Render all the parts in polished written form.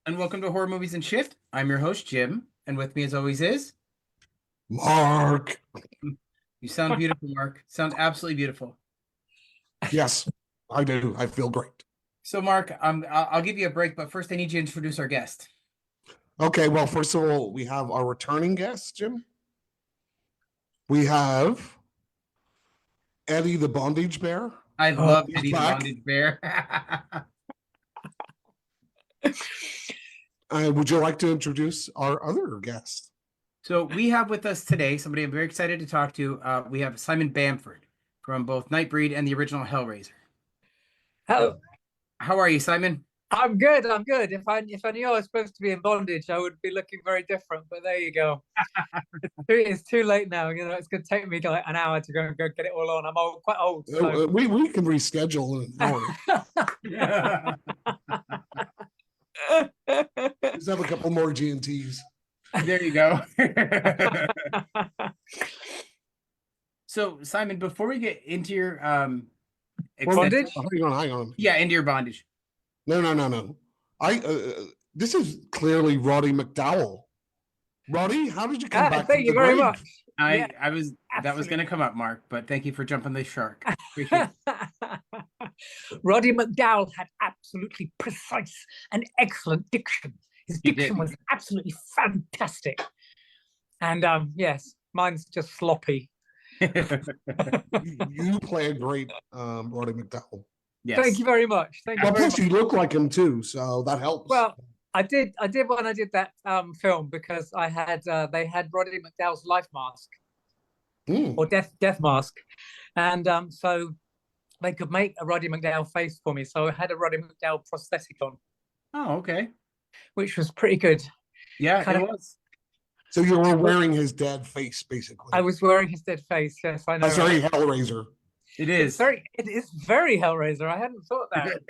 And welcome to Horror Movies and Shift. I'm your host, Jim, and with me as always is Mark. you sound beautiful, Mark. Sound absolutely beautiful. Yes, I do. I feel great. So, Mark, I'll give you a break, but first I need you to introduce our guest. Okay, well, first of all, we have our returning guest, Jim. We have Eddie the Bondage Bear. I love He's Eddie the back. Bondage Bear. Would you like to introduce our other guest? So we have with us today somebody I'm very excited to talk to. We have Simon Bamford from both Nightbreed and the original Hellraiser. Oh, How are you, Simon? I'm good. I'm good. If I knew I was supposed to be in bondage, I would be looking very different. But there you go. It's too late now. You know, it's going to take me like an hour to go get it all on. I'm quite old. So. We can reschedule in an hour. Let's have a couple more G&Ts. There you go. So, Simon, before we get into your Bondage? Hang on. Yeah, into your bondage. No. This is clearly Roddy McDowell. Roddy, how did you come back? Thank you very much. That was going to come up, Mark, but thank you for jumping the shark. Appreciate it. Roddy McDowell had absolutely precise and excellent diction. His diction was absolutely fantastic. And yes, mine's just sloppy. You play a great Roddy McDowell. Yes. Thank you very much. Plus you look like him too, so that helps. Well, I did when I did that film because I had they had Roddy McDowell's life mask or death mask, and so they could make a Roddy McDowell face for me. So I had a Roddy McDowell prosthetic on. Oh, okay. Which was pretty good. Yeah, it was. So you were wearing his dead face, basically. I was wearing his dead face. Yes, I know. That's very Hellraiser. It is. It is very Hellraiser. I hadn't thought that.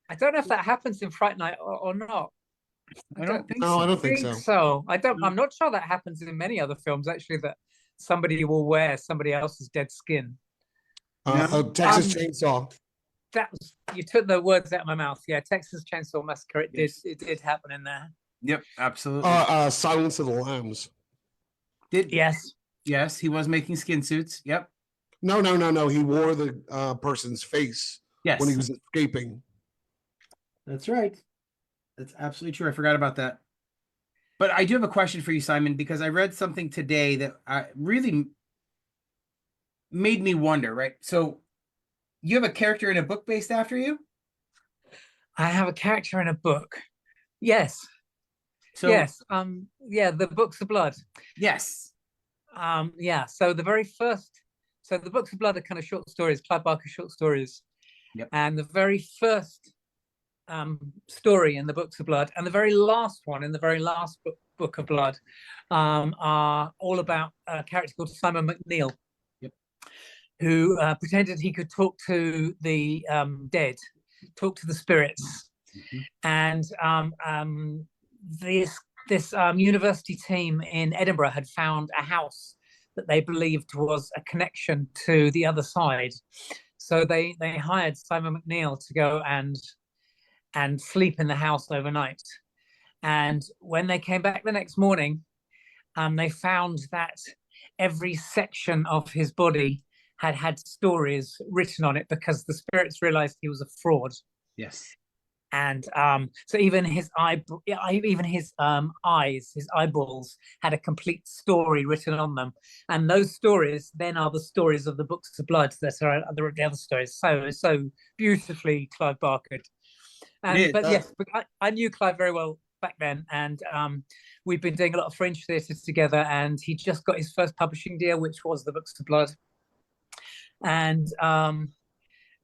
I don't know if that happens in Fright Night or not. I don't think so. I don't think so. I'm not sure that happens in many other films actually. That somebody will wear somebody else's dead skin. Texas Chainsaw. You took the words out of my mouth. Yeah, Texas Chainsaw Massacre. It did happen in there. Yep, absolutely. Silence of the Lambs. Yes, he was making skin suits. Yep. No. He wore the person's face when he was escaping. That's right. That's absolutely true. I forgot about that. But I do have a question for you, Simon, because I read something today that really made me wonder, right? So you have a character in a book based after you? I have a character in a book. Yes. Yes. The Books of Blood. Yes. So the Books of Blood are kind of short stories, Clive Barker short stories. Yep. And the very first story in the Books of Blood and the very last one in the very last book of Blood are all about a character called Simon McNeill. Yep. Who pretended he could talk to the dead, talk to the spirits. Mm-hmm. And this university team in Edinburgh had found a house that they believed was a connection to the other side. So they hired Simon McNeill to go and sleep in the house overnight. And when they came back the next morning, they found that every section of his body had stories written on it because the spirits realized he was a fraud. Yes. And so even his eyes, his eyeballs had a complete story written on them. And those stories then are the stories of the Books of Blood that are the other stories. So beautifully Clive Barker. I knew Clive very well back then, and we've been doing a lot of Fringe theatre together, and he just got his first publishing deal, which was the Books of Blood. And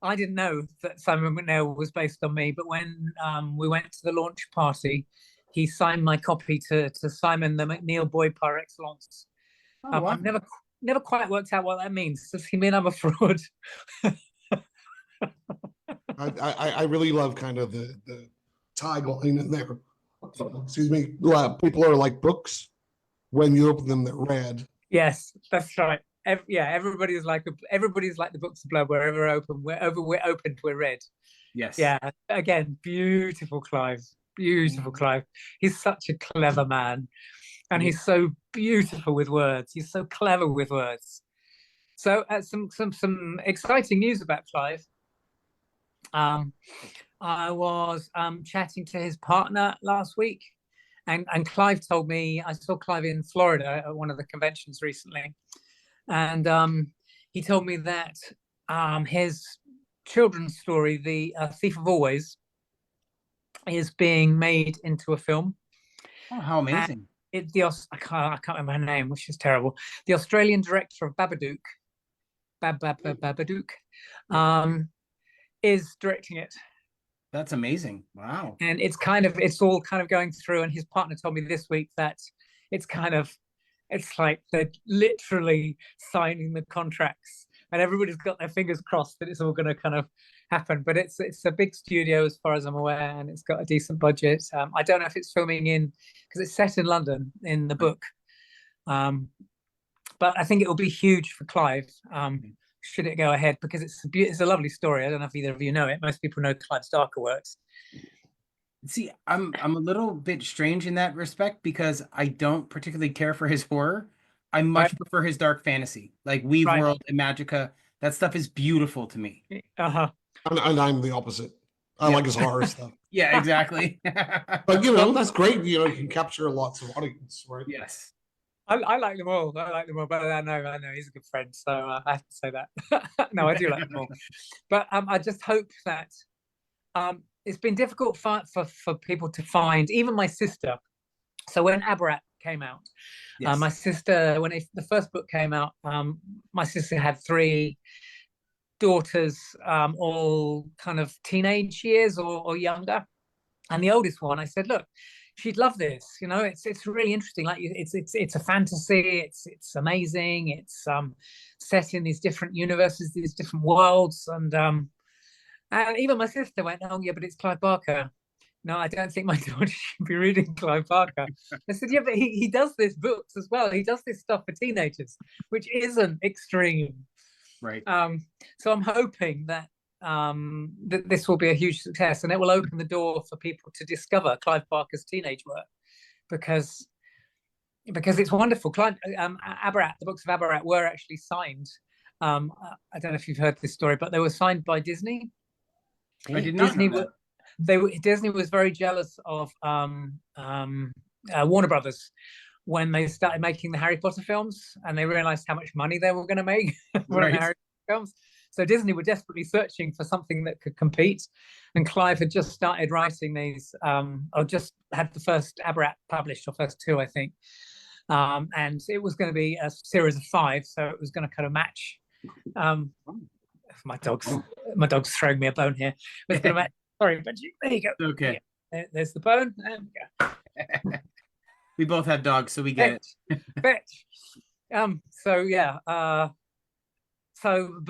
I didn't know that Simon McNeill was based on me, but when we went to the launch party, he signed my copy to Simon the McNeill boy par excellence. Wow. I've never quite worked out what that means. Does he mean I'm a fraud? I really love kind of the tagline in there. Excuse me. People are like books. When you open them, they're read. Yes, that's right. Everybody's like the Books of Blood. Wherever we're opened, we're read. Yes. Yeah. Again, beautiful Clive. beautiful, Clive. He's such a clever man, and he's so beautiful with words. He's so clever with words. So, some exciting news about Clive. I was chatting to his partner last week, and Clive told me, I saw Clive in Florida at one of the conventions recently, and he told me that his children's story, The Thief of Always, is being made into a film. Oh, how amazing! I can't remember her name, which is terrible. The Australian director of Babadook, Babadook, is directing it. That's amazing! Wow. And it's all kind of going through. And his partner told me this week that it's like they're literally signing the contracts, and everybody's got their fingers crossed that it's all going to kind of happen. But it's a big studio as far as I'm aware, and it's got a decent budget. I don't know if it's filming in, because it's set in London in the book, but I think it will be huge for Clive. Should it go ahead, because it's a lovely story. I don't know if either of you know it. Most people know Clive's darker works. See, I'm a little bit strange in that respect because I don't particularly care for his horror. I much prefer his dark fantasy, like Weave World and Magica. That stuff is beautiful to me. And I'm the opposite. I like his horror stuff. Yeah, exactly. But that's great. You can capture lots of audience, right? Yes. I like them all. I like them all, but I know he's a good friend, so I have to say that. No, I do like them all. But I just hope that it's been difficult for people to find, even my sister. So when Abarat came out, my sister, when the first book came out, my sister had 3 daughters, all kind of teenage years or younger. And the oldest one, I said, look, she'd love this. It's really interesting. Like it's a fantasy. It's amazing. It's set in these different universes, these different worlds, and even my sister went, oh yeah, but it's Clive Barker. No, I don't think my daughter should be reading Clive Barker. I said, yeah, but he does this books as well. He does this stuff for teenagers, which isn't extreme. Right. So I'm hoping that that this will be a huge success, and it will open the door for people to discover Clive Barker's teenage work, because it's wonderful. Clive, Abarat, the books of Abarat were actually signed. I don't know if you've heard this story, but they were signed by Disney. I did not know that. Disney was very jealous of Warner Brothers when they started making the Harry Potter films, and they realized how much money they were going to make from the Harry Potter films. So Disney were desperately searching for something that could compete, and Clive had just started writing these, or just had the first Abarat published, or first 2, I think, and it was going to be a series of 5, so it was going to kind of match. My dog's throwing me a bone here. It's going to match. Sorry, Benji. There you go. Okay. Yeah, there's the bone. There we go. We both have dogs, so we get it. Fetch. So yeah. So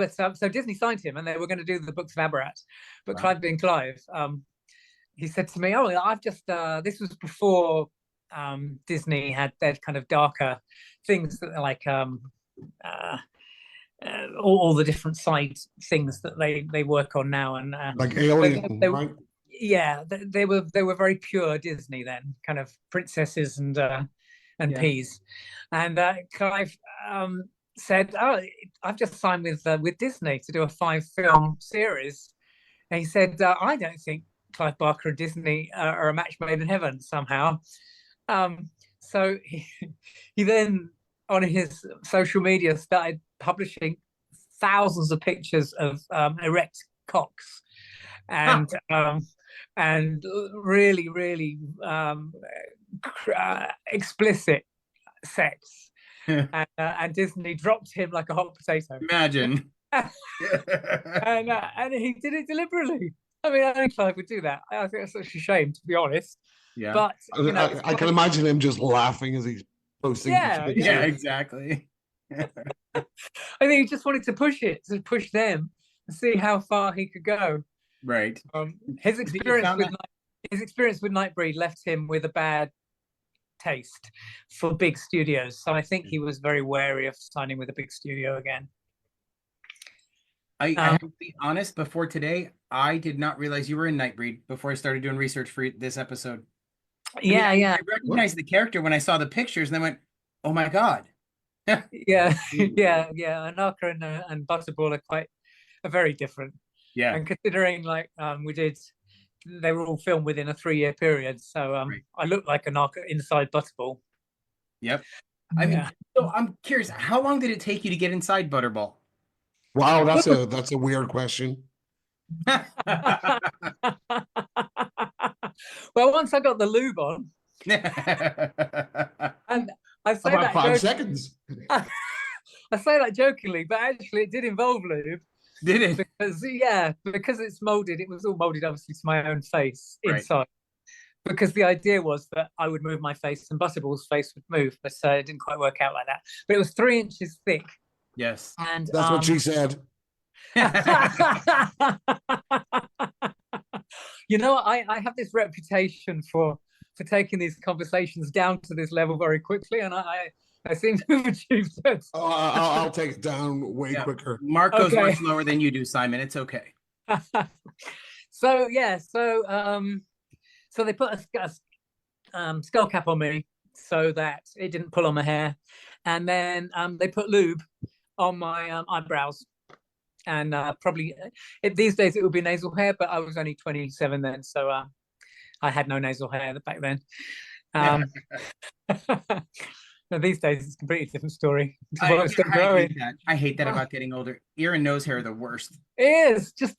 Disney signed him, and they were going to do the books of Abarat, but wow. Clive being Clive, he said to me, "Oh, I've just this was before Disney had their kind of darker things that like all the different side things that they work on now, and like Alien, right? Yeah, they were very pure Disney then, kind of princesses and peas, and Clive." Said, "Oh, I've just signed with Disney to do a 5-film series," and he said, "I don't think Clive Barker and Disney are a match made in heaven somehow." So he then on his social media started publishing thousands of pictures of erect cocks and really, really explicit sex. And Disney dropped him like a hot potato. Imagine. and he did it deliberately. I mean, I think Clive would do that. I think it's such a shame, to be honest. Yeah. But I can imagine him just laughing as he's posting. Yeah, exactly. I think he just wanted to push them and see how far he could go. Right. His experience with Nightbreed left him with a bad taste for big studios, so I think he was very wary of signing with a big studio again. I Um, have to be honest, before today, I did not realize you were in Nightbreed before I started doing research for this episode. I mean, yeah, I, yeah, I recognized the character when I saw the pictures and I went, oh my God. yeah, yeah. Anaka and Butterball are very different. Yeah, And considering like they were all filmed within a 3-year period, so right. I look like Anaka inside Butterball. Yep. I mean, Yeah. so I'm curious, how long did it take you to get inside Butterball? Wow, that's a weird question. Well, once I got the lube on, and I say About that 5 seconds. I say that jokingly, but actually it did involve lube Did it? because it's molded. It was all molded obviously to my own face Right. inside. Because the idea was that I would move my face and Butterball's face would move, but it didn't quite work out like that. But it was 3 inches thick, Yes. and That's what she said. you know, I have this reputation for taking these conversations down to this level very quickly, and I seem to have achieved it. Oh, I'll take it down way Yeah. quicker. Mark goes Okay. much lower than you do, Simon. It's okay. So yeah, so they put a skull cap on me so that it didn't pull on my hair, and then they put lube on my eyebrows, and probably these days it would be nasal hair, but I was only 27 then, so I had no nasal hair back then. These days it's a completely different story. I hate that. I hate that about getting older. Ear and nose hair are the worst. It is just.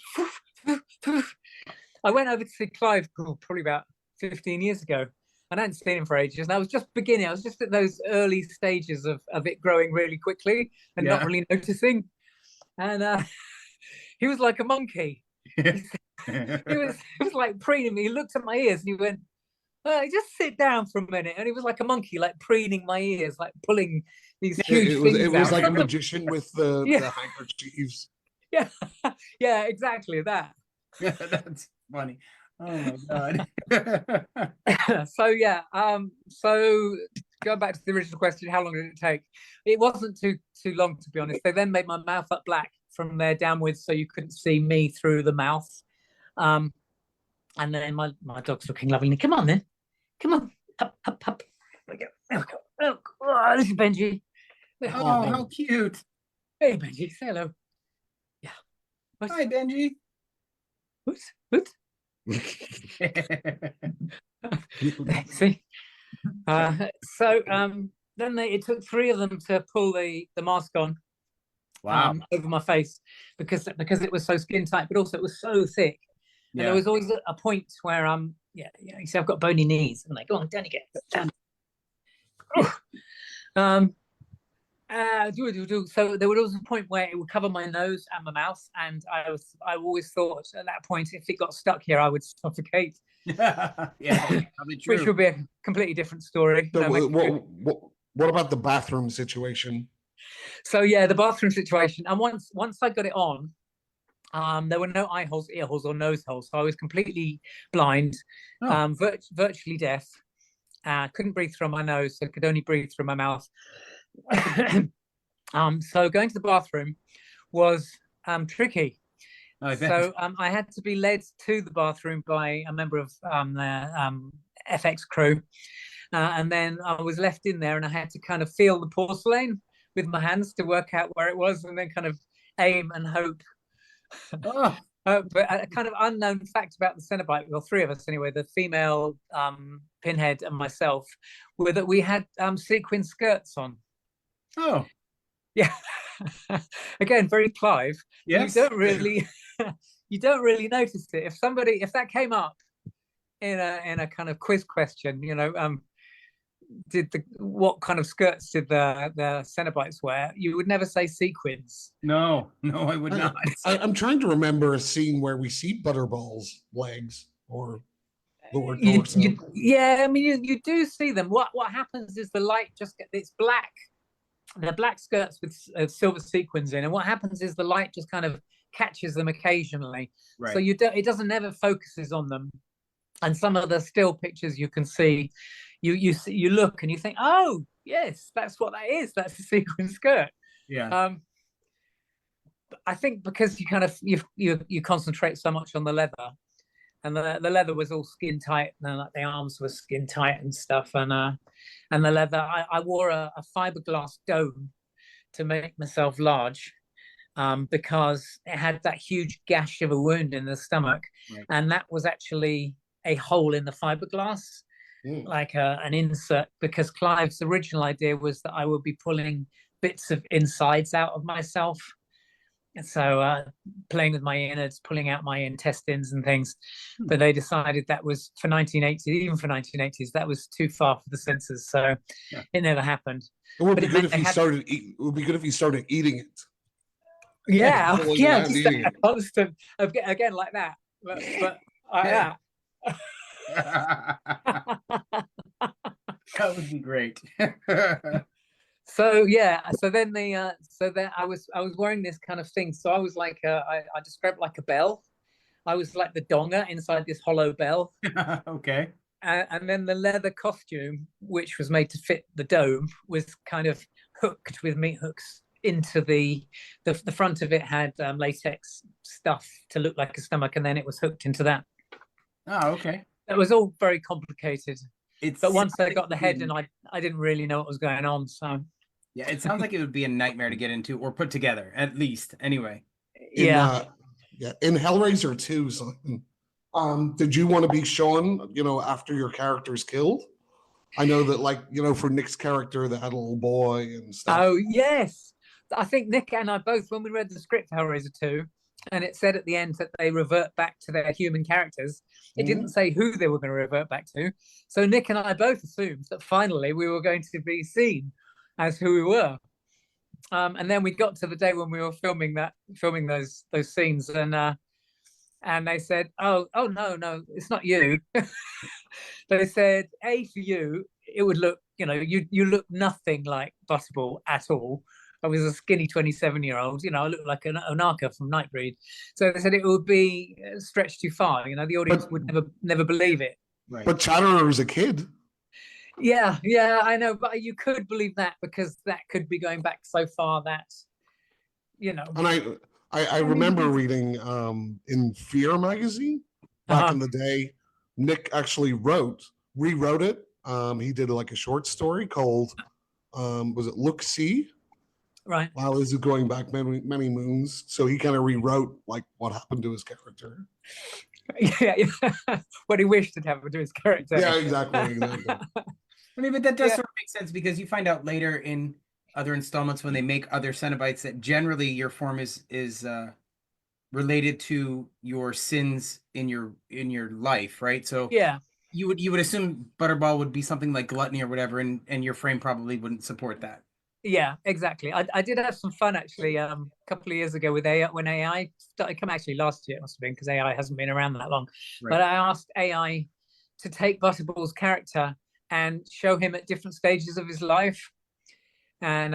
I went over to see Clive probably about 15 years ago. I hadn't seen him for ages, and I was just beginning. I was just at those early stages of it growing really quickly and not really noticing. And he was like a monkey. He was like preening me. He looked at my ears and he went, just sit down for a minute. And he was like a monkey, like preening my ears, like pulling these huge things It was out. like a magician with the handkerchiefs. Yeah, yeah, exactly that. That's funny. Oh my God. So yeah, so going back to the original question, how long did it take? It wasn't too long, to be honest. They then made my mouth up black from there downwards, so you couldn't see me through the mouth. And then my dog's looking lovely. Come on then, come on, up. There we go. Oh, this is Benji. Oh, how cute. Hey Benji, say hello. Yeah. Hi, Benji. Oops. See. So then it took 3 of them to pull the mask on. Wow. Over my face because it was so skin tight, but also it was so thick. And there was always a point where you see I've got bony knees. I'm like, go on, down you get. So there would also a point where it would cover my nose and my mouth, and I always thought at that point if it got stuck here I would suffocate. Yeah, probably true. Which would be a completely different story. So what about the bathroom situation? So yeah, the bathroom situation, and once I got it on, there were no eye holes, ear holes, or nose holes, so I was completely blind, virtually deaf. Couldn't breathe through my nose, so could only breathe through my mouth. So going to the bathroom was tricky. So I had to be led to the bathroom by a member of the FX crew, and then I was left in there, and I had to kind of feel the porcelain with my hands to work out where it was, and then kind of aim and hope. But a kind of unknown fact about the Cenobite, well, 3 of us anyway, the female Pinhead and myself, were that we had sequin skirts on. Oh, yeah. Again, very Clive. Yes. You don't really notice it. If that came up in a kind of quiz question, what kind of skirts did the Cenobites wear? You would never say sequins. No, I would not. I'm trying to remember a scene where we see Butterball's legs or lower torso. Yeah, I mean, you do see them. What happens is the light it's black. They're black skirts with silver sequins in, and what happens is the light just kind of catches them occasionally. Right. So it doesn't never focuses on them. And some of the still pictures you can see, you look and you think, oh yes, that's what that is. That's a sequin skirt. Yeah. I think because you concentrate so much on the leather, and the leather was all skin tight, and like the arms were skin tight and stuff, and the leather. I wore a fiberglass dome to make myself large, because it had that huge gash of a wound in the stomach, Right. and that was actually a hole in the fiberglass, like an insert. Because Clive's original idea was that I would be pulling bits of insides out of myself. So playing with my innards, pulling out my intestines and things. But they decided that was for 1980s, even for 1980s, that was too far for the censors. So it never happened. It would But be it good meant if they you had- started. It would be good if you started eating it. Yeah, Pulling it yeah, out and just eating a it. constant again like that. But Yeah. that. That would be great. So yeah, so then I was wearing this kind of thing. So I was like I described like a bell. I was like the donger inside this hollow bell. Okay. And then the leather costume, which was made to fit the dome, was kind of hooked with meat hooks into the front of it had latex stuff to look like a stomach, and then it was hooked into that. Oh, okay. It was all very complicated. It's But once I got the head, and I didn't really know what was going on. So yeah, it sounds like it would be a nightmare to get into or put together, at least. Anyway. yeah. In Hellraiser 2, Simon, did you want to be Sean, after your character's killed? I know that, like, for Nick's character, they had a little boy and stuff. Oh yes, I think Nick and I both, when we read the script for Hellraiser 2, and it said at the end that they revert back to their human characters. It didn't say who they were going to revert back to. So Nick and I both assumed that finally we were going to be seen as who we were. And then we got to the day when we were filming those scenes, and they said, "Oh no, it's not you." They said, "A, for you, it would look, you look nothing like Butterball at all." I was a skinny 27-year-old, I looked like an Onaka from Nightbreed. So they said it would be stretched too far. The audience would never believe it. Right. But Chatterer was a kid. Yeah, I know, but you could believe that because that could be going back so far that, And I remember reading in Fear magazine back in the day, Nick actually rewrote it. He did like a short story called was it Look See? Right. Wow, this is going back many moons. So he kind of rewrote like what happened to his character. Yeah. What he wished it happened to his character. Yeah, exactly. I mean, but that does sort of make sense because you find out later in other installments when they make other Cenobites that generally your form is related to your sins in your life, right? So yeah, you would assume Butterball would be something like gluttony or whatever, and your frame probably wouldn't support that. Yeah, exactly. I did have some fun actually a couple of years ago with AI when AI started coming. Actually, last year it must have been because AI hasn't been around that long. Right. But I asked AI to take Butterball's character and show him at different stages of his life, and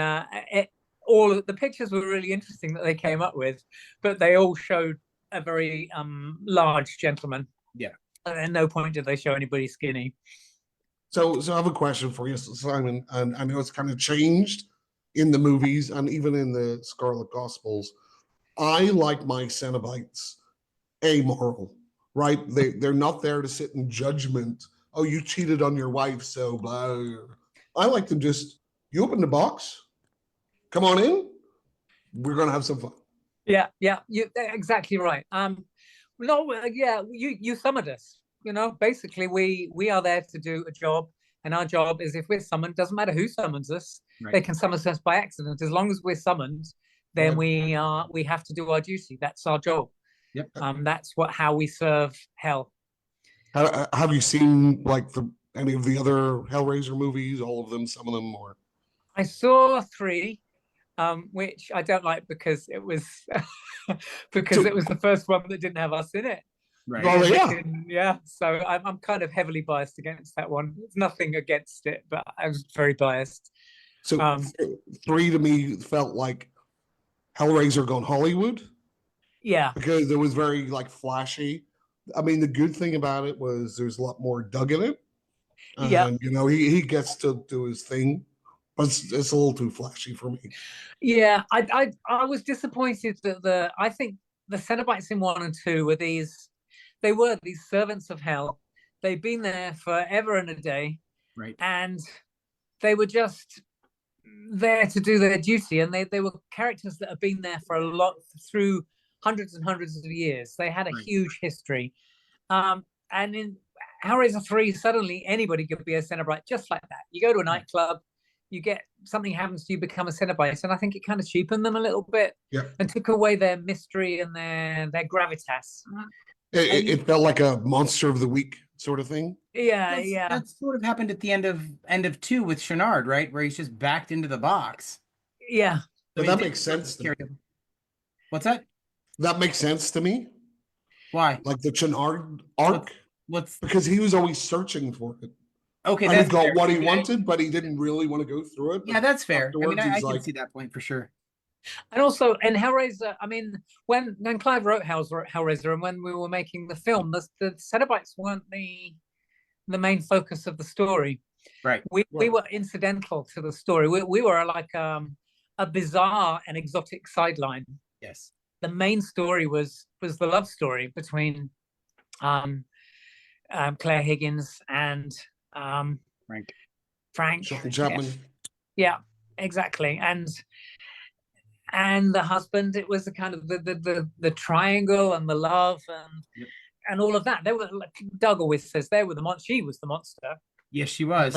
all of the pictures were really interesting that they came up with, but they all showed a very large gentleman. Yeah, and at no point did they show anybody skinny. So I have a question for you, Simon, and I know it's kind of changed in the movies and even in the Scarlet Gospels. I like my Cenobites amoral, right? They're not there to sit in judgment. Oh, you cheated on your wife, so blah. I like them just, you open the box, come on in, we're gonna have some fun. Yeah, you're exactly right. You summoned us. Basically we are there to do a job, and our job is, if we're summoned, doesn't matter who summons us, right. They can summon us by accident. As long as we're summoned, then we have to do our duty. That's our job. Yep. That's how we serve hell. Have you seen like any of the other Hellraiser movies, all of them, some of them, or? I saw 3, which I don't like because it was it was the first one that didn't have us in it. Right. Oh, yeah. So I'm kind of heavily biased against that one. It's nothing against it, but I was very biased. So 3 to me felt like Hellraiser gone Hollywood. Yeah. Because it was very like flashy. I mean, the good thing about it was there's a lot more Doug in it. Yeah. He gets to do his thing. but it's a little too flashy for me. Yeah, I was disappointed that I think the Cenobites in 1 and 2 were these servants of hell. They'd been there forever and a day, Right. and they were just there to do their duty, and they were characters that have been there for a lot through hundreds and hundreds of years. They had a huge history. And in Hellraiser 3, suddenly anybody could be a Cenobite just like that. You go to a nightclub, you get something happens to you, become a Cenobite, and I think it kind of cheapened them a little bit and took away their mystery and their gravitas. It felt like a monster of the week sort of thing. Yeah. That sort of happened at the end of 2 with Shenard, right? Where he's just backed into the box. Yeah. But that makes sense to me. What's that? That makes sense to me. Why? Like the Shenard arc? Because he was always searching for it. Okay, and that's he got fair. what he wanted, but he didn't really want to go through it. Yeah, that's fair. I mean, I can like, see that point for sure. And also in Hellraiser, I mean, when Clive wrote Hellraiser, and when we were making the film, the Cenobites weren't the main focus of the story. Right. We were incidental to the story. We were like a bizarre and exotic sideline. Yes. The main story was the love story between Claire Higgins and Frank Chapman. Yeah, exactly. And the husband, it was the kind of the triangle and the love and all of that. They were, like Doug always says, they were the monster. She was the monster. Yes, she was.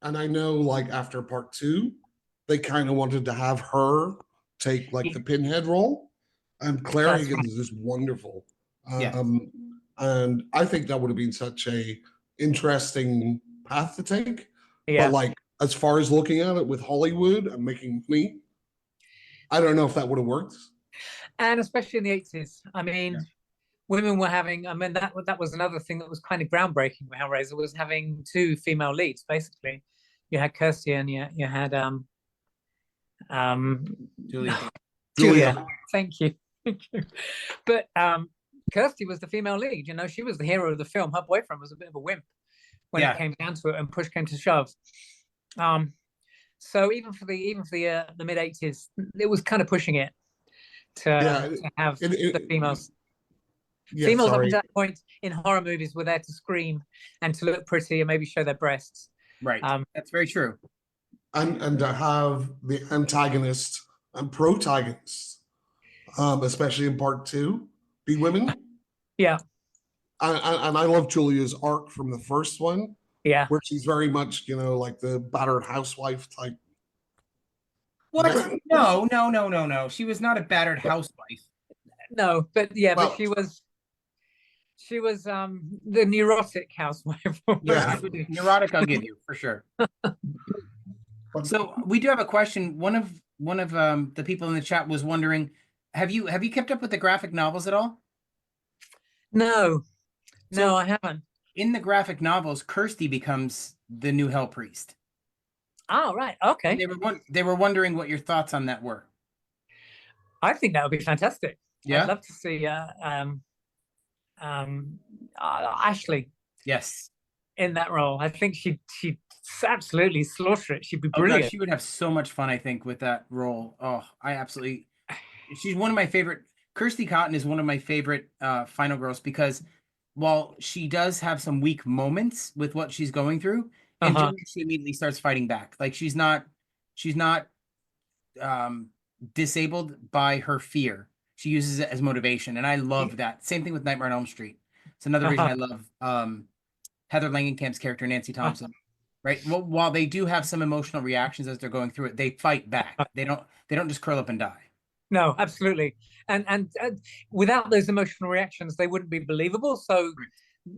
And I know, like, after part 2, they kind of wanted to have her take like the Pinhead role, and Claire Higgins is wonderful. And I think that would have been such a interesting path to take. But like, as far as looking at it with Hollywood and making money, I don't know if that would have worked. And especially in the 80s, I mean, women were having. I mean, that was another thing that was kind of groundbreaking with Hellraiser, was having 2 female leads. Basically, you had Kirsty and you had Julia. Thank you. But Kirsty was the female lead. You know, she was the hero of the film. Her boyfriend was a bit of a wimp when it came down to it, and push came to shove. So even for the mid 80s, it was kind of pushing it to have the females. Females up to that point in horror movies were there to scream and to look pretty and maybe show their breasts. Right. That's very true. And to have the antagonist and protagonist, especially in part 2, be women. Yeah. And I love Julia's arc from the first one. Yeah. Where she's very much, you know, like the battered housewife type. What? No. She was not a battered housewife. No, but but she was the neurotic housewife. Neurotic, I'll give you for sure. So we do have a question. One of the people in the chat was wondering, have you kept up with the graphic novels at all? No, I haven't. In the graphic novels, Kirsty becomes the new Hell Priest. Oh, right. Okay. They were wondering what your thoughts on that were. I think that would be fantastic. Yeah. I'd love to see Ashley. Yes. In that role. I think she'd absolutely slaughter it. She'd be brilliant. God, she would have so much fun, I think, with that role. Oh, she's one of my favorite. Kirsty Cotton is one of my favorite final girls, because while she does have some weak moments with what she's going through, and she immediately starts fighting back. Like she's not disabled by her fear. She uses it as motivation, and I love that. Same thing with Nightmare on Elm Street. It's another reason I love Heather Langenkamp's character, Nancy Thompson. Right. Well, while they do have some emotional reactions as they're going through it, they fight back. They don't just curl up and die. No, absolutely. And without those emotional reactions, they wouldn't be believable. So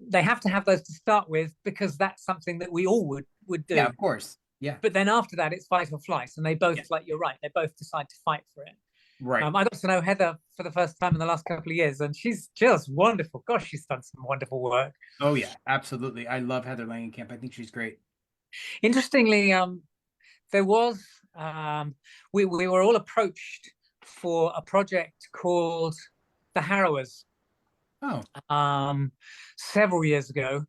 they have to have those to start with, because that's something that we all would do. Yeah, of course. Yeah. But then after that, it's fight or flight, and they both, like you're right, they both decide to fight for it. Right. I got to know Heather for the first time in the last couple of years, and she's just wonderful. Gosh, she's done some wonderful work. Oh yeah, absolutely. I love Heather Langenkamp. I think she's great. Interestingly, there was we were all approached for a project called The Harrowers. Several years ago,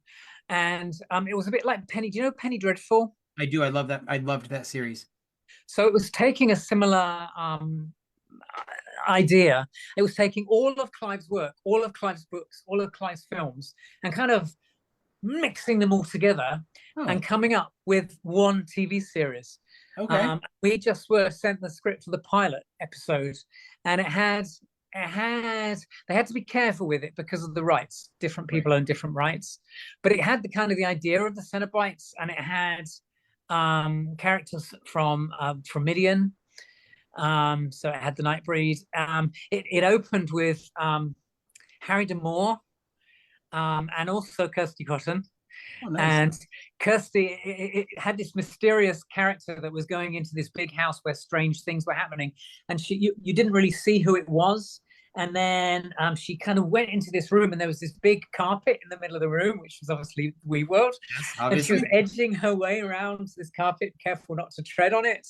and it was a bit like Penny. Do you know Penny Dreadful? I do. I love that. I loved that series. So it was taking a similar idea. It was taking all of Clive's work, all of Clive's books, all of Clive's films, and kind of mixing them all together and coming up with one TV series. Okay. We just were sent the script for the pilot episode, and they had to be careful with it because of the rights. Different people own different rights, but it had the kind of the idea of the Cenobites, and it had characters from Midian. So it had the Nightbreed. It opened with Harry D'Amour, and also Kirsty Cotton. Oh, nice. And Kirsty, it had this mysterious character that was going into this big house where strange things were happening, and you didn't really see who it was. And then she kind of went into this room, and there was this big carpet in the middle of the room, which was obviously WeWorld. Yes, and she was edging her way around this carpet, careful not to tread on it.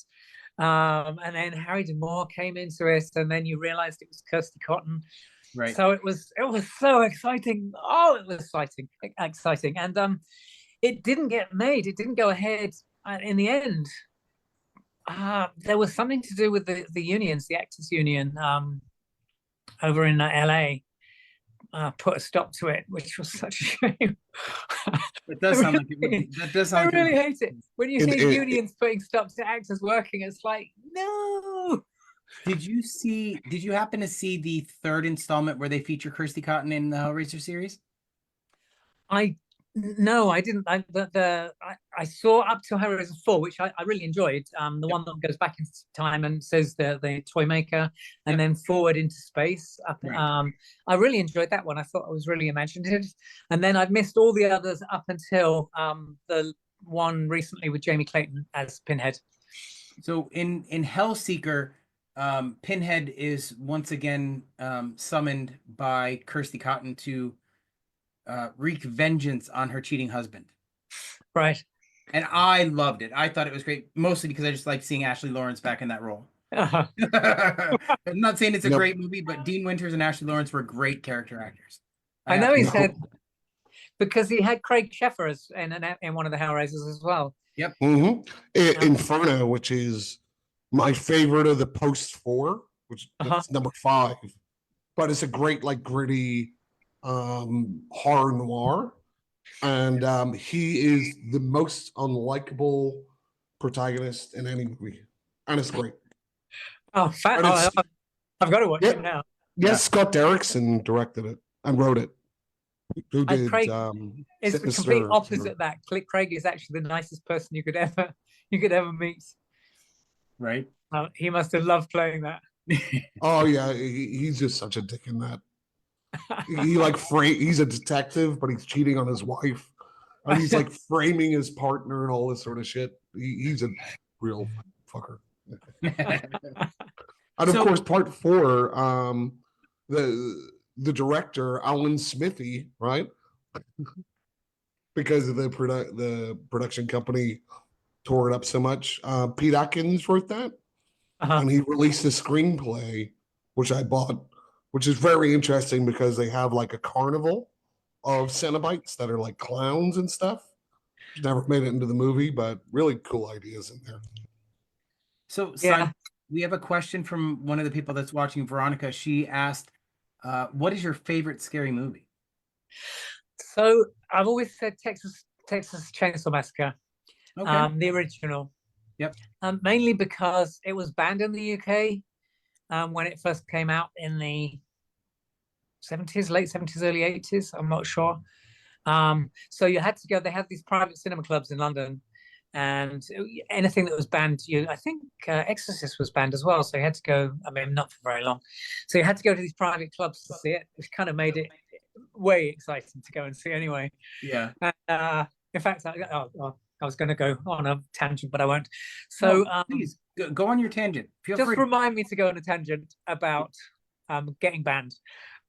And then Harry D'Amour came into it, and then you realized it was Kirsty Cotton. Right. So it was so exciting. Oh, it was exciting. And it didn't get made. It didn't go ahead in the end. There was something to do with the unions, the actors union over in LA. Put a stop to it, which was such a shame. It does sound like it would be. That does sound I really hate it. When you hear unions putting stops to actors working, it's like, no. Did you happen to see the third installment where they feature Kirsty Cotton in the Hellraiser series? No, I didn't. I saw up to Hellraiser 4, which I really enjoyed. The one that goes back in time and says the toy maker, and then forward into space. Right. I really enjoyed that one. I thought it was really imaginative. And then I've missed all the others up until the one recently with Jamie Clayton as Pinhead. So in Hellseeker, Pinhead is once again summoned by Kirsty Cotton to wreak vengeance on her cheating husband. Right. And I loved it. I thought it was great, mostly because I just liked seeing Ashley Lawrence back in that role. Uh-huh. I'm not saying it's a great movie, but Dean Winters and Ashley Lawrence were great character actors. I know he said, because he had Craig Sheffer in one of the Hellraisers as well. Yep. Inferno, which is my favorite of the post 4, which that's number 5, but it's a great, like, gritty horror noir, and he is the most unlikable protagonist in any movie, and it's great. I've got to watch it now. Yes, Scott Derrickson directed it and wrote it. Who did Craig is the complete opposite of that. Craig is actually the nicest person you could ever meet. Right. He must have loved playing that. Oh yeah, he's just such a dick in that. He's a detective, but he's cheating on his wife, and he's like framing his partner and all this sort of shit. He's a real fucker. And of course, part 4, the director Alan Smithy, right? Because of the production company tore it up so much. Pete Atkins wrote that, and he released a screenplay, which I bought, which is very interesting because they have like a carnival of Cenobites that are like clowns and stuff. Never made it into the movie, but really cool ideas in there. So, Simon, we have a question from one of the people that's watching, Veronica. She asked, what is your favorite scary movie? So I've always said Texas Chainsaw Massacre, the original. Yep. Mainly because it was banned in the UK when it first came out in the 70s, late 70s, early 80s. I'm not sure. So you had to go. They had these private cinema clubs in London, and anything that was banned, I think Exorcist was banned as well. So you had to go. I mean, not for very long. So you had to go to these private clubs to see it, which kind of made it way exciting to go and see anyway. Yeah. And, in fact, I was going to go on a tangent, but I won't. So please go on your tangent. Just remind me to go on a tangent about getting banned,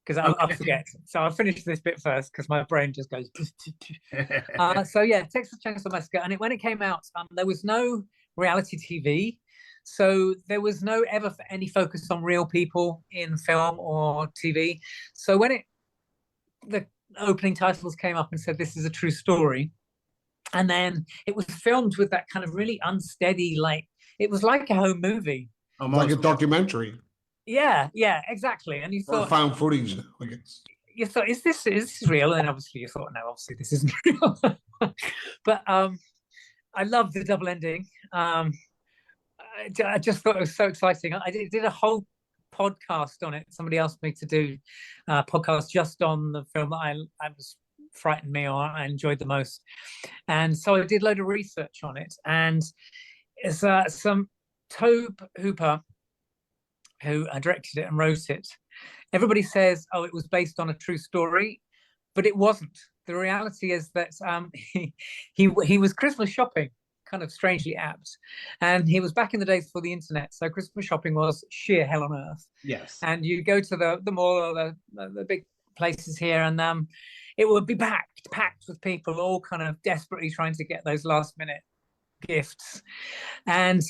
because I'll forget. So I'll finish this bit first because my brain just goes. So yeah, Texas Chainsaw Massacre, and when it came out, there was no reality TV, so there was no ever any focus on real people in film or TV. So when the opening titles came up and said this is a true story, And then it was filmed with that kind of really unsteady, like it was like a home movie. Like a documentary Yeah, exactly. And you or thought, found footage, I guess. is this real? And obviously you thought, no, obviously this isn't real. But I love the double ending. I just thought it was so exciting. I did a whole podcast on it. Somebody asked me to do a podcast just on the film that I was frightened me or I enjoyed the most. And so I did a load of research on it. And it's some Tobe Hooper, who directed it and wrote it. Everybody says, oh, it was based on a true story, but it wasn't. The reality is that he was Christmas shopping, kind of strangely apt, and he was back in the days before the internet, so Christmas shopping was sheer hell on earth. Yes. And you go to the mall or the big places here, and it would be packed with people all kind of desperately trying to get those last minute gifts. And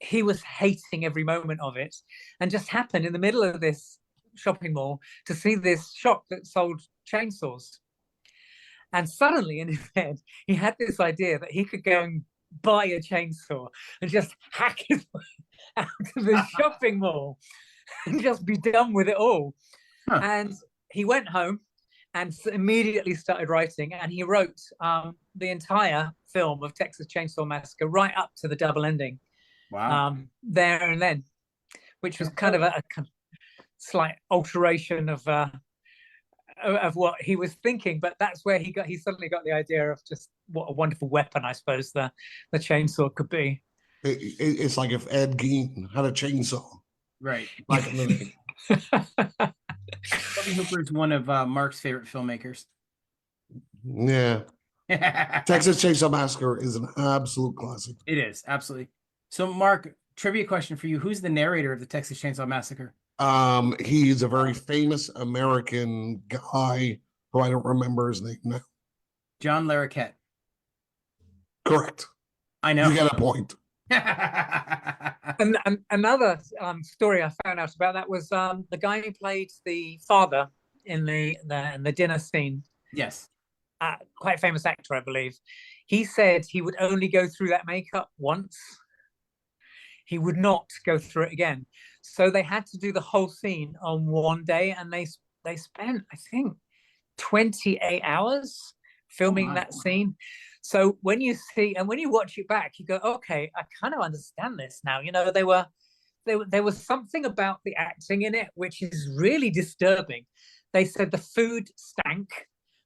he was hating every moment of it, and just happened in the middle of this shopping mall to see this shop that sold chainsaws. And suddenly in his head, he had this idea that he could go and buy a chainsaw and just hack his way out of the shopping mall and just be done with it all. Huh. And he went home and immediately started writing, and he wrote the entire film of Texas Chainsaw Massacre right up to the double ending. Wow. There and then, which was kind of a slight alteration of what he was thinking, but that's where he suddenly got the idea of just what a wonderful weapon, I suppose, the chainsaw could be. It's like if Ed Gein had a chainsaw, right? Back in the day. Tobe Hooper is one of Mark's favorite filmmakers. Yeah. Texas Chainsaw Massacre is an absolute classic. It is, absolutely. So, Mark, trivia question for you: who's the narrator of the Texas Chainsaw Massacre? He's a very famous American guy who I don't remember his name now. John Larroquette. Correct. I know. You get a point. And another story I found out about that was the guy who played the father in the dinner scene. Yes. Quite a famous actor, I believe. He said he would only go through that makeup once. He would not go through it again. So they had to do the whole scene on one day, and they spent, I think, 28 hours filming that scene. So when you see and when you watch it back, you go, okay, I kind of understand this now. You know, there was something about the acting in it which is really disturbing. They said the food stank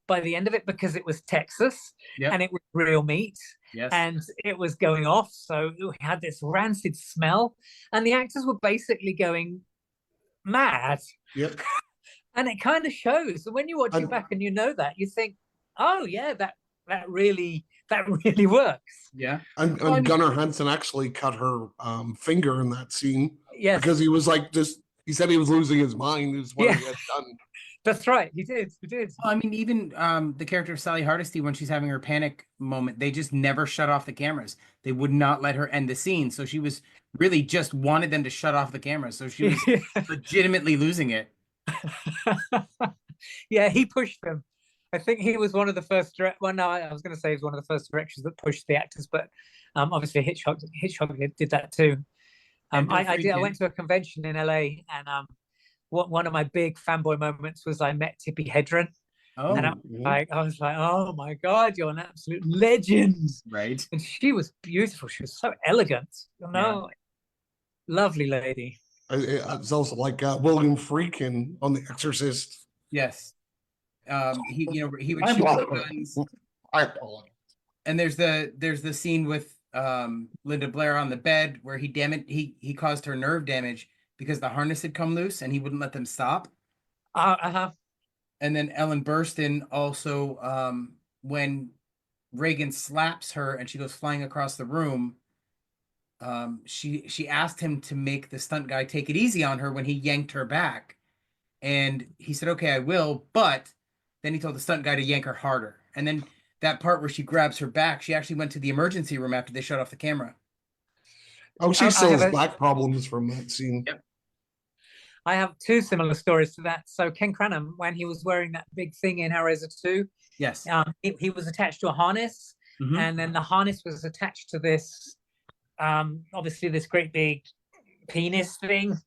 by the end of it because it was Texas and it was real meat. Yes. And it was going off, so it had this rancid smell, and the actors were basically going mad. Yep. And it kind of shows. And when you watch it back and you know that, you think, oh yeah, that really works. Yeah. And Gunnar Hansen actually cut her finger in that scene. Yes. Because he was like he said he was losing his mind is what he had done. That's right. He did. Well, I mean, even the character of Sally Hardesty, when she's having her panic moment, they just never shut off the cameras. They would not let her end the scene. So she was really just wanted them to shut off the cameras. So she was legitimately losing it. Yeah, he pushed them. I think he was one of the first well, no, I was going to say he was one of the first directors that pushed the actors, but obviously Hitchcock did that too. I went to a convention in LA, and one of my big fanboy moments was I met Tippi Hedren. Oh, and I was like, oh my God, you're an absolute legend. Right. And she was beautiful. She was so elegant. Lovely lady. It's also like William Friedkin on The Exorcist. Yes. He would shoot guns. I apologize. And there's the scene with Linda Blair on the bed where he caused her nerve damage because the harness had come loose and he wouldn't let them stop. And then Ellen Burstyn also, when Reagan slaps her and she goes flying across the room, she asked him to make the stunt guy take it easy on her when he yanked her back. And he said, okay, I will. But then he told the stunt guy to yank her harder. And then that part where she grabs her back, she actually went to the emergency room after they shut off the camera. Oh, she still has back problems from that scene. Yep. I have two similar stories to that. So Ken Cranham, when he was wearing that big thing in Hellraiser 2, yes, he was attached to a harness, Mhm. and then the harness was attached to this, obviously this great big penis thing,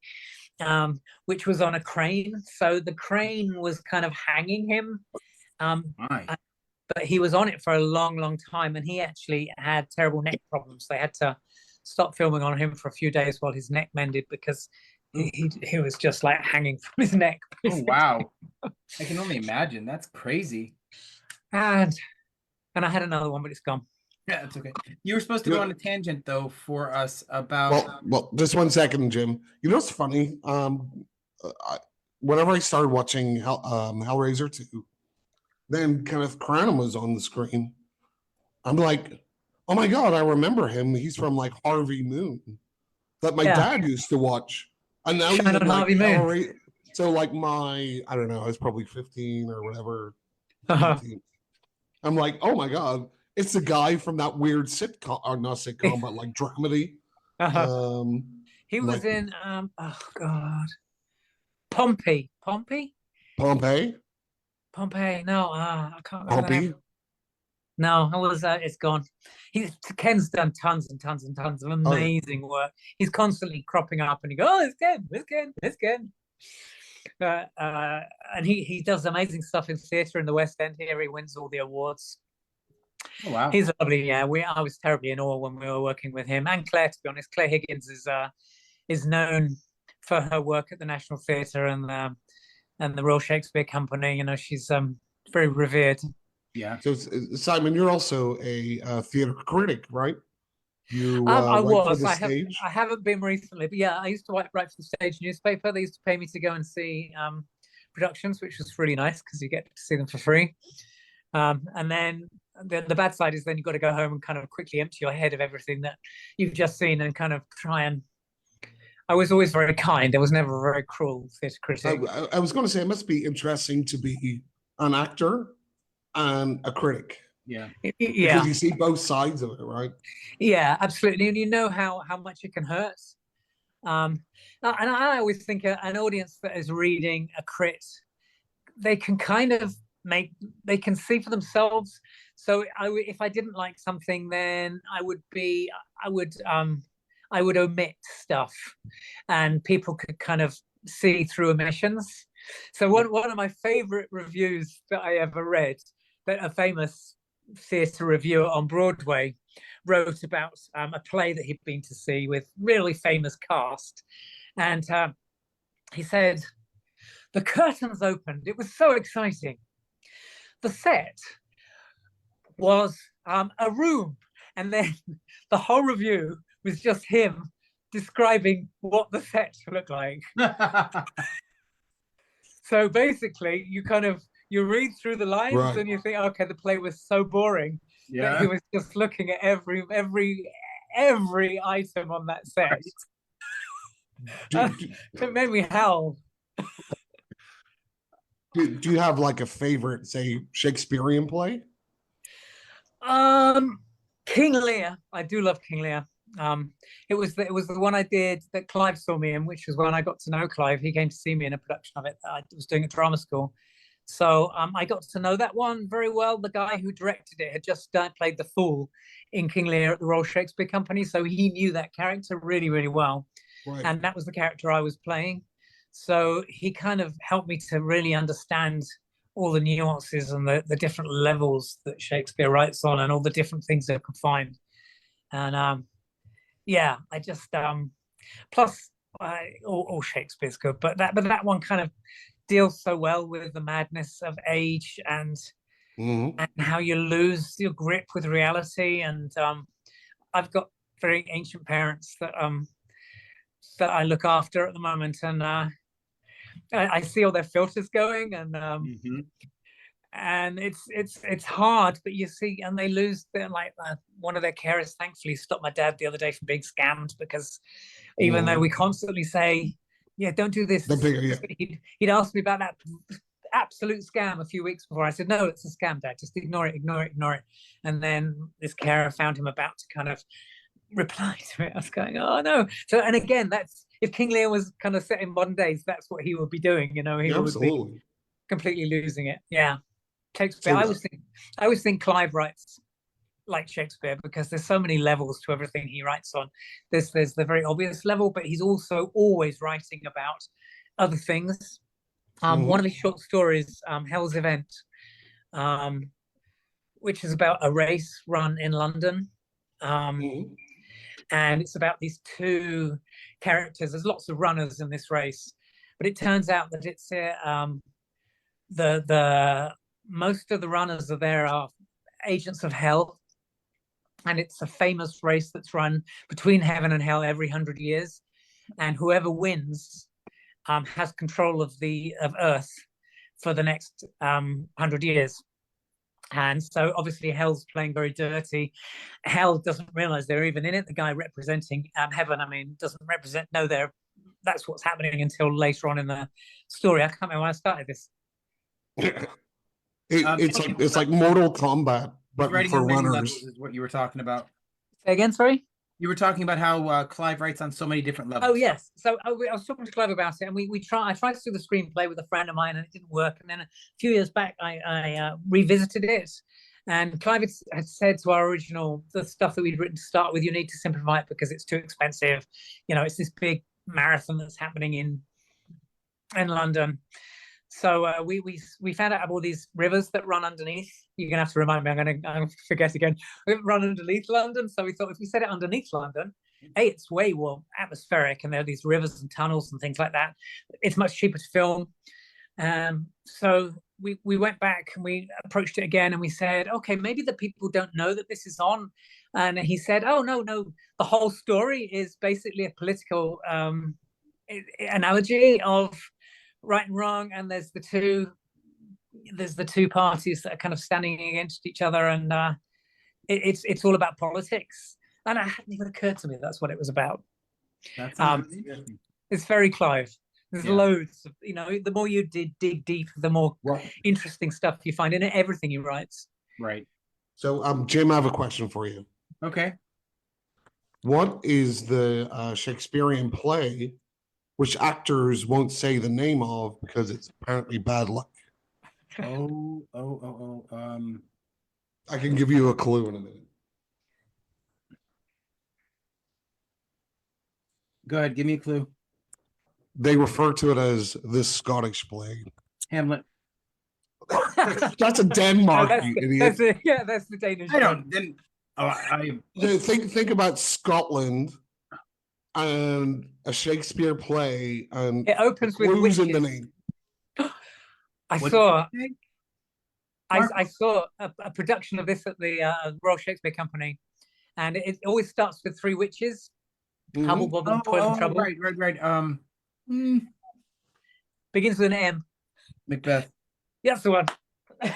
which was on a crane. So the crane was kind of hanging him, My. but he was on it for a long, long time, and he actually had terrible neck problems. They had to stop filming on him for a few days while his neck mended because he was just like hanging from his neck. Oh wow. I can only imagine. That's crazy. And I had another one, but it's gone. Yeah, that's okay. You were supposed to go on a tangent though for us about. Well, just 1 second, Jim. You know what's funny? Whenever I started watching Hellraiser 2, then Kenneth Branagh was on the screen. I'm like, oh my god, I remember him. He's from like Harvey Moon that my dad used to watch, and now he's Shine in on like Harvey Moon. So like I don't know, I was probably 15 or whatever, Uh-huh. 18. I'm like, oh my god, it's the guy from that weird sitcom, or not sitcom, but like dramedy. Uh-huh. He was like in oh god, Pompey. Pompeii, No, I can't remember the name. Pompey. No, it was it's gone. Ken's done tons and tons and tons of amazing work. He's constantly cropping up, and he goes, "Oh, it's Ken." And he does amazing stuff in theatre in the West End. Here, he wins all the awards. Oh wow. He's lovely. Yeah, I was terribly in awe when we were working with him, and Claire. To be honest, Claire Higgins is known for her work at the National Theatre and the Royal Shakespeare Company. You know, she's very revered. Yeah. So Simon, you're also a theater critic, right? You I write for was. the stage. I haven't been recently, but yeah, I used to write for the stage newspaper. They used to pay me to go and see productions, which was really nice because you get to see them for free. And then the bad side is then you've got to go home and kind of quickly empty your head of everything that you've just seen and kind of try and. I was always very kind. I was never a very cruel theatre critic. I was going to say it must be interesting to be an actor and a critic. Yeah. Because you see both sides of it, right? Yeah, absolutely. And you know how much it can hurt. And I always think an audience that is reading a crit, they can kind of they can see for themselves. So if I didn't like something, then I would omit stuff, and people could kind of see through omissions. So one of my favorite reviews that I ever read, that a famous theatre reviewer on Broadway wrote about a play that he'd been to see with really famous cast, and he said, the curtains opened. It was so exciting. The set was a room, and then the whole review was just him describing what the set looked like. So basically, you read through the lines, right, and you think, okay, the play was so boring that he was just looking at every item on that set. It made me howl. Do you have like a favorite, say, Shakespearean play? King Lear. I do love King Lear. It was the one I did that Clive saw me in, which was when I got to know Clive. He came to see me in a production of it that I was doing at drama school. So I got to know that one very well. The guy who directed it had just played the fool in King Lear at the Royal Shakespeare Company, so he knew that character really, really well. Right. And that was the character I was playing. So he kind of helped me to really understand all the nuances and the different levels that Shakespeare writes on and all the different things they could find. And I just plus all Shakespeare's good, but that one kind of deals so well with the madness of age and how you lose your grip with reality. And I've got very ancient parents that I look after at the moment, and I see all their filters going, and and it's hard, but you see, and they lose their one of their carers thankfully stopped my dad the other day from being scammed, because even though we constantly say, yeah, don't do this, he'd asked me about that absolute scam a few weeks before. I said, no, it's a scam, Dad, just ignore it. And then this carer found him about to kind of reply to it. I was going, oh no. So, and again, that's, if King Lear was kind of set in modern days, that's what he would be doing, he would be completely losing it. Yeah. Shakespeare. I always think Clive writes like Shakespeare because there's so many levels to everything he writes on. There's the very obvious level, but he's also always writing about other things. One of his short stories, Hell's Event, which is about a race run in London. And it's about these two characters. There's lots of runners in this race, but it turns out that it's the most of the runners are there are agents of hell, and it's a famous race that's run between heaven and hell every 100 years, and whoever wins has control of Earth for the next 100 years. And so obviously hell's playing very dirty. Hell doesn't realize they're even in it. The guy representing heaven, I mean, doesn't know that's what's happening until later on in the story. I can't remember when I started this. It's like Mortal Kombat, but for runners. Is what you were talking about. Say again, sorry? You were talking about how Clive writes on so many different levels. Oh, yes. So I was talking to Clive about it, and I tried to do the screenplay with a friend of mine, and it didn't work. And then a few years back, I revisited it, and Clive had said to our original, the stuff that we'd written to start with, you need to simplify it because it's too expensive. You know, it's this big marathon that's happening in London. So we found out about all these rivers that run underneath. You're gonna have to remind me. I'm gonna forget again. Run underneath London. So we thought if we set it underneath London, it's way more atmospheric, and there are these rivers and tunnels and things like that. It's much cheaper to film. So we went back and we approached it again, and we said, okay, maybe the people don't know that this is on. And he said, oh no, the whole story is basically a political analogy of right and wrong, and there's the two parties that are kind of standing against each other, and it's all about politics. And it hadn't even occurred to me that's what it was about. That's interesting. It's very Clive. There's loads of, the more you dig deep, the more interesting stuff you find in everything he writes. Right. So Jim, I have a question for you. Okay. What is the Shakespearean play which actors won't say the name of because it's apparently bad luck? I can give you a clue in a minute. Go ahead, give me a clue. They refer to it as the Scottish play. Hamlet. That's a Denmark, you idiot. That's the Danish. I don't. Then think about Scotland and a Shakespeare play, and it opens with witches in the name. I saw a production of this at the Royal Shakespeare Company, and it always starts with three witches. Hubble, Bobble, Toil, and Trouble. Right. Begins with an M. Macbeth. That's the one.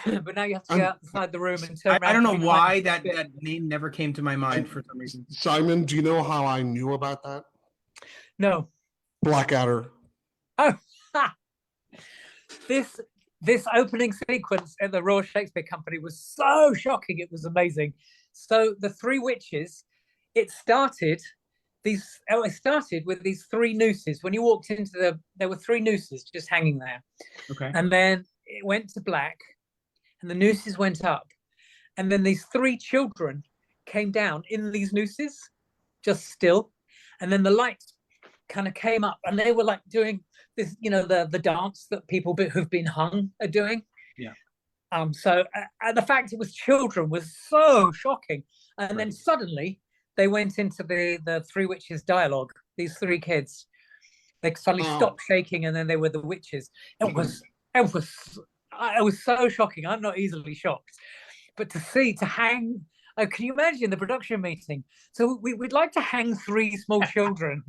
But now you have to go outside the room and turn around. I don't know why that name never came to my mind for some reason. Simon, do you know how I knew about that? No. Blackadder. Oh, this opening sequence at the Royal Shakespeare Company was so shocking. It was amazing. So the three witches, it started with these three nooses. When you walked into there were three nooses just hanging there. Okay. And then it went to black, and the nooses went up, and then these three children came down in these nooses, just still, and then the lights kind of came up, and they were like doing this, the dance that people who've been hung are doing. Yeah. So the fact it was children was so shocking, and then suddenly they went into the three witches dialogue. These three kids, they suddenly stopped shaking, and then they were the witches. It was so shocking. I'm not easily shocked, but to hang. Oh, can you imagine the production meeting? So we'd like to hang three small children.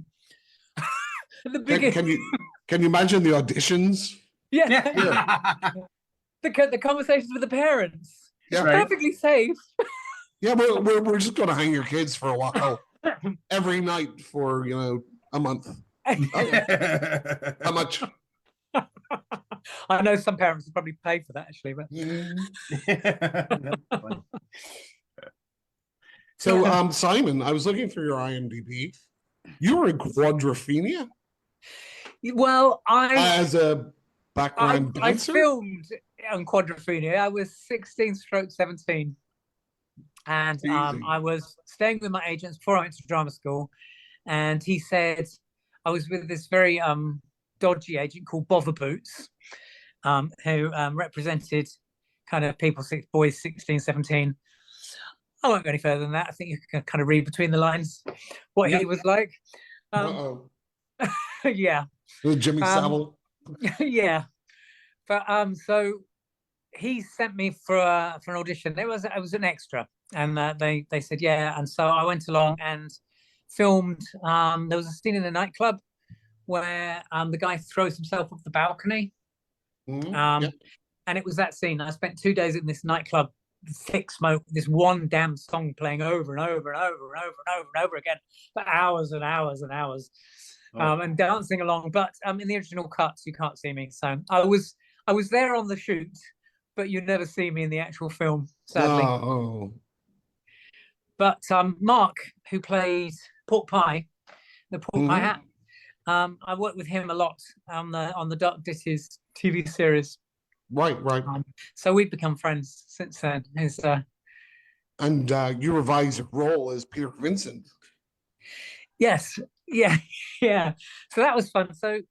Can you imagine the auditions? Yeah. The conversations with the parents. Yeah, right. Perfectly safe. Yeah, we're just gonna hang your kids for a while every night for a month. How much? I know some parents would probably pay for that actually, but So Simon, I was looking through your IMDb. You were in Quadrophenia? Well, as a background dancer? I filmed on Quadrophenia. I was 16/17. And Easy. I was staying with my agents before I went to drama school, and he said I was with this very dodgy agent called Bother Boots, who represented kind of people, boys 16, 17. I won't go any further than that. I think you can kind of read between the lines what he was like. Uh-oh. Yeah. Jimmy Savile. Yeah. But so he sent me for an audition. It was an extra, and they said yeah, and so I went along and filmed. There was a scene in a nightclub where the guy throws himself off the balcony. Yep. And it was that scene. I spent 2 days in this nightclub, thick smoke, this one damn song playing over and over and over and over and over and over again for hours and hours and hours, and dancing along. But in the original cuts, you can't see me, so I was there on the shoot, but you never see me in the actual film, sadly. Oh. But Mark, who played Pork Pie, the Pork Pie Hat, I worked with him a lot on the Dark Ditties TV series. Right. So we've become friends since then. And you revised your role as Peter Vincent. Yes, yeah. So that was fun. So,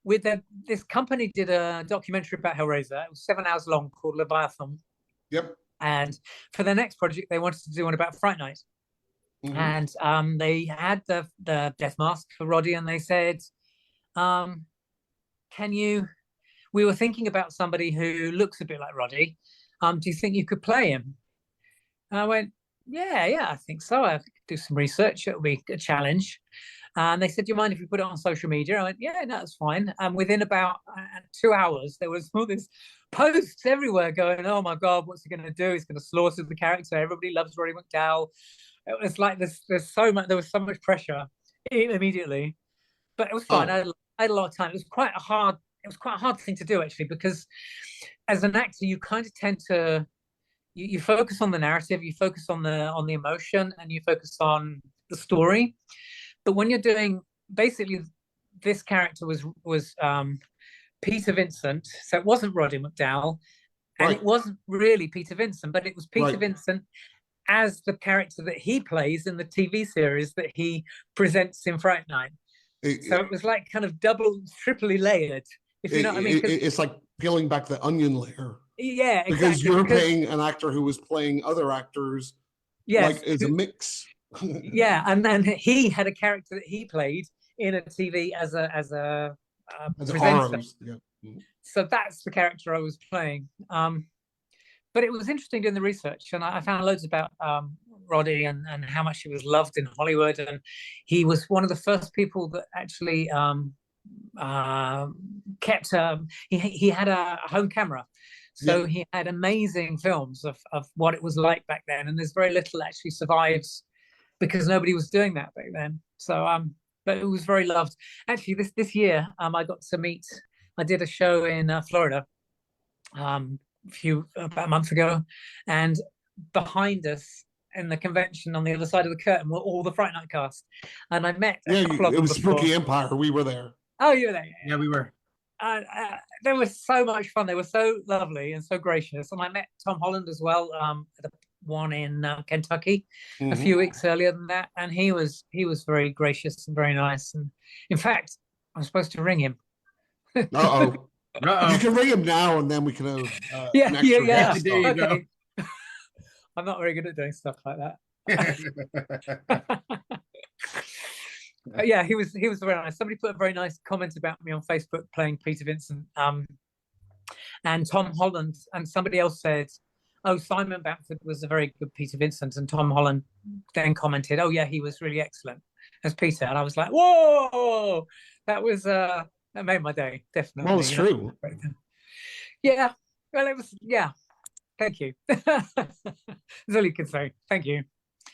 with this company did a documentary about Hellraiser. It was 7 hours long, called Leviathan. Yep. And for their next project, they wanted to do one about Fright Night. And they had the death mask for Roddy, and they said, "Can you?" We were thinking about somebody who looks a bit like Roddy. Do you think you could play him? And I went, yeah, I think so. I could do some research. It'll be a challenge. And they said, do you mind if we put it on social media? I went, yeah, no, that's fine. And within about 2 hours, there was all this posts everywhere going, oh my God, what's he going to do? He's going to slaughter the character. Everybody loves Roddy McDowall. It was like there was so much pressure immediately. But it was fine. I had a lot of time. It was quite a hard thing to do, actually, because as an actor, you kind of tend to you focus on the narrative, you focus on the emotion, and you focus on the story. But when you're doing, basically, this character was Peter Vincent, so it wasn't Roddy McDowall, and it wasn't really Peter Vincent, but it was Peter Vincent as the character that he plays in the TV series that he presents in Fright Night. So it was like kind of triply layered, if you know what I mean. It's like peeling back the onion layer. Yeah, exactly. Because you're playing an actor who was playing other actors, like as a mix. Yeah, and then he had a character that he played in a TV as a presenter. So that's the character I was playing. But it was interesting doing the research, and I found loads about Roddy and how much he was loved in Hollywood, and he was one of the first people that actually kept. He had a home camera, so he had amazing films of what it was like back then, and there's very little actually survives because nobody was doing that back then. So but it was very loved. Actually, this year I got to meet. I did a show in Florida. About a month ago, and behind us in the convention on the other side of the curtain were all the Fright Night cast, and I met a couple of them. It was Spooky Empire. We were there. Oh, you were there? Yeah, we were. They were so much fun. They were so lovely and so gracious, and I met Tom Holland as well at the one in Kentucky a few weeks earlier than that, and he was very gracious and very nice. And in fact, I'm supposed to ring him. Uh-oh. You can ring him now, and then we can have yeah. There you go. I'm not very good at doing stuff like that. Yeah, he was very nice. Somebody put a very nice comment about me on Facebook playing Peter Vincent, and Tom Holland, and somebody else said, "Oh, Simon Bamford was a very good Peter Vincent," and Tom Holland then commented, "Oh yeah, he was really excellent as Peter," and I was like, "Whoa, that was that made my day, definitely." Well, it's true. Yeah. Well, it was. Yeah. Thank you. That's all you can say. Thank you.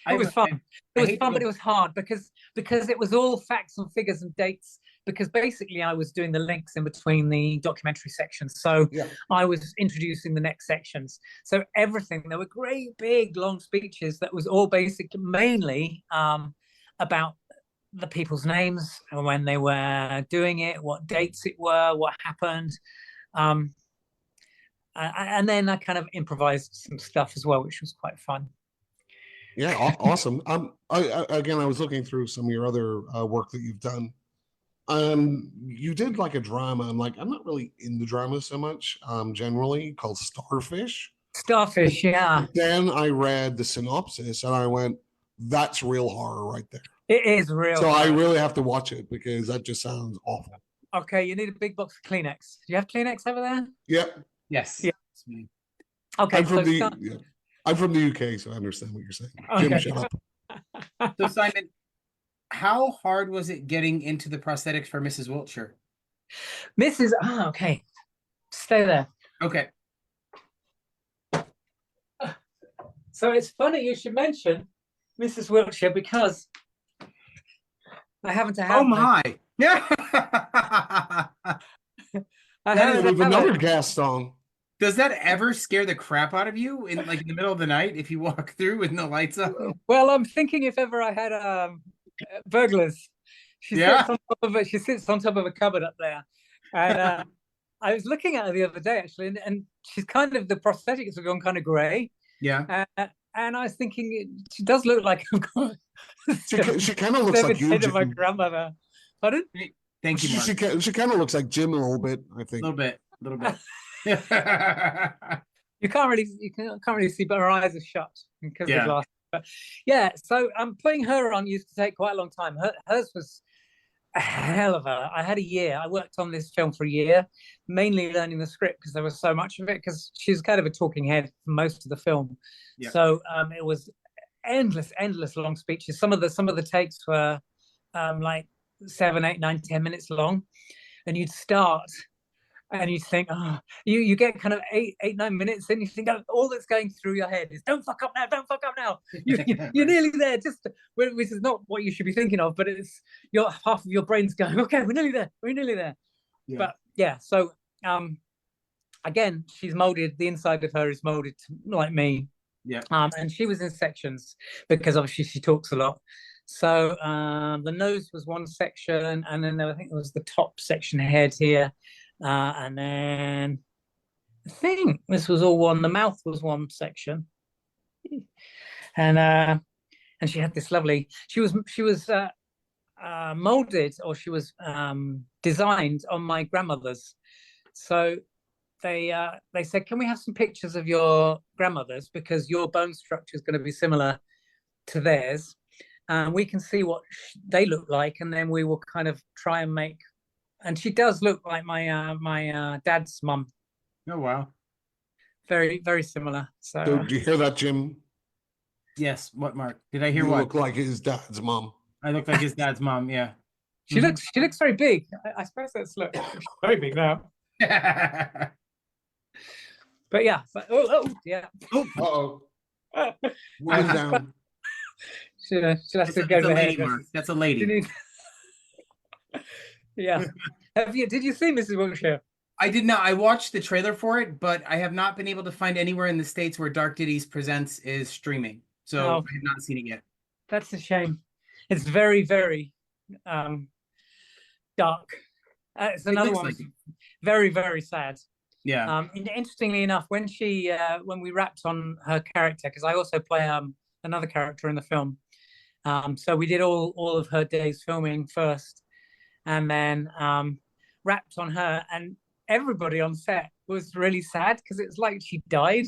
It was fun. It was fun, but it was hard because it was all facts and figures and dates. Because basically, I was doing the links in between the documentary sections, so I was introducing the next sections. So everything, there were great big long speeches that was all basically mainly about the people's names and when they were doing it, what dates it were, what happened. and then I kind of improvised some stuff as well, which was quite fun. Yeah, awesome. Again, I was looking through some of your other work that you've done. You did like a drama. I'm not really into drama so much, generally, called Starfish. Starfish, yeah. Then I read the synopsis and I went, that's real horror right there. It is real. So horror. I really have to watch it because that just sounds awful. Okay, you need a big box of Kleenex. Do you have Kleenex over there? Yep. Yes. Yeah. It's me. Okay, I'm from I'm from the UK, so I understand what you're saying. Okay. Jim, shut up. So Simon, how hard was it getting into the prosthetics for Mrs. Wiltshire? Okay. Stay there. Okay. So it's funny you should mention Mrs. Wiltshire because I happen to have. Oh my! Yeah. With another guest on. Does that ever scare the crap out of you in the middle of the night if you walk through with no lights on? Well, I'm thinking if ever I had burglars, she sits on top of a cupboard up there, and I was looking at her the other day actually, and she's kind of, the prosthetics have gone kind of grey. Yeah. And I was thinking she does look like she kind of looks like you, Jim. My grandmother. Pardon? Thank you, Mark. She kind of looks like Jim a little bit, I think. A little bit. You can't really see, but her eyes are shut because of the glass. But yeah, so putting her on used to take quite a long time. Hers was a hell of a. I had a year. I worked on this film for a year, mainly learning the script because there was so much of it. Because she's kind of a talking head for most of the film, so it was endless long speeches. Some of the takes were like 7, 8, 9, 10 minutes long, and you'd start. And you think, you get kind of 8, 9 minutes, then you think, all that's going through your head is, don't fuck up now. You're nearly there, which is not what you should be thinking of, but it's half of your brain's going, okay, we're nearly there. Yeah. But yeah, so again, she's molded, the inside of her is molded like me. Yeah. And she was in sections because obviously she talks a lot. So the nose was one section, and then I think it was the top section head here. And then I think this was all one. The mouth was one section, and she had this lovely. She was molded, or she was designed on my grandmother's. So they said, "Can we have some pictures of your grandmother's because your bone structure is going to be similar to theirs, and we can see what they look like, and then we will kind of try and make." And she does look like my dad's mum. Oh wow, very very similar. So do you hear that, Jim? Yes. What, Mark? Did I hear you what? Look like his dad's mum. I look like his dad's mom. Yeah. She looks very big. I suppose that's very big now. But yeah. Yeah. Oh. One down. She'll have to go lady, Mark. That's a lady. Yeah. Did you see Mrs. Wiltshire? I did not. I watched the trailer for it, but I have not been able to find anywhere in the States where Dark Ditties Presents is streaming. So I have not seen it yet. That's a shame. It's very, very dark. It's another one. Like very, very sad. Yeah. Interestingly enough, when we wrapped on her character, because I also play another character in the film. So we did all of her days filming first. And then wrapped on her, and everybody on set was really sad because it's like she died.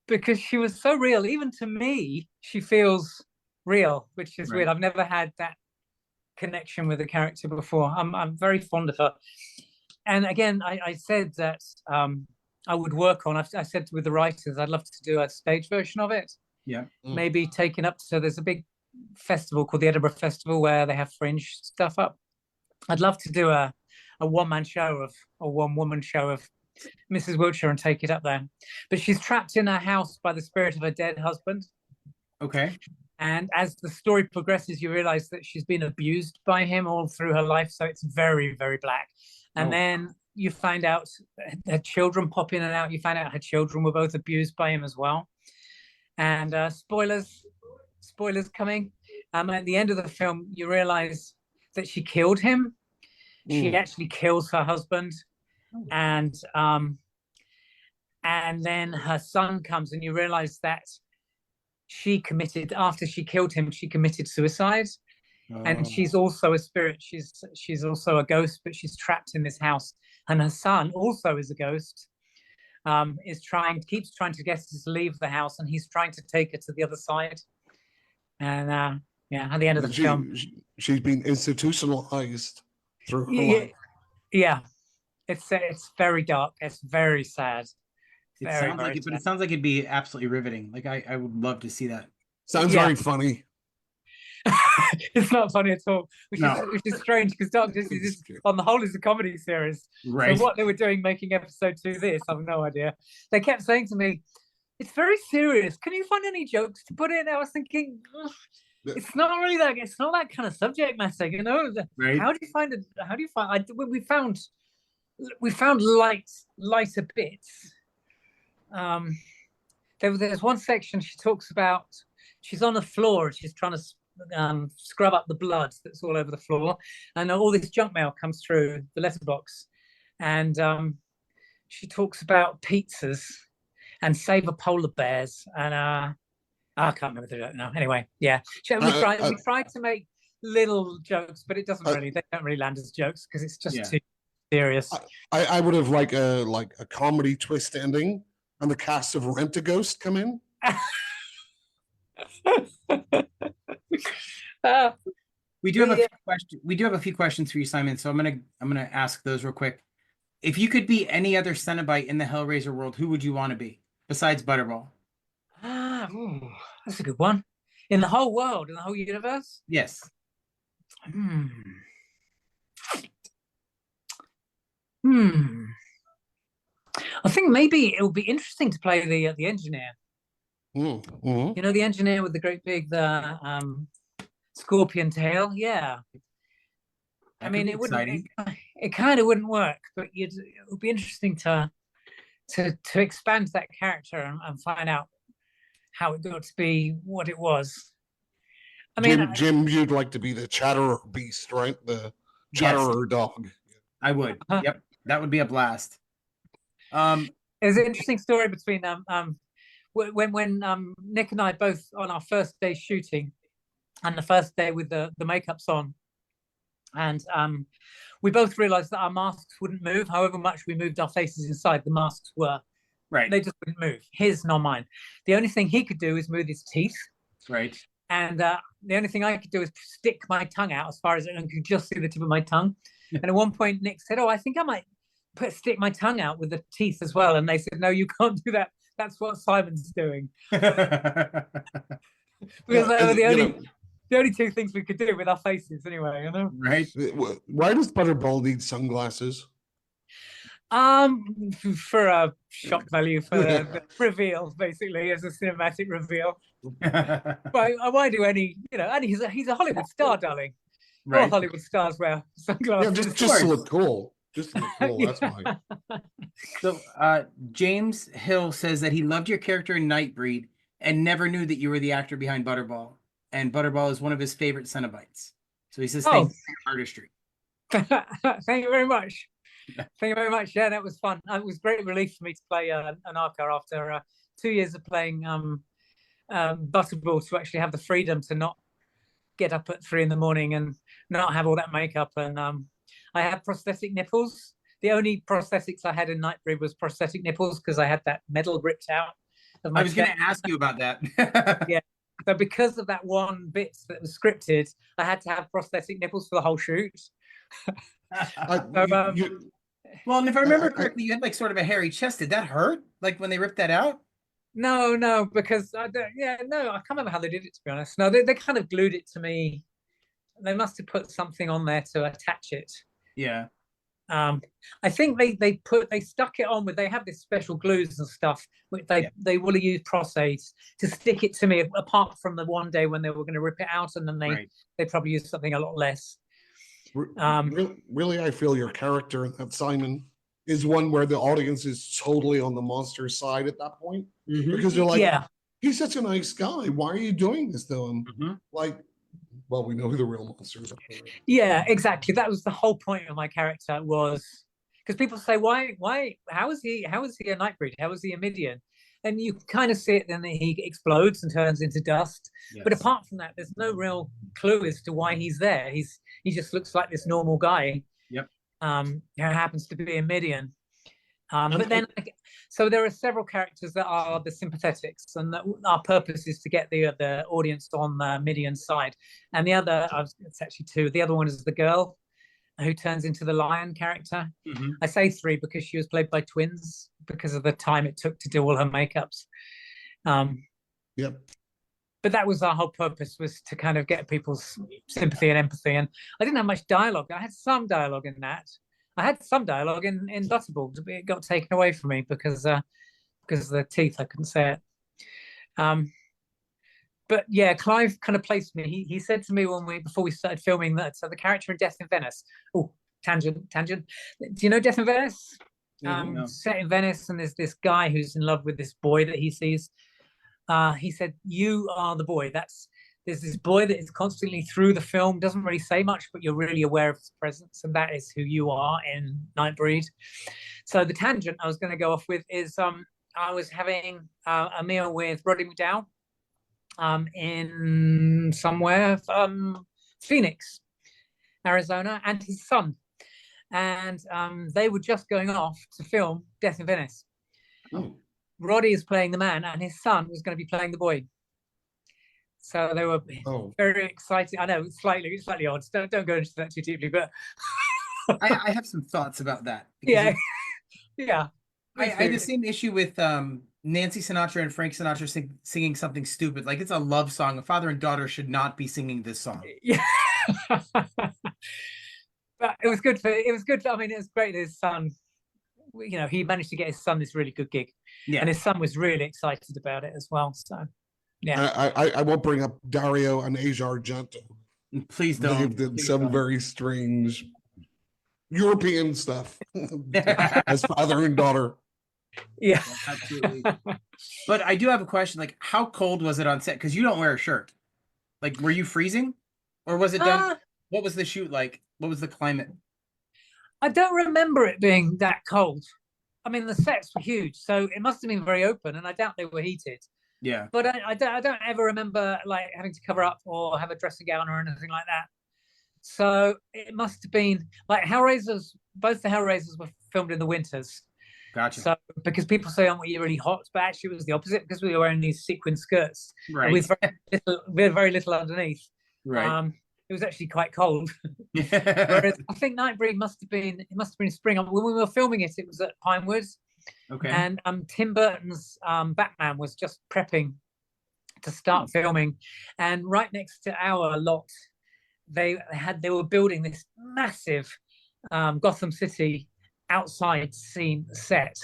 Because she was so real. Even to me, she feels real, which is weird. I've never had that connection with the character before. I'm very fond of her. And again, I said that I would work on. I said with the writers, I'd love to do a stage version of it. Yeah, maybe taken up. So there's a big festival called the Edinburgh Festival where they have fringe stuff up. I'd love to do a one-man show one-woman show of Mrs. Wiltshire and take it up there. But she's trapped in her house by the spirit of her dead husband. Okay. And as the story progresses, you realize that she's been abused by him all through her life. So it's very, very black. And then you find out her children pop in and out. You find out her children were both abused by him as well. And spoilers coming. At the end of the film, you realize that she killed him. She actually kills her husband, and then her son comes, and you realize that after she killed him, she committed suicide. And she's also a spirit. She's also a ghost, but she's trapped in this house. And her son also is a ghost. Keeps trying to get her to leave the house, and he's trying to take her to the other side. And at the end of the film, she's been institutionalized through her life. Yeah, it's very dark. It's very sad. It sounds like it, but it sounds like it'd be absolutely riveting. Like I would love to see that. Sounds very funny. It's not funny at all, which is strange because Dark Justice on the whole is a comedy series. Right. So what they were doing making episode 2 this, I have no idea. They kept saying to me, "It's very serious. Can you find any jokes to put in?" I was thinking, it's not really that. It's not that kind of subject matter, you know. Right. How do you find it? How do you find? We found lighter bits. There's one section she talks about. She's on the floor and she's trying to scrub up the blood that's all over the floor, and all this junk mail comes through the letterbox, and she talks about pizzas and Save Polar Bears, and I can't remember the joke now. Anyway, yeah, we tried to make little jokes, but it doesn't really. They don't really land as jokes because it's just too serious. I would have like a comedy twist ending, and the cast of Rent-A-Ghost come in. We do have a few questions. We do have a few questions for you, Simon. So I'm gonna ask those real quick. If you could be any other Cenobite in the Hellraiser world, who would you want to be besides Butterball? That's a good one. In the whole world, in the whole universe? Yes. I think maybe it would be interesting to play the engineer. Mm-hmm. You know, the engineer with the great big scorpion tail. Yeah. I mean, it wouldn't. It kind of wouldn't work, but it would be interesting to expand that character and find out how it got to be what it was. I mean, Jim, you'd like to be the Chatterer beast, right? The Chatterer dog. I would. Yep, that would be a blast. There's an interesting story between when Nick and I both on our first day shooting, and the first day with the makeup's on, and we both realized that our masks wouldn't move. However much we moved our faces inside, the masks were they just wouldn't move. His, not mine. The only thing he could do is move his teeth. Right. And the only thing I could do is stick my tongue out as far as I could just see the tip of my tongue. And at one point, Nick said, "Oh, I think I might stick my tongue out with the teeth as well." And they said, "No, you can't do that. That's what Simon's doing." Because they were the only two things we could do with our faces, anyway. You know, right? Why does Butterball need sunglasses? For a shock value, for the reveal, basically, as a cinematic reveal. Why do any? You know, and he's a Hollywood star, darling. Right. All Hollywood stars wear sunglasses. Yeah, just to look cool. Just to look cool. That's why. So, James Hill says that he loved your character in Nightbreed and never knew that you were the actor behind Butterball. And Butterball is one of his favorite Cenobites. So he says, "Thank you for your artistry." Thank you very much. Thank you very much. Yeah, that was fun. It was great relief for me to play an Arca after 2 years of playing Butterball, to actually have the freedom to not get up at 3 a.m. and not have all that makeup. And I had prosthetic nipples. The only prosthetics I had in Nightbreed was prosthetic nipples because I had that metal ripped out of my I was going to ask you about that. Yeah. So because of that one bit that was scripted, I had to have prosthetic nipples for the whole shoot. Well, and if I remember correctly, you had like sort of a hairy chest. Did that hurt? Like when they ripped that out? No, because I can't remember how they did it, to be honest. No, they kind of glued it to me. They must have put something on there to attach it. Yeah. I think they stuck it on with, they have this special glues and stuff, which they will use prosthetics to stick it to me, apart from the one day when they were going to rip it out, and then they probably used something a lot less. Really, I feel your character in that, Simon, is one where the audience is totally on the monster's side at that point, because they're like, he's such a nice guy. Why are you doing this to him? Like, well, we know who the real monsters are. Yeah, exactly. That was the whole point of my character, was because people say, why, how is he a Nightbreed? How is he a Midian? And you kind of see it, then he explodes and turns into dust. Yes. But apart from that, there's no real clue as to why he's there. He just looks like this normal guy. Yep. Who happens to be a Midian. But then, so there are several characters that are the sympathetics, and our purpose is to get the audience on the Midian side. And the other, it's actually two. The other one is the girl who turns into the lion character. Mm-hmm. I say three because she was played by twins because of the time it took to do all her makeups. Yep. But that was our whole purpose, was to kind of get people's sympathy and empathy. And I didn't have much dialogue. I had some dialogue in that. I had some dialogue in Butterball. It got taken away from me because of the teeth. I couldn't say it. But yeah, Clive kind of placed me. He said to me before we started filming that the character in Death in Venice. Oh, tangent. Do you know Death in Venice? No. Set in Venice, and there's this guy who's in love with this boy that he sees. He said, "You are the boy." There's this boy that is constantly through the film, doesn't really say much, but you're really aware of his presence, and that is who you are in Nightbreed. So the tangent I was going to go off with is I was having a meal with Roddy McDowall in somewhere, Phoenix, Arizona, and his son. And they were just going off to film Death in Venice. Oh. Roddy is playing the man, and his son was going to be playing the boy. So they were very excited. I know, slightly odd. Don't go into that too deeply, but I have some thoughts about that. Yeah. Yeah. I had the same issue with Nancy Sinatra and Frank Sinatra singing something stupid. Like, it's a love song. A father and daughter should not be singing this song. Yeah. But it was good. I mean, it was great that his son, he managed to get his son this really good gig. Yeah. And his son was really excited about it as well. So, yeah. I won't bring up Dario and Asia Argento. Please don't. They did some very strange European stuff as father and daughter. Yeah. Absolutely. But I do have a question. Like, how cold was it on set? Because you don't wear a shirt. Like, were you freezing? Or was it done? What was the shoot like? What was the climate? I don't remember it being that cold. I mean, the sets were huge, so it must have been very open, and I doubt they were heated. Yeah. But I don't ever remember like having to cover up or have a dressing gown or anything like that. So it must have been like Hellraisers. Both the Hellraisers were filmed in the winters. Gotcha. So because people say, "Aren't we really hot?" But actually, it was the opposite because we were wearing these sequin skirts with very little underneath. Right. It was actually quite cold. Whereas I think Nightbreed must have been spring. When we were filming it, it was at Pinewood. Okay. And Tim Burton's Batman was just prepping to start filming, and right next to our lot, they were building this massive Gotham City outside scene set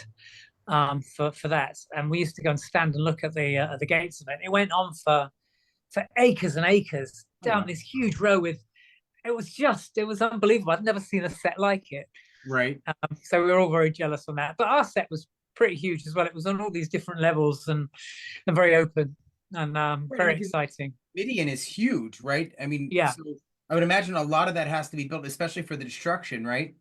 for that, and we used to go and stand and look at the gates of it. It went on for acres and acres down this huge row with. It was unbelievable. I've never seen a set like it. Right. So we were all very jealous on that. But our set was pretty huge as well. It was on all these different levels and very open and very exciting. Midian is huge, right? I mean, yeah. So I would imagine a lot of that has to be built, especially for the destruction, right?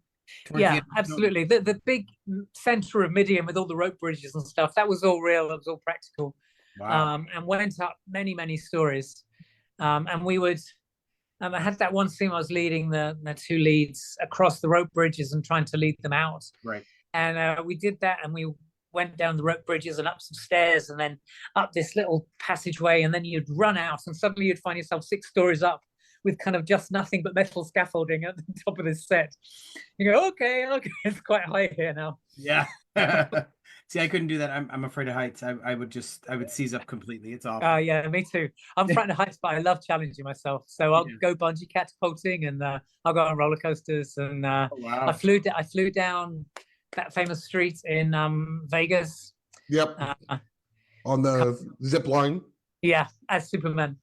Yeah, absolutely. The big center of Midian with all the rope bridges and stuff, that was all real. It was all practical. Wow. And went up many, many stories. And we would... I had that one scene I was leading the two leads across the rope bridges and trying to lead them out. Right. And we did that, and we went down the rope bridges and up some stairs and then up this little passageway, and then you'd run out and suddenly you'd find yourself 6 stories up with kind of just nothing but metal scaffolding at the top of this set. You go, okay, it's quite high here now. Yeah. See, I couldn't do that. I'm afraid of heights. I would seize up completely. It's awful. Yeah, me too. I'm frightened of heights, but I love challenging myself. So I'll go bungee catapulting, and I'll go on roller coasters. And wow. I flew down that famous street in Vegas. Yep. On the zip line. Yeah, as Superman.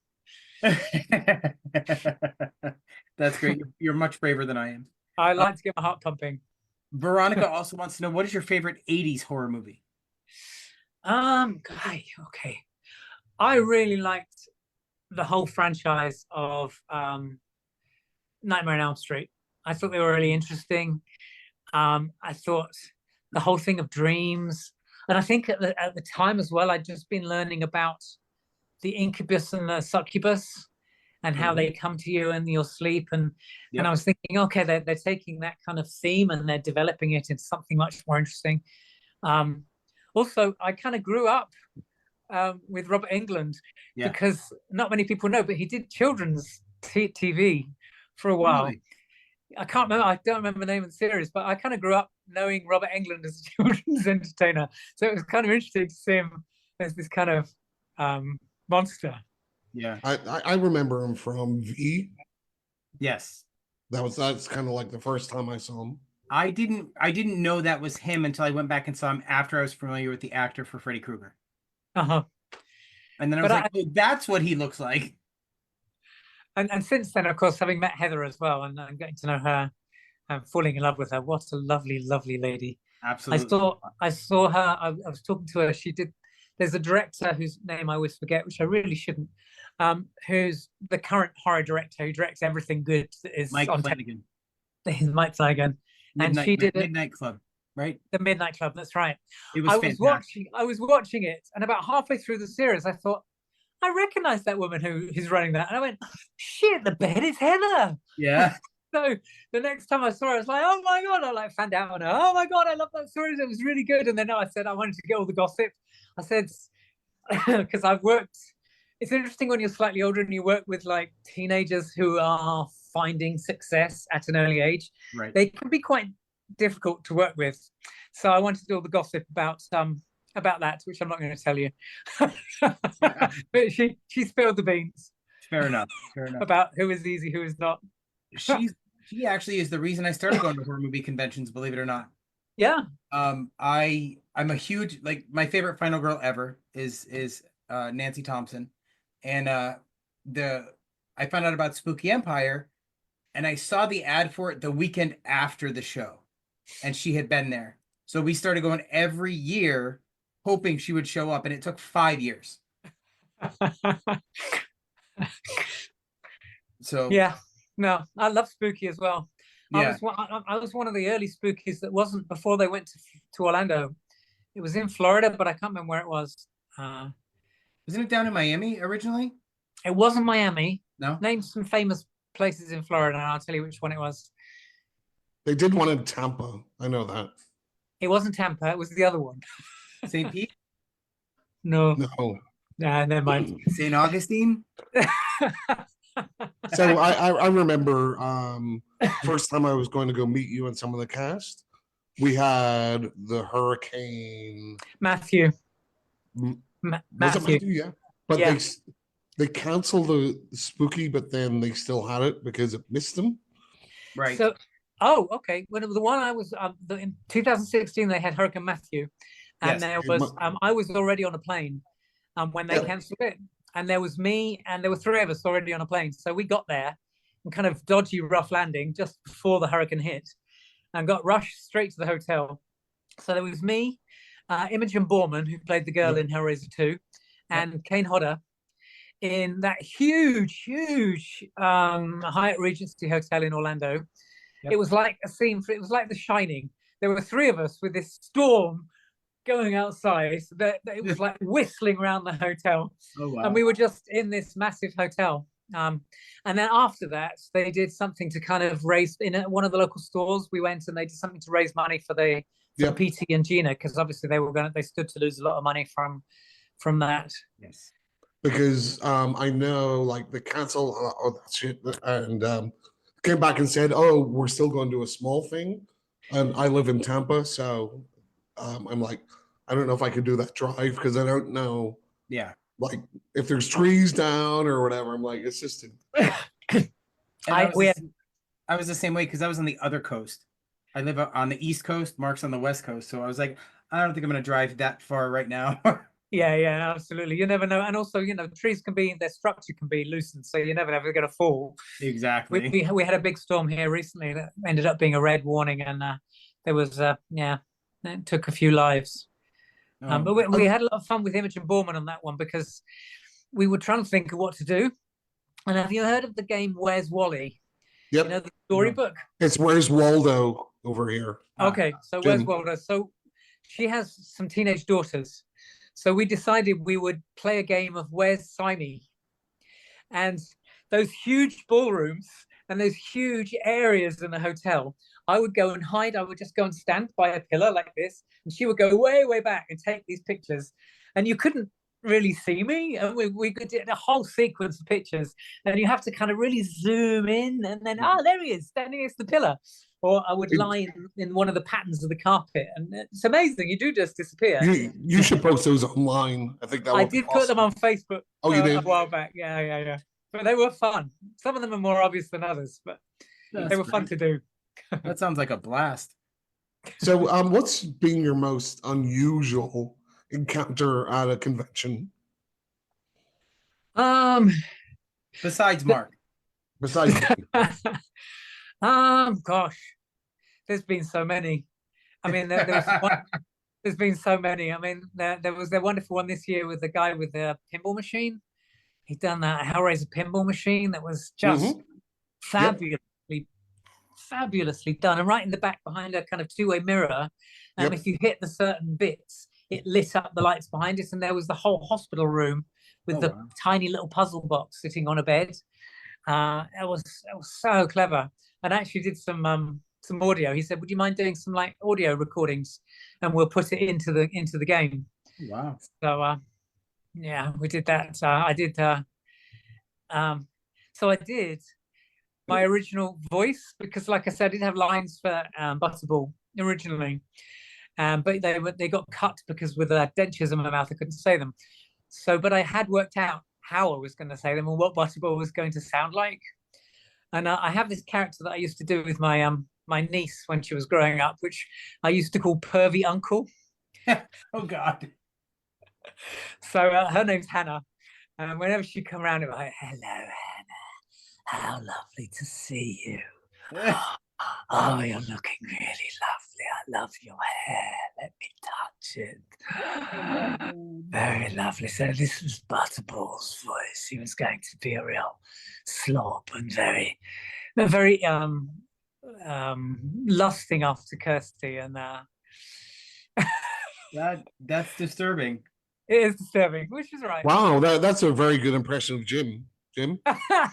That's great. You're much braver than I am. I like to get my heart pumping. Veronica also wants to know, what is your favorite 80s horror movie? Okay. I really liked the whole franchise of Nightmare on Elm Street. I thought they were really interesting. I thought the whole thing of dreams, and I think at the time as well, I'd just been learning about the incubus and the succubus, and how they come to you in your sleep, and I was thinking, okay, they're taking that kind of theme and they're developing it into something much more interesting. Also, I kind of grew up with Robert Englund, because not many people know, but he did children's TV for a while. Really? I can't remember. I don't remember the name of the series, but I kind of grew up knowing Robert Englund as a children's entertainer. So it was kind of interesting to see him as this kind of monster. Yeah. I remember him from V. Yes. That's kind of like the first time I saw him. I didn't know that was him until I went back and saw him after I was familiar with the actor for Freddy Krueger. Uh-huh. And then I was like, oh, that's what he looks like. And since then, of course, having met Heather as well, and getting to know her and falling in love with her, what a lovely, lovely lady. Absolutely. I saw her. I was talking to her. She did. There's a director whose name I always forget, which I really shouldn't. Who's the current horror director who directs everything good that is Mike on Flanagan. Mike Flanagan. And she did Midnight Club, right? The Midnight Club. That's right. It was fantastic. I was watching it, and about halfway through the series, I thought, I recognize that woman who's running that, and I went, shit, the bed is Heather. Yeah. So the next time I saw her, I was like, oh my God, I like found out on her. Oh my God, I love that story. It was really good. And then I said, I wanted to get all the gossip. I said, because I've worked, it's interesting when you're slightly older and you work with like teenagers who are finding success at an early age. Right. They can be quite difficult to work with. So I wanted to do all the gossip about that, which I'm not going to tell you. But she spilled the beans. Fair enough. Fair enough. About who is easy, who is not. She actually is the reason I started going to horror movie conventions, believe it or not. Yeah. I'm a huge, like, my favorite final girl ever is Nancy Thompson. And I found out about Spooky Empire, and I saw the ad for it the weekend after the show, and she had been there. So we started going every year hoping she would show up, and it took 5 years. So yeah. No, I love Spooky as well. Yeah. I was one of the early Spookies that wasn't before they went to Orlando. It was in Florida, but I can't remember where it was. Wasn't it down in Miami originally? It wasn't Miami. No. Name some famous places in Florida, and I'll tell you which one it was. They did one in Tampa. I know that. It wasn't Tampa. It was the other one. St. Pete? No. No. Nah, never mind. St. Augustine? So I remember first time I was going to go meet you and some of the cast, we had the Hurricane Matthew. Was it Matthew? Yeah. But yeah. they canceled the Spooky, but then they still had it because it missed them. Right. So, okay. When the one I was in 2016, they had Hurricane Matthew, and there was I was already on a plane when they canceled it. And there was me, and there were 3 of us already on a plane. So we got there, and kind of dodgy, rough landing just before the hurricane hit, and got rushed straight to the hotel. So there was me, Imogen Borman, who played the girl in Hellraiser 2, and Kane Hodder in that huge Hyatt Regency Hotel in Orlando. It was like a scene. It was like The Shining. There were 3 of us with this storm going outside, that it was like whistling around the hotel. Oh, wow. And we were just in this massive hotel. And then after that, they did something to kind of raise, in one of the local stores we went, and they did something to raise money for PT and Gina, because obviously they stood to lose a lot of money from that. Yes. Because I know, like, they canceled all that shit, and came back and said, oh, we're still going to do a small thing. And I live in Tampa, so I'm like, I don't know if I could do that drive, because I don't know. Yeah. Like, if there's trees down or whatever, I'm like, it's just. I was the same way, because I was on the other coast. I live on the East Coast. Mark's on the West Coast. So I was like, I don't think I'm going to drive that far right now. Yeah, absolutely. You never know. And also, trees their structure can be loosened, so you never know if they're going to fall. Exactly. We had a big storm here recently that ended up being a red warning, and there was, it took a few lives. But we had a lot of fun with Imogen Borman on that one, because we were trying to think of what to do. And have you heard of the game Where's Wally? Yep. The storybook? It's Where's Waldo. over here. Okay, so Jim. where's Waldo? So she has some teenage daughters. So we decided we would play a game of Where's Simey? And those huge ballrooms and those huge areas in the hotel, I would go and hide. I would just go and stand by a pillar like this, and she would go way, way back and take these pictures. And you couldn't really see me. And we did a whole sequence of pictures, and you have to kind of really zoom in, and then there he is, standing next to the pillar. Or I would lie in one of the patterns of the carpet, and it's amazing. You do just disappear. You should post those online. I think that I would be did put them awesome. on Facebook. Oh, you did? A while back. Yeah. But they were fun. Some of them are more obvious than others, but they were fun to do. That sounds like a blast. So, what's been your most unusual encounter at a convention? Besides Mark. Besides, Gosh, there's been so many. I mean, there's been so many. I mean, there was a wonderful one this year with the guy with the pinball machine. He'd done that Hellraiser pinball machine that was just fabulously done. And right in the back behind a kind of two-way mirror, if you hit the certain bits, it lit up the lights behind it. And there was the whole hospital room with tiny little puzzle box sitting on a bed. It was so clever. And actually did some audio. He said, "Would you mind doing some like audio recordings, and we'll put it into the game." Wow. So yeah, we did that. I did. So I did my original voice because, like I said, I did have lines for Butterball originally, but they got cut because with dentures in my mouth, I couldn't say them. So, but I had worked out how I was going to say them and what Butterball was going to sound like. And I have this character that I used to do with my my niece when she was growing up, which I used to call Pervy Uncle. Oh God. So her name's Hannah, and whenever she come around, I'm like, "Hello, Hannah. How lovely to see you. Oh, you're looking really lovely. I love your hair. Let me touch it. Very lovely." So this was Butterball's voice. He was going to be a real slob and very lusting after Kirsty, and that's disturbing. it is disturbing, which is right. wow, that's a very good impression of Jim. Jim? I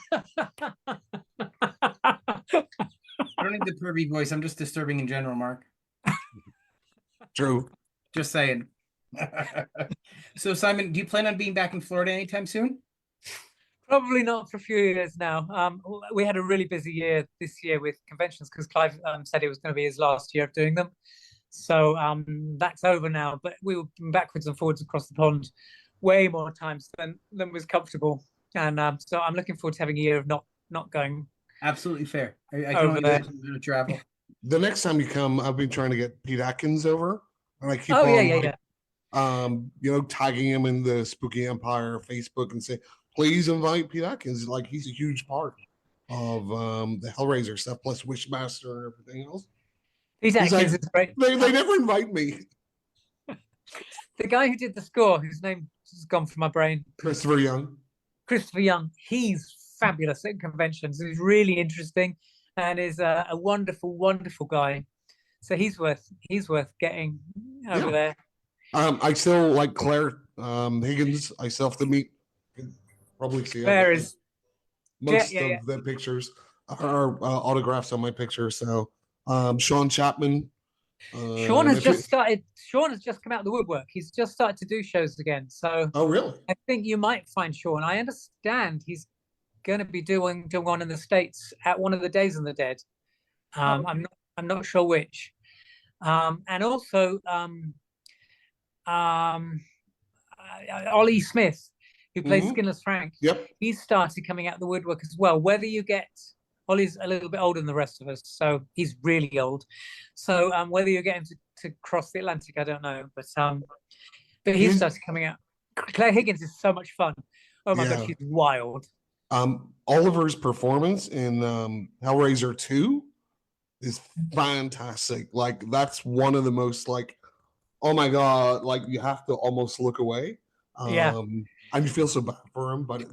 don't need the pervy voice. I'm just disturbing in general, Mark. True. Just saying. So, Simon, do you plan on being back in Florida anytime soon? Probably not for a few years now. We had a really busy year this year with conventions because Clive said it was going to be his last year of doing them. So that's over now. But we were backwards and forwards across the pond way more times than was comfortable. And so I'm looking forward to having a year of not going. Absolutely fair. I can Over only there. imagine you're going to travel. The next time you come, I've been trying to get Pete Atkins over, and I keep tagging him in the Spooky Empire Facebook and say, please invite Pete Atkins. Like, he's a huge part of the Hellraiser stuff, plus Wishmaster and everything else. Pete Atkins is great. They never invite me. The guy who did the score, whose name has gone from my brain, Christopher Young. He's fabulous at conventions. He's really interesting and is a wonderful, wonderful guy. So he's worth getting over there. I still like Claire Higgins. I still have to meet. Probably see Claire is most of the pictures are autographs on my picture. So Sean Chapman. Sean has just come out of the woodwork. He's just started to do shows again. So oh really? I think you might find Sean. I understand he's going to be doing one in the States at one of the Days of the Dead. I'm not sure which. And also Ollie Smith, who plays Skinless Frank. Yep. He started coming out the woodwork as well. Whether you get Ollie's a little bit older than the rest of us, so he's really old. So whether you get him to cross the Atlantic, I don't know. But he started coming out. Claire Higgins is so much fun. Oh my God, she's wild. Oliver's performance in Hellraiser 2 is fantastic. Like, that's one of the most, like, oh my God, like, you have to almost look away. And you feel so bad for him, but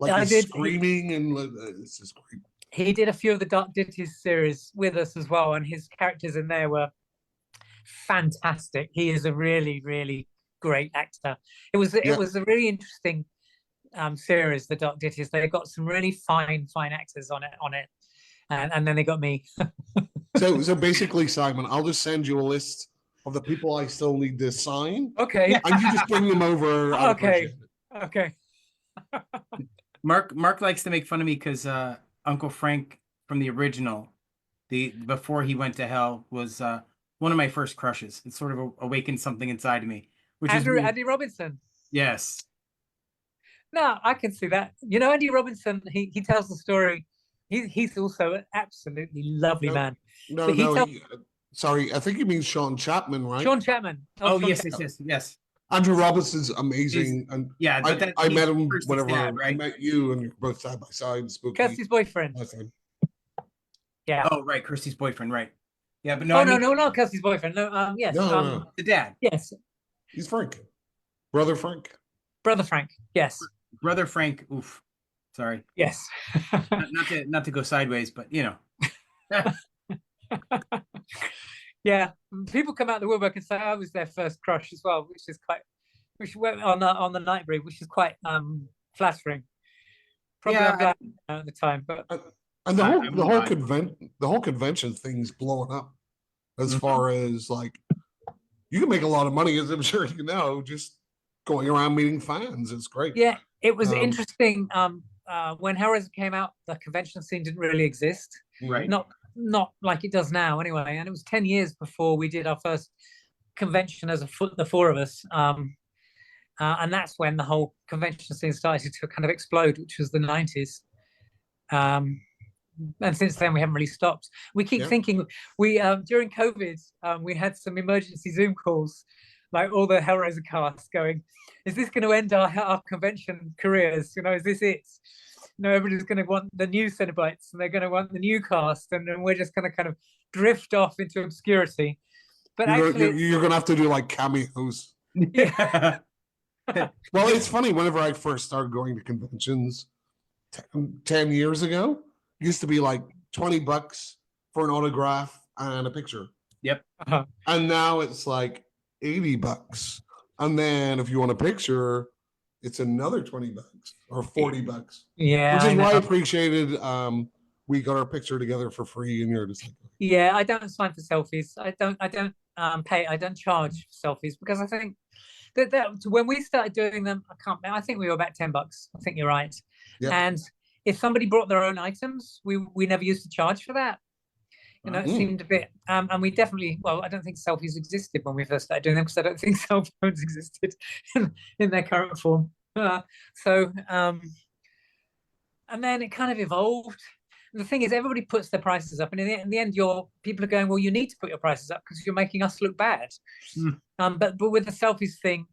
like, he's screaming and it's just great. he did a few of the Dark Ditties series with us as well, and his characters in there were fantastic. He is a really, really great actor. It Yeah. was a really interesting series, the Dark Ditties. They got some really fine actors on it, and then they got me. So basically, Simon, I'll just send you a list of the people I still need to sign, Okay. and you just bring them over. I'd Okay. appreciate it. Okay. Mark likes to make fun of me because Uncle Frank from the original, the before he went to hell, was one of my first crushes. It sort of awakened something inside of me, which is weird. Andy Robinson. Yes. No, I can see that. You know, Andy Robinson, he tells the story. He's also an absolutely lovely man. No, no. Sorry, I think you mean Sean Chapman, right? Sean Chapman. Oh, Sean yes, Chapman. yes. Andrew Robinson's amazing, and Yeah, but I met him Kirsty's whenever dad, I right? met you, and you're both side by side. Spooky. Kirsty's boyfriend. Yeah. Oh, right, Kirsty's boyfriend, right? Yeah, but no, Oh, I mean, no, not Kirsty's boyfriend. No, yes. No. the dad, Yes. He's Frank, brother Frank. Brother Frank. Yes. brother Frank. Oof, sorry. Yes. not to go sideways, but you know. Yeah, people come out of the woodwork and say I was their first crush as well, which went on the Nightbreed, which is quite flattering. Probably Yeah, I'm glad at the time, but And the I whole convention thing's blowing up as far as like you can make a lot of money, as I'm sure you know, just going around meeting fans. It's great. yeah, it was interesting. When Hellraiser came out, the convention scene didn't really exist. Right. Not like it does now anyway. And it was 10 years before we did our first convention as the four of us. And that's when the whole convention scene started to kind of explode, which was the 90s. And since then we haven't really stopped. We keep thinking during COVID, we had some emergency Zoom calls, like all the Hellraiser cast going, is this going to end our convention careers? You know, is this it? You know, everybody's going to want the new Cenobites and they're going to want the new cast, and then we're just going to kind of drift off into obscurity. But you're going to have to do like cameos. Yeah. Well, it's funny. Whenever I first started going to conventions 10 years ago, it used to be like $20 for an autograph and a picture. Yep. And now it's like $80. And then if you want a picture, it's another $20 or $40. Yeah. Which is why I appreciated we got our picture together for free, and you're just like, yeah, I don't sign for selfies. I don't pay. I don't charge for selfies because I think that when we started doing them, I think we were about $10. I think you're right. Yep. And if somebody brought their own items, we never used to charge for that. You know, it seemed a bit, and we definitely, well, I don't think selfies existed when we first started doing them because I don't think cell phones existed in their current form. And then it kind of evolved. And the thing is, everybody puts their prices up, and in the end, people are going, well, you need to put your prices up because you're making us look bad. But with the selfies thing,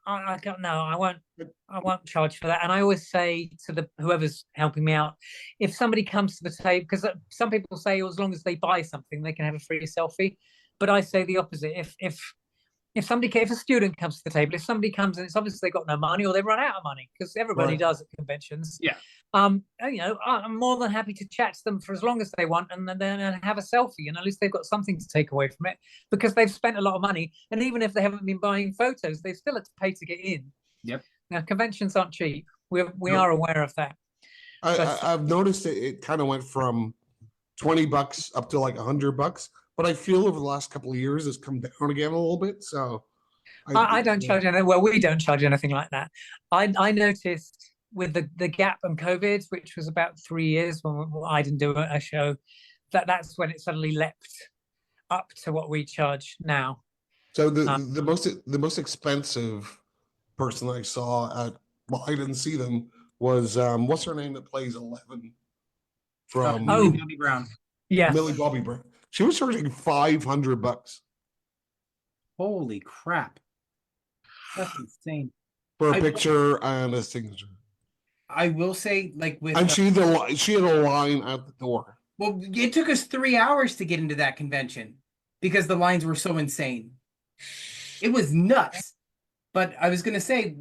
I don't know. I won't charge for that. And I always say to whoever's helping me out, if somebody comes to the table, because some people say, as long as they buy something, they can have a free selfie. But I say the opposite. If a student comes to the table, if somebody comes and it's obvious they've got no money or they've run out of money, because everybody does at conventions. Yeah. You know, I'm more than happy to chat to them for as long as they want, and then have a selfie, and at least they've got something to take away from it because they've spent a lot of money, and even if they haven't been buying photos, they've still had to pay to get in. Yep. Now conventions aren't cheap. We are aware of that. I've noticed it kind of went from $20 up to like $100, but I feel over the last couple of years it's come down again a little bit. So I don't charge anything. Well, we don't charge anything like that. I noticed with the gap and COVID, which was about 3 years when I didn't do a show, that's when it suddenly leapt up to what we charge now. So the most expensive person I saw at, well, I didn't see them, was what's her name that plays 11 from Millie Bobby Brown. Yeah, Millie Bobby Brown. She was charging $500 Holy crap. That's insane. for a picture and a signature. I will say, like with And she had a line at the door. well, it took us 3 hours to get into that convention because the lines were so insane. It was nuts. But I was gonna say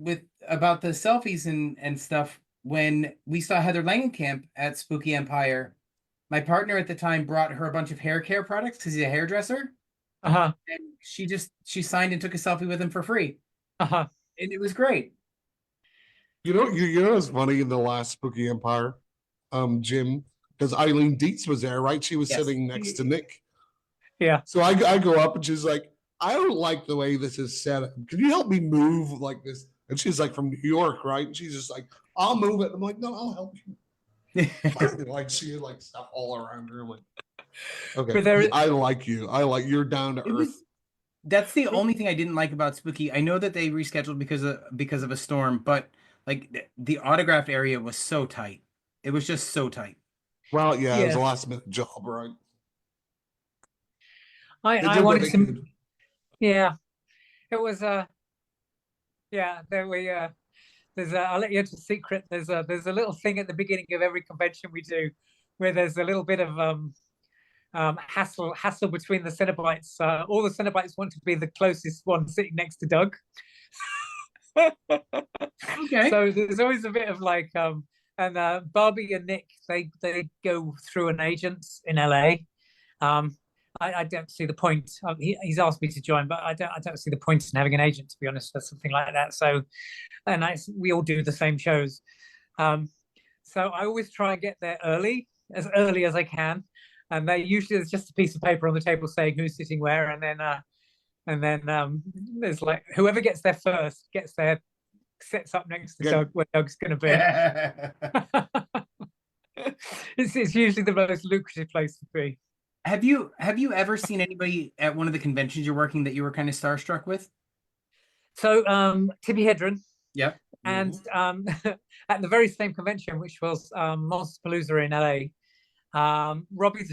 about the selfies and stuff, when we saw Heather Langenkamp at Spooky Empire, my partner at the time brought her a bunch of hair care products because he's a hairdresser, Uh-huh. and she signed and took a selfie with him for free, Uh-huh. and it was great. You know what's funny in the last Spooky Empire, Jim, because Eileen Dietz was there, right? She was Yes. sitting next to Nick. Yeah. So I go up and she's like, I don't like the way this is set up. Can you help me move like this? And she's like from New York, right? And she's just like, I'll move it. I'm like, no, I'll help you. Like she had like stuff all around her. I'm like, okay, I like you. I like you're down to earth. That's the only thing I didn't like about Spooky. I know that they rescheduled because of a storm, but like the autograph area was so tight. It was just so tight. Well, yeah, it was a Yeah. last minute job, right? They I did what wanted they to, could. yeah. It was yeah, there we there's a, I'll let you into a secret. There's a little thing at the beginning of every convention we do where there's a little bit of hassle between the Cenobites. All the Cenobites want to be the closest one sitting next to Doug. Okay. So there's always a bit of like and Barbie and Nick, they go through an agent in LA. I don't see the point. He's asked me to join, but I don't see the point in having an agent, to be honest, for something like that. So, and we all do the same shows. So I always try and get there early as I can, and they usually there's just a piece of paper on the table saying who's sitting where, and then there's like whoever gets there first gets there, sits up next to Doug where Doug's going to be. It's usually the most lucrative place to be. Have you ever seen anybody at one of the conventions you're working that you were kind of starstruck with? So Tibby Hedren. Yep. And at the very same convention, which was Monsterpalooza in LA, Robbie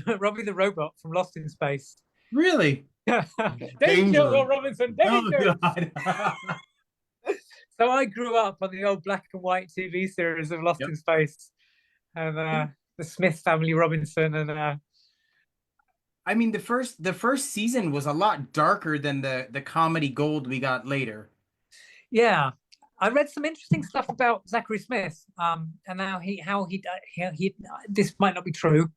the robot from Lost in Space. Really? Danger, Will Robinson, danger! Oh, God. So I grew up on the old black and white TV series of Lost in Space, and the Smith family Robinson, and I mean, the first season was a lot darker than the comedy gold we got later. Yeah, I read some interesting stuff about Zachary Smith, and how he this might not be true.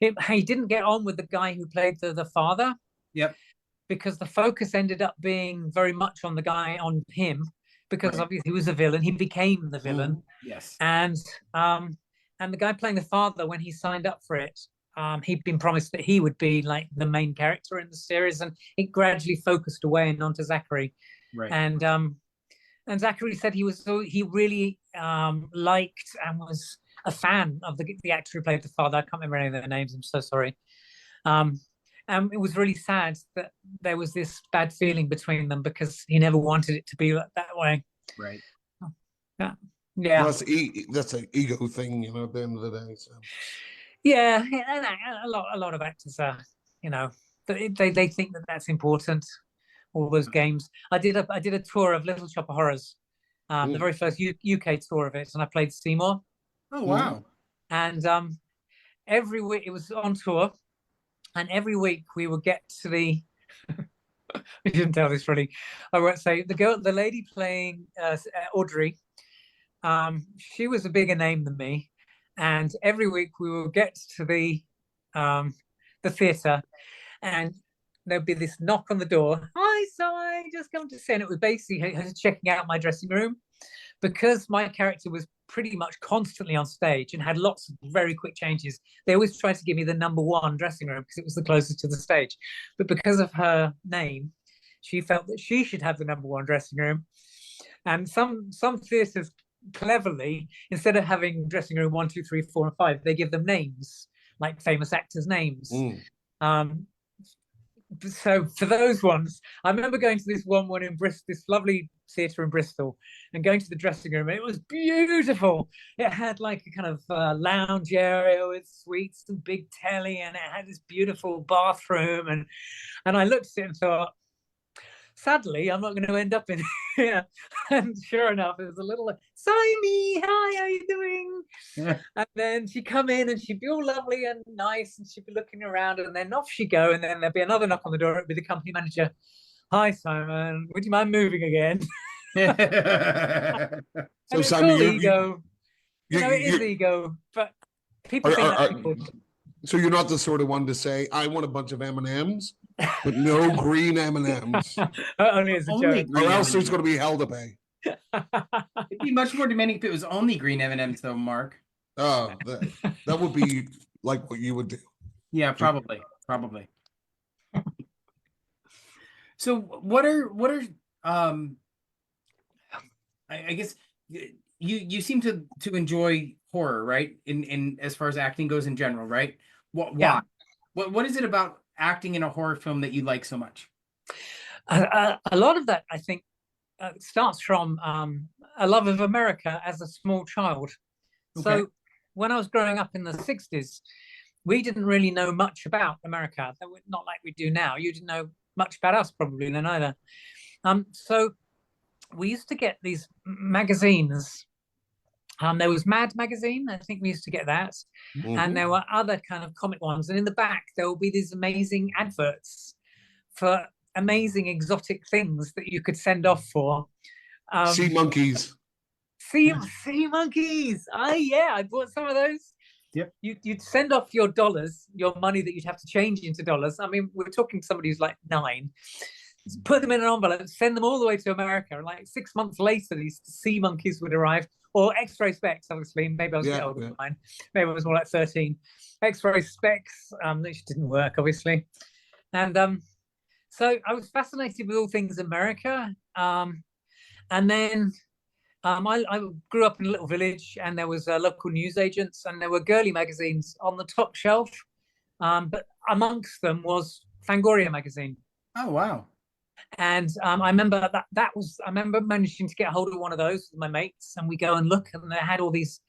He didn't get on with the guy who played the father. Yep. Because the focus ended up being very much on him, because obviously he was a villain. He became the villain. Yes. And the guy playing the father, when he signed up for it, he'd been promised that he would be like the main character in the series, and it gradually focused away and onto Zachary. Right. And Zachary said he really liked and was a fan of the actor who played the father. I can't remember any of their names. I'm so sorry. It was really sad that there was this bad feeling between them because he never wanted it to be that way. Right. Yeah. Well, that's an ego thing, you know, at the end of the day. So. Yeah, and a lot of actors are, you know, they think that that's important. All those games. I did a tour of Little Shop of Horrors, the very first UK tour of it, and I played Seymour. Oh wow! And every week it was on tour, and every week we would get to the. We didn't tell this really. I won't say the lady playing Audrey. She was a bigger name than me, and every week we would get to the theatre, and there'd be this knock on the door. Hi, I just come to say, and it was basically checking out my dressing room, because my character was pretty much constantly on stage and had lots of very quick changes. They always tried to give me the number one dressing room because it was the closest to the stage. But because of her name, she felt that she should have the number one dressing room. And some theatres cleverly, instead of having dressing room 1, 2, 3, 4, and 5, they give them names, like famous actors' names. So for those ones, I remember going to this one in Bristol, this lovely theatre in Bristol, and going to the dressing room. It was beautiful. It had like a kind of lounge area with suites and big telly, and it had this beautiful bathroom. And I looked at it and thought, sadly, I'm not going to end up in here. And sure enough, it was a little like, Simey, hi, how you doing? Yeah. And then she'd come in and she'd be all lovely and nice, and she'd be looking around, and then off she'd go, and then there'd be another knock on the door. It'd be the company manager. Hi, Simon, would you mind moving again? So, Simon, ego. It is ego, but people think that's important. So you're not the sort of one to say, I want a bunch of M&Ms, but no green M&Ms. Only as a Only joke. Or green else there's M&Ms. going to be hell to pay. It'd be much more demanding if it was only green M&Ms, though, Mark. Oh, that would be like what you would do. Yeah, probably. So what are I guess you seem to enjoy horror, right? In as far as acting goes in general, right? Why? Yeah. What is it about acting in a horror film that you like so much? A lot of that, I think, starts from a love of America as a small child. So Okay. when I was growing up in the 60s, we didn't really know much about America. Not like we do now. You didn't know much about us probably then either. So we used to get these magazines. There was Mad magazine. I think we used to get that. Mhm. And there were other kind of comic ones. And in the back, there will be these amazing adverts for amazing exotic things that you could send off for. Sea monkeys. Sea monkeys. Oh yeah, I bought some of those. Yep. You'd send off your dollars, your money that you'd have to change into dollars. I mean, we're talking somebody who's like 9. Put them in an envelope, send them all the way to America. And like 6 months later, these sea monkeys would arrive, or X-ray specs, obviously. Maybe I was a bit older than mine. Maybe I was more like 13. X-ray specs, which didn't work, obviously. And so I was fascinated with all things America. And then I grew up in a little village, and there was local newsagents, and there were girly magazines on the top shelf. But amongst them was Fangoria magazine. Oh wow. And I remember I remember managing to get a hold of one of those with my mates, and we go and look, and they had all these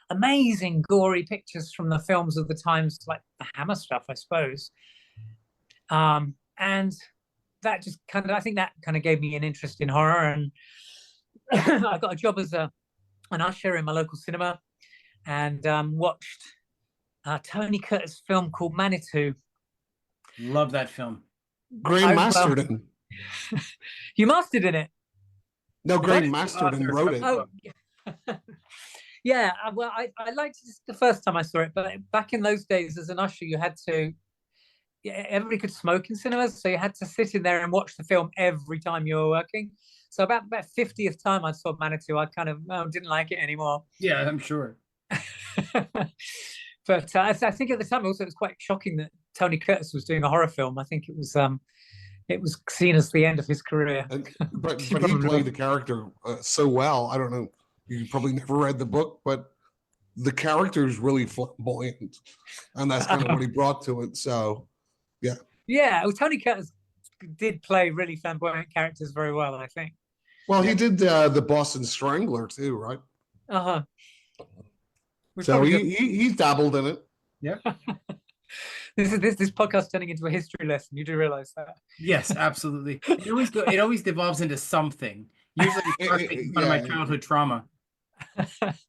amazing gory pictures from the films of the times, like the Hammer stuff, I suppose. And that just I think that kind of gave me an interest in horror. And I got a job as an usher in my local cinema, and watched Tony Curtis' film called Manitou. Love that film. Graham Masterton. You mastered in it. No, Graham Masterton wrote it. Oh, yeah. Well, I liked it the first time I saw it, but back in those days, as an usher, you had to. Everybody could smoke in cinemas, so you had to sit in there and watch the film every time you were working. So about 50th time I saw Manitou, I kind of didn't like it anymore. Yeah, I'm sure. But I think at the time also it was quite shocking that Tony Curtis was doing a horror film. I think it was seen as the end of his career. But he played the character so well. I don't know. You probably never read the book, but the character is really flamboyant, and that's kind of what he brought to it. So, yeah. Yeah, well, Tony Curtis did play really flamboyant characters very well, I think. Well, he did the Boston Strangler too, right? Uh-huh. So he dabbled in it. Yeah. This podcast turning into a history lesson. You do realize that? Yes, absolutely. It always devolves into something. Usually, it starts making fun of my childhood trauma.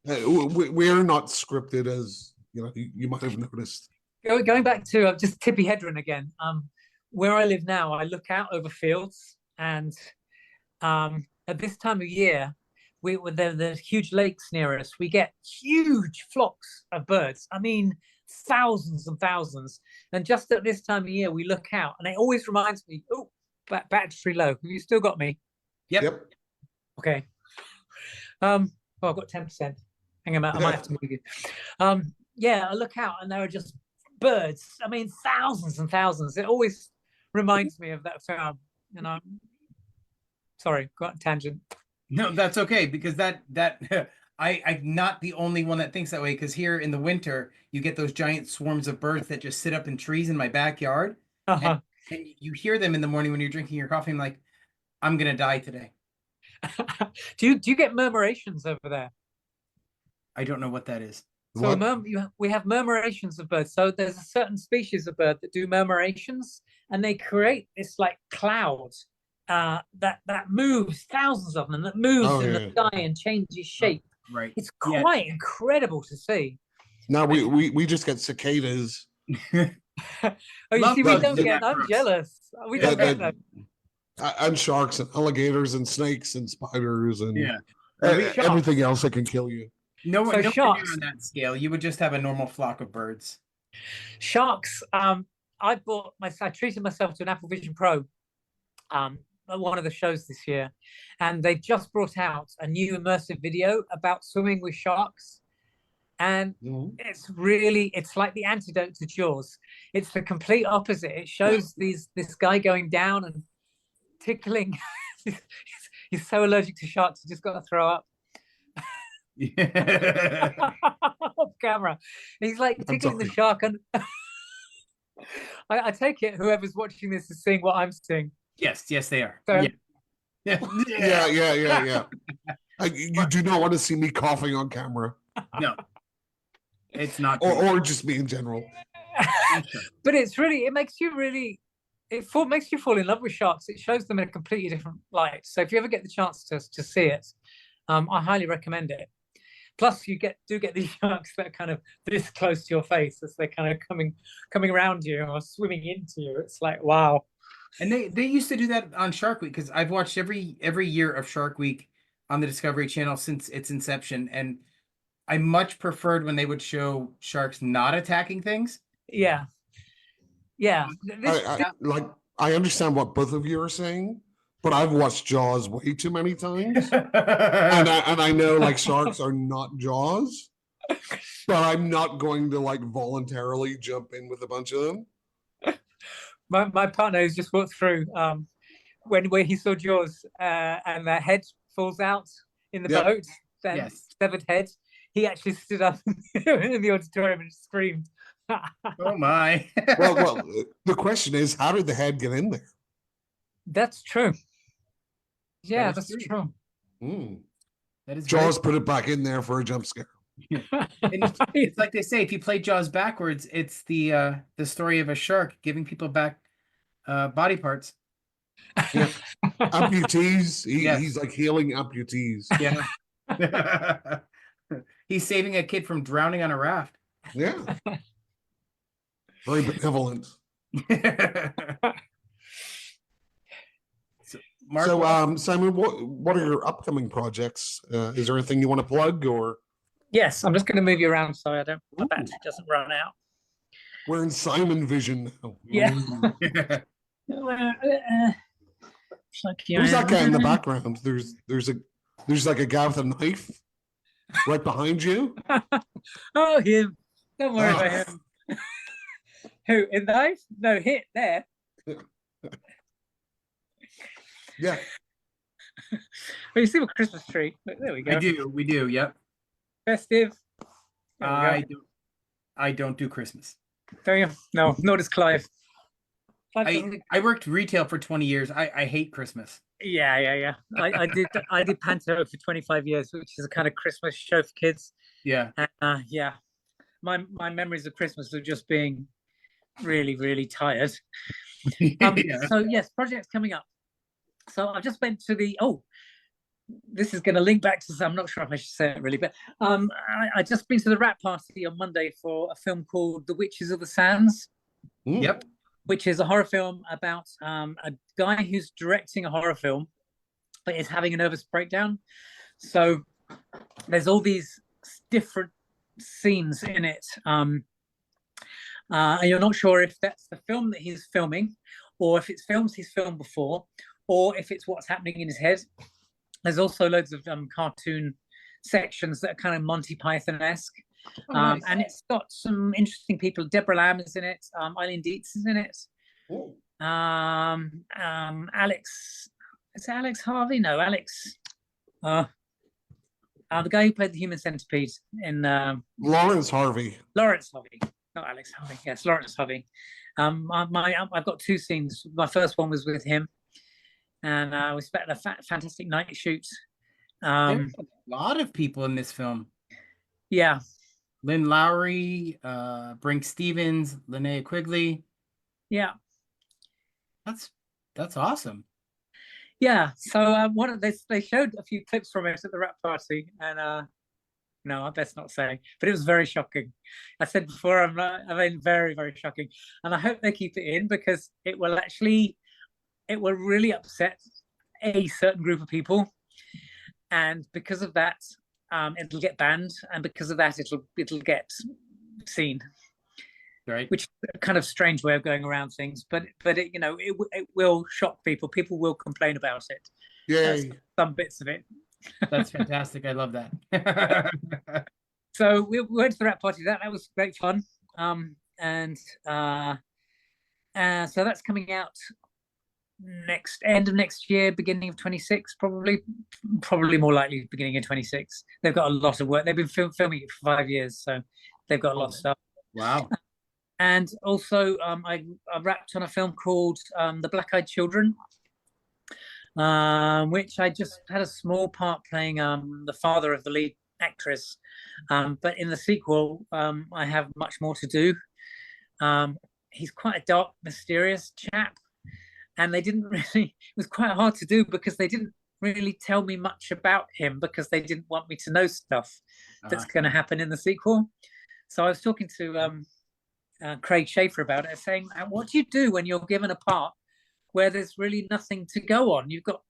We're not scripted, as you might have noticed. Going back to just Tippi Hedren again. Where I live now, I look out over fields, and at this time of year, there's huge lakes near us. We get huge flocks of birds. I mean, thousands and thousands. And just at this time of year, we look out, and it always reminds me, oh, battery low. Have you still got me? Yep. Okay. I've got 10%. Hang on, I might have to move you. Yeah, I look out, and there are just birds. I mean, thousands and thousands. It always reminds me of that film. And I'm sorry, got a tangent. No, that's okay, because that I'm not the only one that thinks that way, because here in the winter you get those giant swarms of birds that just sit up in trees in my backyard. And you hear them in the morning when you're drinking your coffee. I'm like, I'm gonna die today. Do you get murmurations over there? I don't know what that is. So we have murmurations of birds. So there's a certain species of bird that do murmurations, and they create this like cloud that moves, thousands of them that moves in the sky and changes shape. Right. It's quite incredible to see. No, we just get cicadas. You see, we don't get. I'm jealous. We don't get that. And sharks and alligators and snakes and spiders and Everything else that can kill you. No, so no sharks on that scale. You would just have a normal flock of birds. Sharks. I treated myself to an Apple Vision Pro at one of the shows this year, and they just brought out a new immersive video about swimming with sharks. And it's like the antidote to Jaws. It's the complete opposite. It shows this guy going down and tickling. He's so allergic to sharks, he just got to throw up. Yeah. Off camera. He's like tickling the shark, and I take it whoever's watching this is seeing what I'm seeing. Yes, they are. So, Yeah. You do not want to see me coughing on camera. No, it's not. Or just me in general. But it makes you makes you fall in love with sharks. It shows them in a completely different light. So if you ever get the chance to see it, I highly recommend it. Plus, you do get these sharks that are kind of this close to your face as they're kind of coming around you or swimming into you. It's like, wow. And they used to do that on Shark Week, because I've watched every year of Shark Week on the Discovery Channel since its inception, and I much preferred when they would show sharks not attacking things. Yeah. I understand what both of you are saying, but I've watched Jaws way too many times, and I know like sharks are not Jaws, but I'm not going to like voluntarily jump in with a bunch of them. My partner has just walked through when he saw Jaws and the head falls out in the boat, that severed head. He actually stood up in the auditorium and screamed. Oh my. well, the question is, how did the head get in there? That's true. Yeah, that's true. That is Jaws put it back in there for a jump scare. It's like they say, if you play Jaws backwards, it's the story of a shark giving people back body parts. Yeah. Amputees. He's like healing amputees. Yeah. He's saving a kid from drowning on a raft. Yeah. Very benevolent. So, Simon, what are your upcoming projects? Is there anything you want to plug, or? Yes, I'm just going to move you around so my battery doesn't run out. We're in Simon Vision now. Yeah. Who's that guy in the background? There's like a guy with a knife right behind you. Oh, him. Don't worry about him. Who, in the knife? No, hit there. Yeah. Well, you see my Christmas tree. There we go. We do, yep. Festive. I don't do Christmas. Don't you? No, nor does Clive. I worked retail for 20 years. I hate Christmas. Yeah. I did Panto for 25 years, which is a kind of Christmas show for kids. Yeah. Yeah. My memories of Christmas are just being really, really tired. So yes, projects coming up. So I just went to this is going to link back to I'm not sure if I should say it really, but I just been to the wrap party on Monday for a film called The Witches of the Sands. Yep. Which is a horror film about a guy who's directing a horror film, but is having a nervous breakdown. So there's all these different scenes in it. And you're not sure if that's the film that he's filming, or if it's films he's filmed before, or if it's what's happening in his head. There's also loads of cartoon sections that are kind of Monty Python-esque. Nice. And it's got some interesting people. Deborah Lamb is in it. Eileen Dietz is in it. Alex. Is it Alex Harvey? No, Alex. The guy who played the Human Centipede in. Lawrence Harvey. Lawrence Harvey, not Alex Harvey. Yes, Lawrence Harvey. I've got two scenes. My first one was with him, and we spent a fantastic night shoot. There's a lot of people in this film. Yeah. Lynn Lowry, Brink Stevens, Linnea Quigley. Yeah. That's awesome. Yeah. So they showed a few clips from it at the wrap party, and no, I best not say, but it was very shocking. I said before, very, very shocking, and I hope they keep it in because it will really upset a certain group of people, and because of that, it'll get banned, and because of that, it'll get seen. Right. which is a kind of strange way of going around things, but it, it will shock people. People will complain about it. Yay. Some bits of it. That's fantastic. I love that. So we went to the wrap party. That was great fun. And so that's coming out end of next year, beginning of 26, probably more likely beginning of 26. They've got a lot of work. They've been filming it for 5 years, so they've got a lot of stuff. Wow. And also, I wrapped on a film called The Black-Eyed Children, which I just had a small part playing the father of the lead actress. But in the sequel, I have much more to do. He's quite a dark, mysterious chap. And they didn't really, it was quite hard to do because they didn't really tell me much about him because they didn't want me to know stuff that's going to happen in the sequel. So I was talking to Craig Schaefer about it, saying, what do you do when you're given a part where there's really nothing to go on? You've got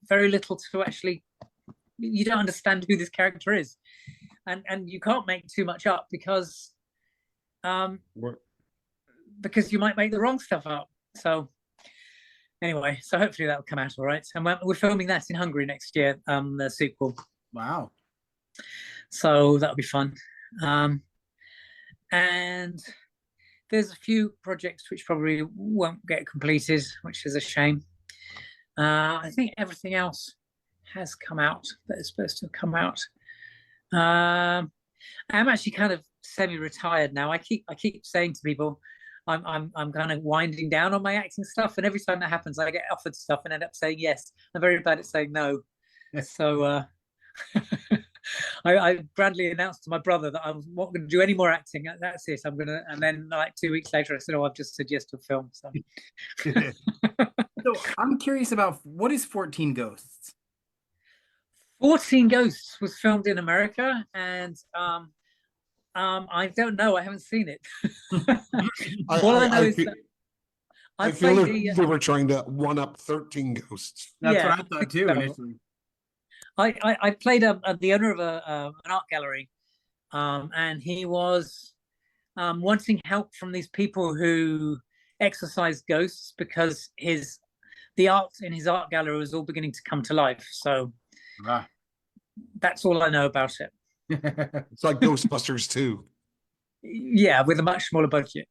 very little to actually, you don't understand who this character is. And you can't make too much up because you might make the wrong stuff up. So anyway, so hopefully that'll come out all right. And we're filming that in Hungary next year, the sequel. Wow. So that'll be fun. And there's a few projects which probably won't get completed, which is a shame. I think everything else has come out that is supposed to have come out. I'm actually kind of semi-retired now. I keep saying to people, I'm kind of winding down on my acting stuff, and every time that happens, I get offered stuff and end up saying yes. I'm very bad at saying no. So I Bradley announced to my brother that I'm not going to do any more acting. That's it. I'm gonna, and then like 2 weeks later, I said, "Oh, I've just said yes to a film." So, so I'm curious about what is 14 Ghosts. 14 Ghosts was filmed in America, and I don't know. I haven't seen it. All I know is that I feel they were trying to one up 13 Ghosts. That's what I thought too initially. I played the owner of an art gallery, and he was wanting help from these people who exorcise ghosts because the art in his art gallery was all beginning to come to life. So that's all I know about it. It's like Ghostbusters 2. Yeah, with a much smaller budget.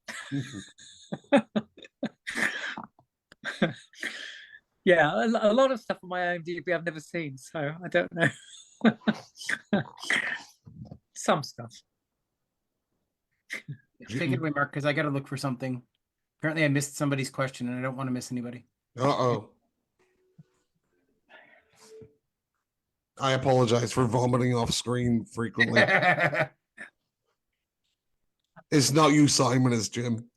Yeah, a lot of stuff on my IMDb I've never seen, so I don't know. Some stuff. Take it away, Mark, because I got to look for something. Apparently, I missed somebody's question, and I don't want to miss anybody. Uh-oh. I apologize for vomiting off screen frequently. It's not you, Simon, it's Jim.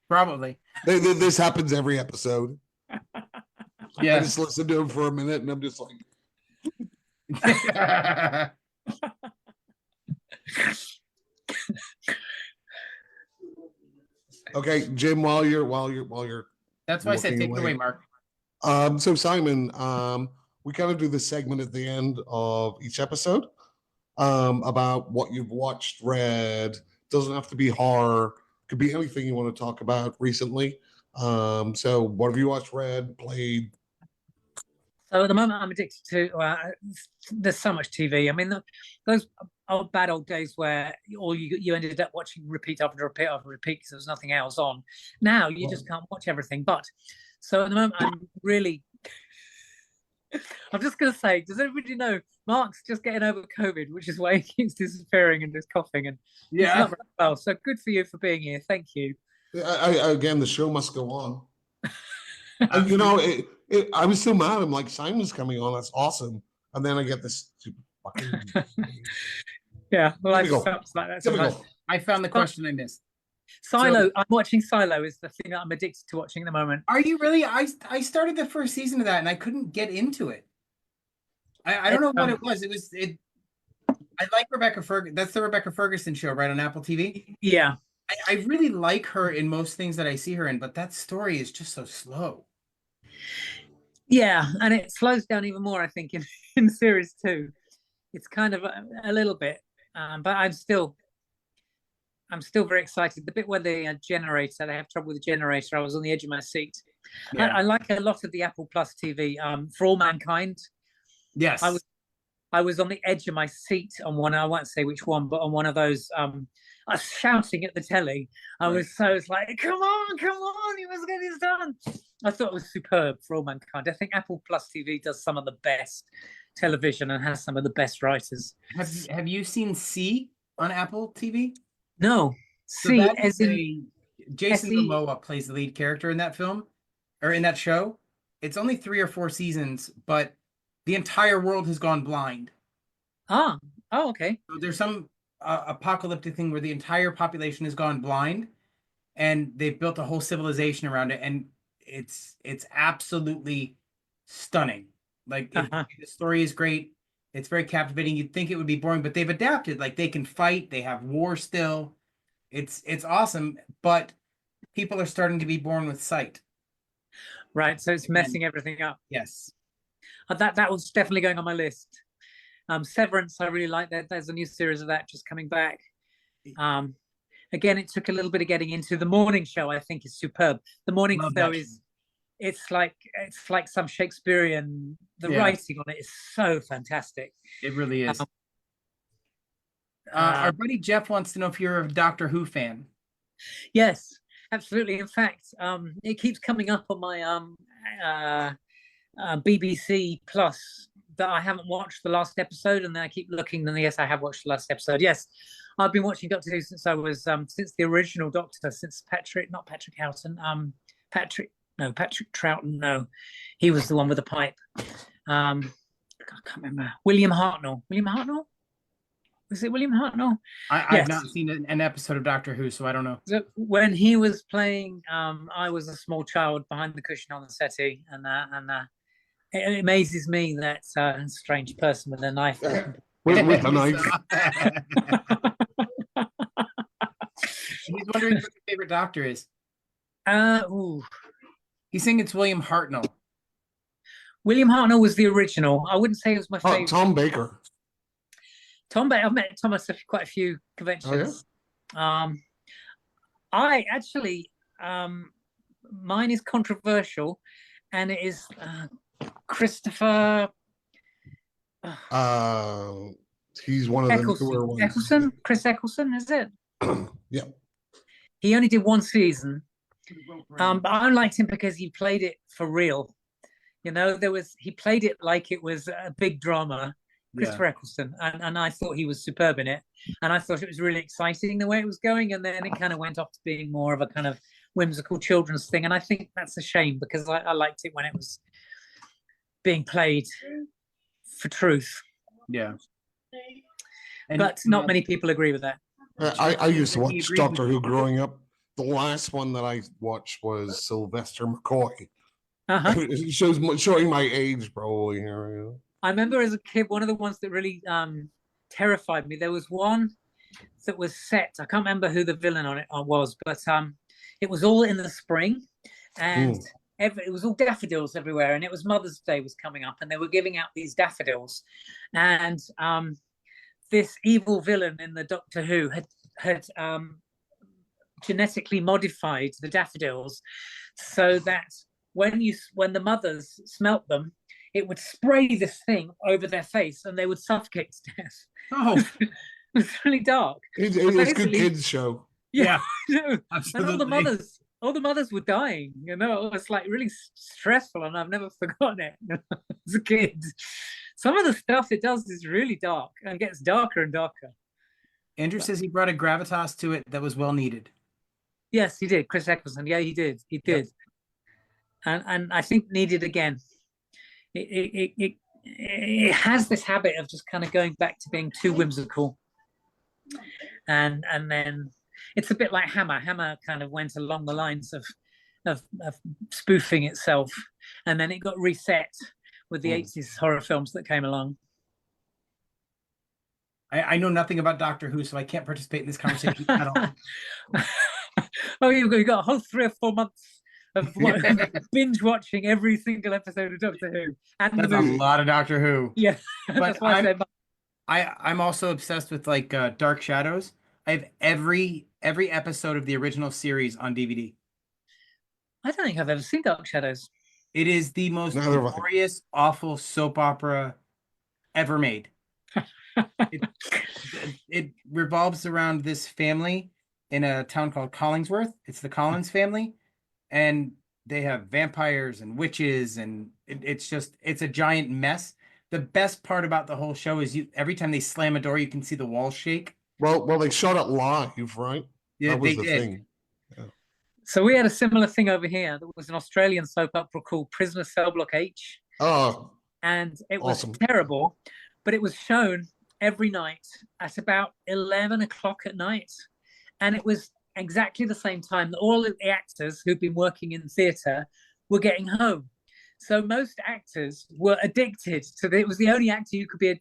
Probably. This happens every episode. Yeah. I just listened to him for a minute and I'm just like. Okay, Jim, while you're that's why I said take it away, Mark. So Simon, we kind of do this segment at the end of each episode about what you've watched, read. Doesn't have to be horror, could be anything you want to talk about recently. So what have you watched, read, played? So at the moment, I'm addicted to. There's so much TV. I mean, those old bad old days where all you ended up watching repeat after repeat after repeat because there was nothing else on. Now you just can't watch everything. But so at the moment, I'm really. I'm just going to say, does everybody know Mark's just getting over COVID, which is why he keeps disappearing and just coughing, and he's not very well. So good for you for being here. Thank you. Again, the show must go on. You know, I was so mad. I'm like, Simon's coming on. That's awesome. And then I get this stupid fucking. Yeah, well, I felt like that sometimes. I found the question I missed. Silo. I'm watching Silo. Is the thing that I'm addicted to watching at the moment. Are you really? I started the first season of that and I couldn't get into it. I don't know what it was. I like Rebecca Ferguson. That's the Rebecca Ferguson show, right, on Apple TV? Yeah. I really like her in most things that I see her in, but that story is just so slow. Yeah, and it slows down even more, I think, in series 2. It's kind of a little bit, but I'm still I'm still very excited. The bit where the generator, they have trouble with the generator, I was on the edge of my seat. Yeah. I like a lot of the Apple Plus TV. For All Mankind, Yes. I was on the edge of my seat on one. I won't say which one, but on one of those. I was shouting at the telly. I was like, "Come on! You must get this done!" I thought it was superb for All Mankind. I think Apple Plus TV does some of the best television and has some of the best writers. Have you seen C on Apple TV? No, So C that as is in Jason SE? Momoa plays the lead character in that film or in that show. It's only 3 or 4 seasons, but the entire world has gone blind. Oh, okay. So there's some apocalyptic thing where the entire population has gone blind, and they've built a whole civilization around it, and it's absolutely stunning. Like the story is great. It's very captivating. You'd think it would be boring, but they've adapted. Like they can fight. They have war still. It's awesome, but people are starting to be born with sight. Right, so it's messing everything up. Yes. That was definitely going on my list. Severance, I really like that. There's a new series of that just coming back. Again, it took a little bit of getting into. The morning show, I think, is superb. The morning show it's like some Shakespearean. The writing on it is so fantastic. It really is. Our buddy Jeff wants to know if you're a Doctor Who fan. Yes, absolutely. In fact, it keeps coming up on my BBC Plus that I haven't watched the last episode, and then I keep looking, and yes, I have watched the last episode. Yes, I've been watching Doctor Who since I was since the original Doctor, since Patrick Troughton. No, he was the one with the pipe. I can't remember. William Hartnell. Was it William Hartnell? I've not seen an episode of Doctor Who, so I don't know. So when he was playing, I was a small child behind the cushion on the settee, and it amazes me that a strange person with a knife. with a knife. He's wondering what your favorite Doctor is. He's saying it's William Hartnell. William Hartnell was the original. I wouldn't say it was my favorite. Tom Baker. Tom Baker. I've met Thomas at quite a few conventions. Oh, yeah? I actually, mine is controversial, and it is Christopher. He's one of the newer ones. Chris Eccleston, is it? Yeah. He only did one season, but I liked him because he played it for real. You know, he played it like it was a big drama. Christopher Eccleston, and I thought he was superb in it, and I thought it was really exciting the way it was going, and then it kind of went off to being more of a kind of whimsical children's thing, and I think that's a shame because I liked it when it was being played for truth. Yeah. But not many people agree with that. I used to watch Doctor Who growing up. The last one that I watched was Sylvester McCoy. It shows showing my age probably here. You know? I remember as a kid, one of the ones that really terrified me. There was one that was set. I can't remember who the villain on it was, but it was all in the spring, and it was all daffodils everywhere. And it was Mother's Day was coming up, and they were giving out these daffodils, and this evil villain in the Doctor Who had genetically modified the daffodils so that when the mothers smelt them, it would spray this thing over their face and they would suffocate to death. Oh, it was really dark. It's a good kids show. Yeah, absolutely. And all the mothers were dying. You know, it's like really stressful, and I've never forgotten it as a kid. Some of the stuff it does is really dark and gets darker and darker. Andrew says he brought a gravitas to it that was well needed. Yes, he did. Chris Eccleston. Yeah, he did. He did. Yep. And I think needed again. It has this habit of just kind of going back to being too whimsical, and then it's a bit like Hammer. Hammer kind of went along the lines of spoofing itself, and then it got reset with the 80s horror films that came along. I know nothing about Doctor Who, so I can't participate in this conversation at all. Oh, you've got a whole 3 or 4 months of binge watching every single episode of Doctor Who. And that's a lot of Doctor Who. Yeah, but I'm also obsessed with like Dark Shadows. I have every episode of the original series on DVD. I don't think I've ever seen Dark Shadows. It is the most Neither have I. glorious, awful soap opera ever made. It, it revolves around this family in a town called Collingsworth. It's the Collins family, and they have vampires and witches, and it's a giant mess. The best part about the whole show is every time they slam a door, you can see the walls shake. Well, they shot it live, right? Yeah, That was they the did. thing. So we had a similar thing over here. There was an Australian soap opera called Prisoner Cell Block H, Oh, and it was awesome. terrible, but it was shown every night at about 11 o'clock at night. And it was exactly the same time that all of the actors who'd been working in theatre were getting home. So most actors were addicted to it. It was the only actor you could be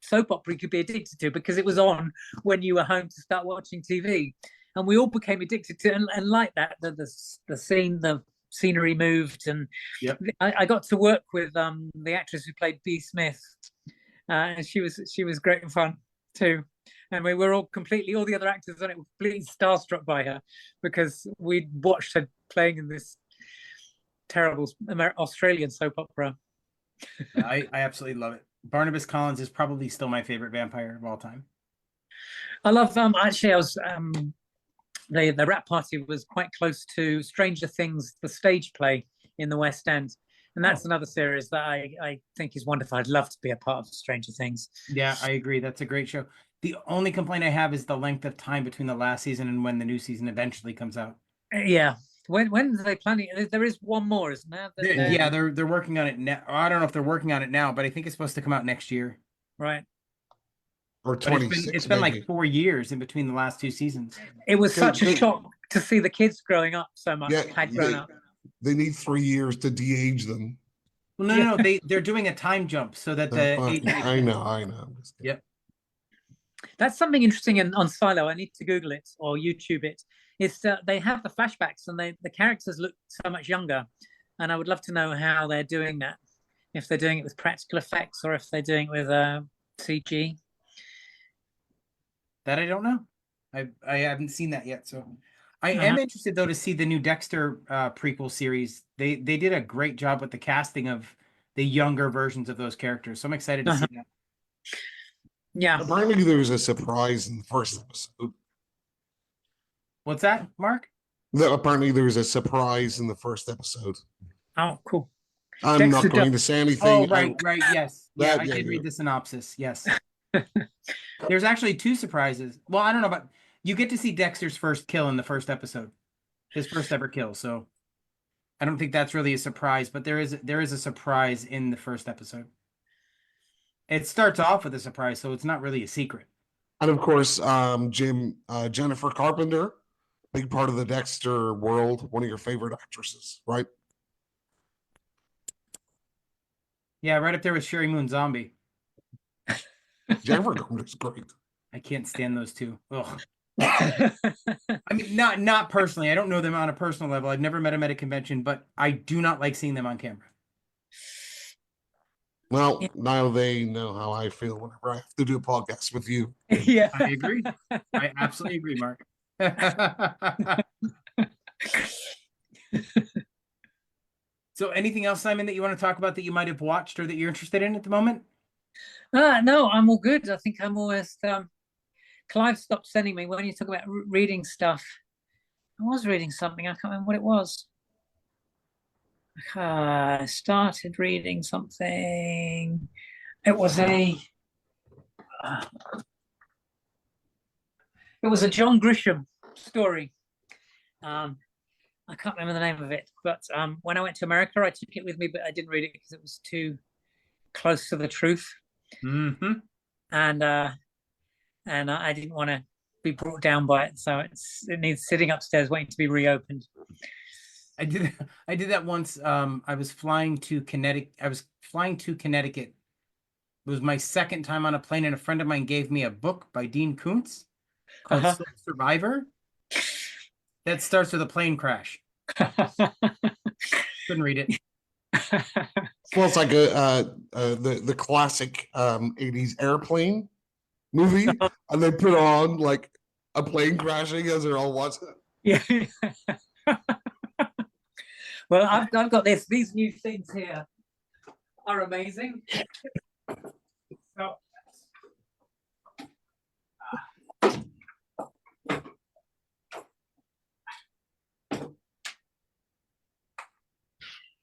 soap opera you could be addicted to, because it was on when you were home to start watching TV. And we all became addicted to it, and like that, the scenery moved, and Yep. I got to work with the actress who played B. Smith, and she was great and fun too. And we were all the other actors on it were completely starstruck by her, because we'd watched her playing in this terrible Australian soap opera. I absolutely love it. Barnabas Collins is probably still my favorite vampire of all time. I love actually I was the Rat Party was quite close to Stranger Things, the stage play in the West End. And that's another series that I think is wonderful. I'd love to be a part of Stranger Things. Yeah, I agree. That's a great show. The only complaint I have is the length of time between the last season and when the new season eventually comes out. Yeah. When are they planning? There is one more, isn't there? Yeah, they're working on it now. I don't know if they're working on it now, but I think it's supposed to come out next year. Right. Or But 26. it's been maybe. like 4 years in between the last two seasons. It was Good, such a good. shock to see the kids growing up so much. Yeah, Had grown up. They need 3 years to de-age them. Well, no, they're doing a time jump so that the I know. Yep. That's something interesting on Silo. I need to Google it or YouTube it. It's they have the flashbacks, and the characters look so much younger, and I would love to know how they're doing that. If they're doing it with practical effects or if they're doing it with CG. That I don't know. I haven't seen that yet, so I am interested though to see the new Dexter prequel series. They did a great job with the casting of the younger versions of those characters, so I'm excited to see that. Yeah. Apparently, there was a surprise in the first episode. What's that, Mark? Apparently, there was a surprise in the first episode. Oh, cool. I'm Dexter not going to say anything. Oh, right, yes. Yeah, That- I yeah, did yeah. read the synopsis. Yes. There's actually 2 surprises. Well, I don't know about you get to see Dexter's first kill in the first episode. His first ever kill. So I don't think that's really a surprise, but there is a surprise in the first episode. It starts off with a surprise, so it's not really a secret. And of course, Jennifer Carpenter, big part of the Dexter world, one of your favorite actresses, right? Yeah, right up there with Sherry Moon Zombie. Jennifer Carpenter's great. I can't stand those two. Ugh. I mean, not personally. I don't know them on a personal level. I've never met them at a convention, but I do not like seeing them on camera. Well, now they know how I feel whenever I have to do a podcast with you. Yeah. I agree. I absolutely agree, Mark. So anything else, Simon, that you want to talk about that you might have watched or that you're interested in at the moment? No, I'm all good. I think I'm almost Clive stopped sending me when you talk about reading stuff. I was reading something. I can't remember what it was. I started reading something. It was a John Grisham story. I can't remember the name of it, but when I went to America, I took it with me, but I didn't read it because it was too close to the truth. Mm-hmm. And I didn't want to be brought down by it, so it needs sitting upstairs waiting to be reopened. I did that once. I was flying to Connecticut. It was my second time on a plane, and a friend of mine gave me a book by Dean Koontz called Soul Survivor. That starts with a plane crash. Couldn't read it. Well, it's like the classic 80s airplane movie, and they put on like a plane crashing as they're all watching. Yeah. Well, I've got this. These new things here are amazing. So,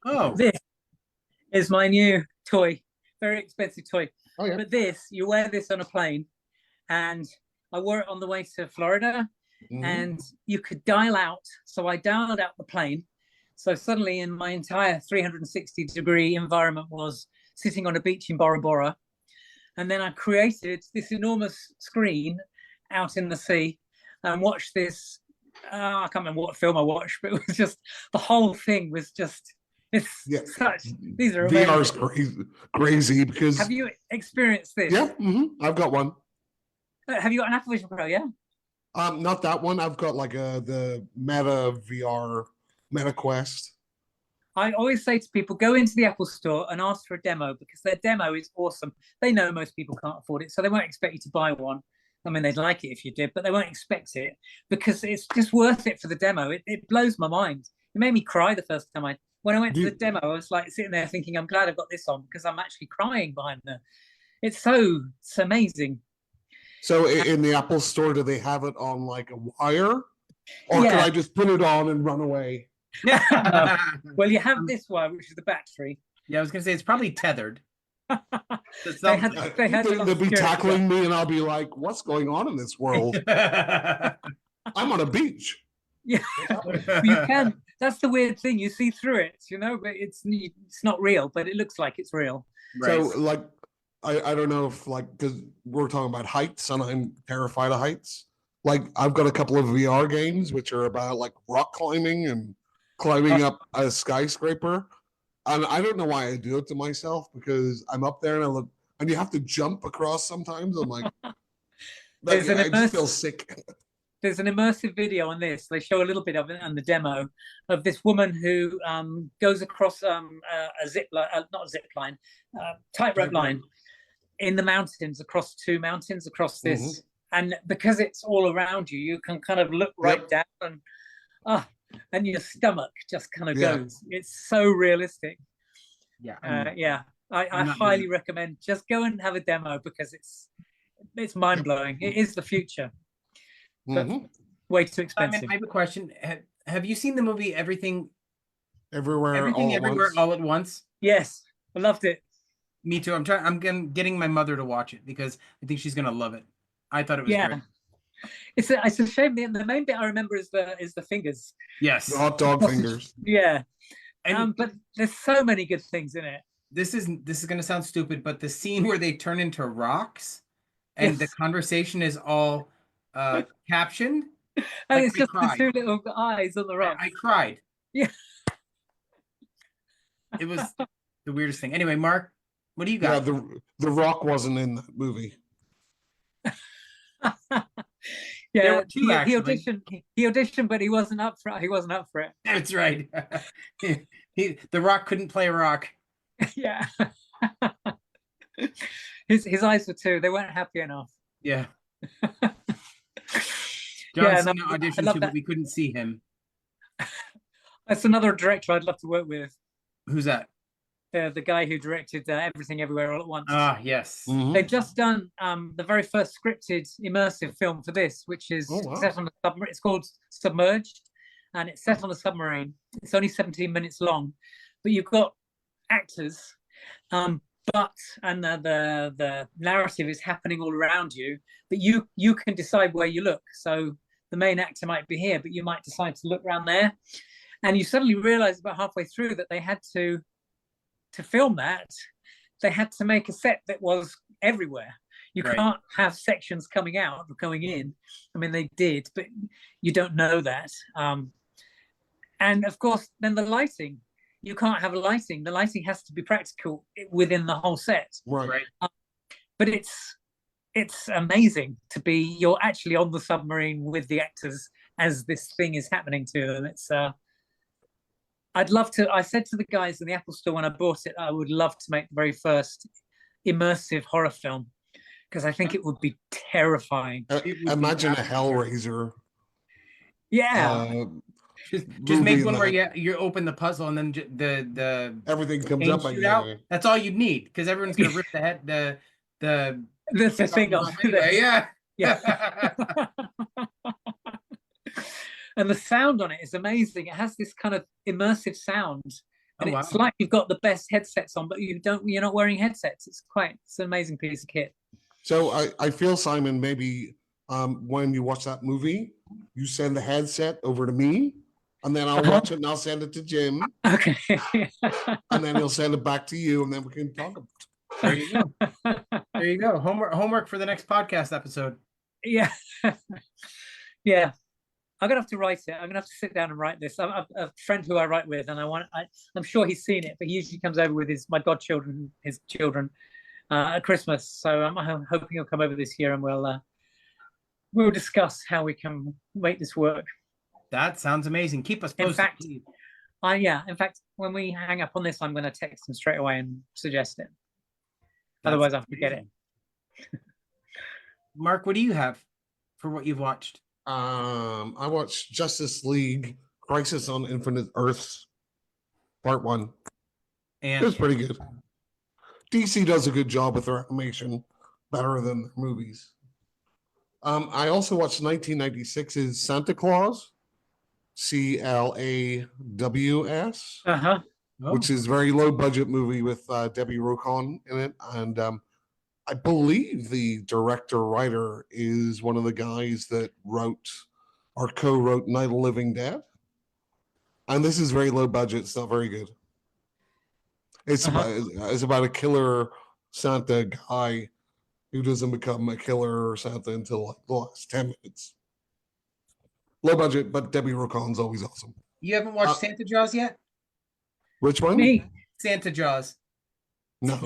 Oh, this is my new toy. Very expensive toy. Oh yeah. But this, you wear this on a plane, and I wore it on the way to Florida, and you could dial out. So I dialed out the plane. So suddenly, in my entire 360-degree environment was sitting on a beach in Bora Bora, and then I created this enormous screen out in the sea and watched this. I can't remember what film I watched, but it was just the whole thing was just. It's such. These are amazing. VR's crazy because. Have you experienced this? Yeah, I've got one. Have you got an Apple Vision Pro? Yeah. Not that one. I've got like the Meta VR, Meta Quest. I always say to people, go into the Apple Store and ask for a demo because their demo is awesome. They know most people can't afford it, so they won't expect you to buy one. I mean, they'd like it if you did, but they won't expect it because it's just worth it for the demo. It blows my mind. It made me cry the first time when I went to the demo, I was like sitting there thinking, I'm glad I've got this on because I'm actually crying behind there. It's amazing. So in the Apple Store, do they have it on like a wire? Or Yeah. can I just put it on and run away? No. Well, you have this wire, which is the battery. yeah. I was gonna say it's probably tethered. They had They'll be tackling me and I'll be like, what's going on in this world? I'm on a beach. Yeah, you can. That's the weird thing. You see through it, but it's not real, but it looks like it's real. Right. So like, I don't know if like, because we're talking about heights and I'm terrified of heights. Like I've got a couple of VR games which are about like rock climbing and climbing up a skyscraper. And I don't know why I do it to myself because I'm up there and I look, and you have to jump across sometimes. I'm like, I just feel sick. There's an immersive video on this. They show a little bit of it on the demo of this woman who goes across a zip line, not a zip line, tightrope line in the mountains, across two mountains, across this. And because it's all around you, you can kind of look right down and your stomach just kind of goes. It's so realistic. Yeah. I highly recommend just go and have a demo because it's mind-blowing. It is the future. But way too expensive. Simon, I have a question. Have you seen the movie Everything Everywhere All at Once? Yes, I loved it. Me too. I'm getting my mother to watch it because I think she's gonna love it. I thought it was great. It's a shame. The main bit I remember is the fingers. Yes. The hot dog fingers. Yeah. And but there's so many good things in it. This is gonna sound stupid, but the scene where they turn into rocks and the conversation is all captioned. And it's just the two little eyes on the rock. I cried. Yeah. It was the weirdest thing. Anyway, Mark, what do you got? Yeah, the Rock wasn't in that movie. Yeah, he auditioned, but he wasn't up for it. That's right. The Rock couldn't play a rock. Yeah. His eyes were too. They weren't happy enough. Yeah. John Cena auditioned too, but we couldn't see him. That's another director I'd love to work with. Who's that? The guy who directed Everything Everywhere All at Once. Ah, yes. They've just done the very first scripted immersive film for this, which is set on a submarine. It's called Submerged, and it's set on a submarine. It's only 17 minutes long, but you've got actors, the narrative is happening all around you, but you can decide where you look. So the main actor might be here, but you might decide to look around there, and you suddenly realize about halfway through that they had to film that, they had to make a set that was everywhere. You can't have sections coming out or going in. I mean, they did, but you don't know that. And of course, then the lighting. You can't have lighting. The lighting has to be practical within the whole set. Right. But it's amazing to be. You're actually on the submarine with the actors as this thing is happening to them. It's. I'd love to. I said to the guys in the Apple Store when I bought it, I would love to make the very first immersive horror film because I think it would be terrifying. It would be Imagine a absolutely Hellraiser Yeah. just movie make one where that you open the puzzle and then the everything comes paint up at shoot you. out. That's all you'd need because everyone's gonna rip the head the The thing off off. anyway. Yeah. Yeah. And the sound on it is amazing. It has this kind of immersive sound. And Oh, it's wow. like you've got the best headsets on, but you're not wearing headsets. It's an amazing piece of kit. So I feel, Simon, maybe when you watch that movie, you send the headset over to me, and then I'll watch it and I'll send it to Jim, Okay. and then he'll send it back to you, and then we can talk about it. There you go. There you go. Homework for the next podcast episode. Yeah. Yeah. I'm gonna have to write it. I'm gonna have to sit down and write this. I'm a friend who I write with, and I'm sure he's seen it, but he usually comes over with my godchildren, his children, at Christmas. So I'm hoping he'll come over this year, and we'll discuss how we can make this work. That sounds amazing. Keep us posted. In fact, when we hang up on this, I'm going to text him straight away and suggest it. Otherwise, I'll forget it. Mark, what do you have for what you've watched? I watched Justice League Crisis on Infinite Earths, Part 1. And it was pretty good. DC does a good job with their animation, better than their movies. I also watched 1996's Santa Claus, CLAWS, which is a very low budget movie with Debbie Rocon in it. And I believe the director-writer is one of the guys that wrote or co-wrote Night of the Living Dead. And this is very low budget. It's not very good. It's about a killer Santa guy who doesn't become a killer Santa until like the last 10 minutes. Low budget, but Debbie Rocon's always awesome. You haven't watched Santa Jaws yet? Which one? Me. Santa Jaws. No.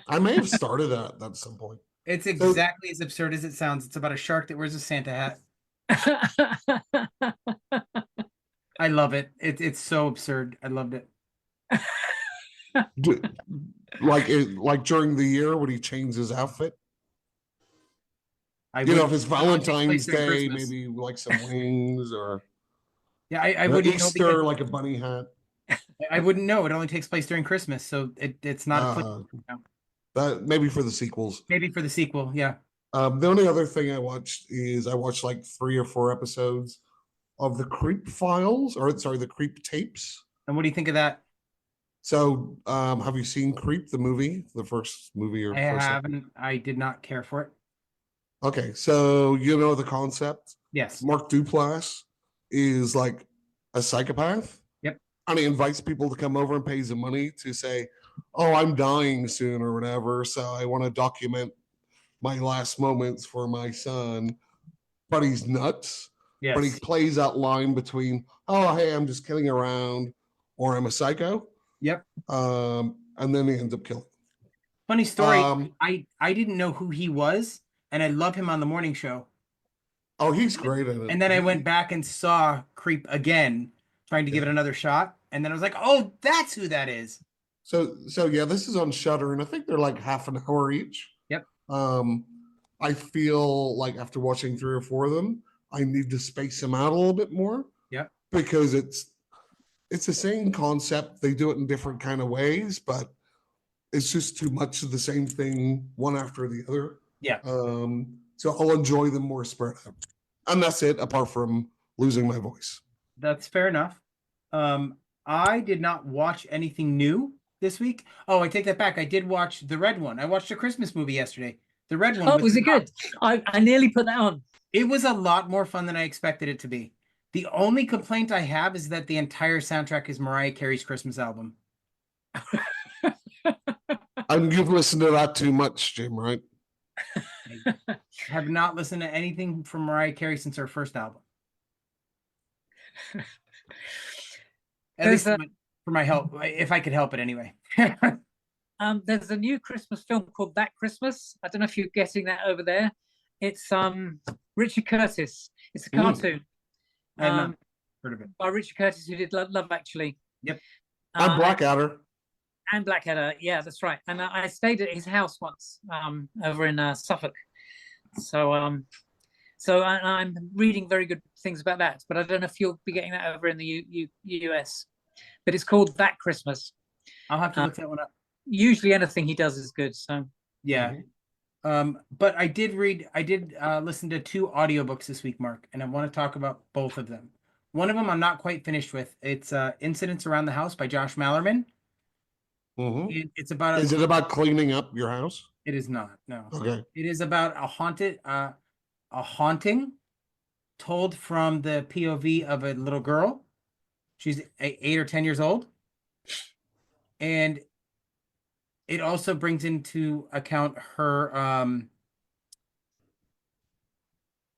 I may have started that at some point. It's exactly as absurd as it sounds. It's about a shark that wears a Santa hat. I love it. It's so absurd. I loved it. Like during the year when he changed his outfit? If it's Valentine's Day, maybe like some wings or I wouldn't Easter, know like a bunny hat. I wouldn't know. It only takes place during Christmas, so it's not that maybe for the sequels. Maybe for the sequel, yeah. The only other thing I watched is like 3 or 4 episodes of the Creep Files, the Creep Tapes. And what do you think of that? So, have you seen Creep, the movie, the first movie? I haven't. I did not care for it. Okay, so you know the concept? Yes. Mark Duplass is like a psychopath. Yep. And he invites people to come over and pays them money to say, oh, I'm dying soon or whatever, so I want to document my last moments for my son. But he's nuts. Yes. But he plays that line between, oh, hey, I'm just kidding around, or I'm a psycho. Yep. And then he ends up killing. Funny story. I didn't know who he was, and I love him on the morning show. Oh, he's great at it. And then I went back and saw Creep again, trying to give it another shot. And then I was like, oh, that's who that is. So yeah, this is on Shudder, and I think they're like half an hour each. Yep. I feel like after watching 3 or 4 of them, I need to space them out a little bit more. Yep. Because it's the same concept. They do it in different kind of ways, but it's just too much of the same thing, one after the other. Yeah. So I'll enjoy them more spread out. And that's it, apart from losing my voice. That's fair enough. I did not watch anything new this week. Oh, I take that back. I did watch the red one. I watched a Christmas movie yesterday. The red one. Oh, was it good? I nearly put that on. It was a lot more fun than I expected it to be. The only complaint I have is that the entire soundtrack is Mariah Carey's Christmas album. And you've listened to that too much, Jim, right? I have not listened to anything from Mariah Carey since her first album. At least for my help, if I could help it anyway. There's a new Christmas film called That Christmas. I don't know if you're getting that over there. It's Richard Curtis. It's a cartoon. I have not heard of it. By Richard Curtis, who did Love Actually. Yep. And Blackadder. And Blackadder, yeah, that's right. And I stayed at his house once over in Suffolk. I'm reading very good things about that, but I don't know if you'll be getting that over in the US. But it's called That Christmas. I'll have to look that one up. Usually anything he does is good. So yeah. But I did listen to 2 audiobooks this week, Mark, and I want to talk about both of them. One of them I'm not quite finished with. It's Incidents Around the House by Josh Mallerman. It's about Is it about cleaning up your house? It is not. No. Okay. It is about a haunting told from the POV of a little girl. She's 8 or 10 years old. And it also brings into account her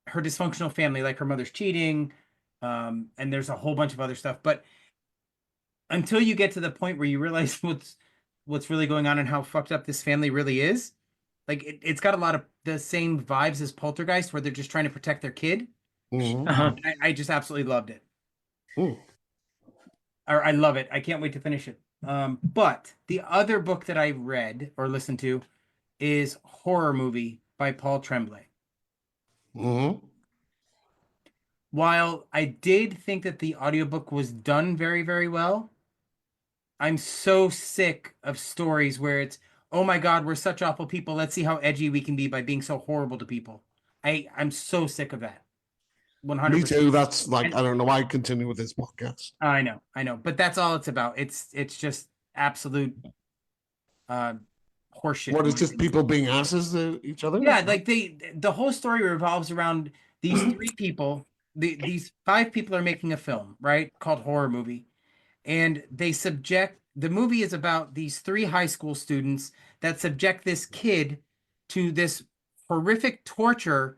her dysfunctional family, like her mother's cheating, and there's a whole bunch of other stuff. But until you get to the point where you realize what's really going on and how fucked up this family really is, like it's got a lot of the same vibes as Poltergeist, where they're just trying to protect their kid. I just absolutely loved it. Or I love it. I can't wait to finish it. But the other book that I read or listened to is Horror Movie by Paul Tremblay. While I did think that the audiobook was done very, very well, I'm so sick of stories where it's, oh my God, we're such awful people. Let's see how edgy we can be by being so horrible to people. I'm so sick of that. 100%. Me too. That's like, I don't know why I continue with this podcast. I know. But that's all it's about. It's just absolute horseshit. What is just people being asses to each other? Yeah, like the whole story revolves around these 3 people. These 5 people are making a film, right? Called Horror Movie. And the movie is about these 3 high school students that subject this kid to this horrific torture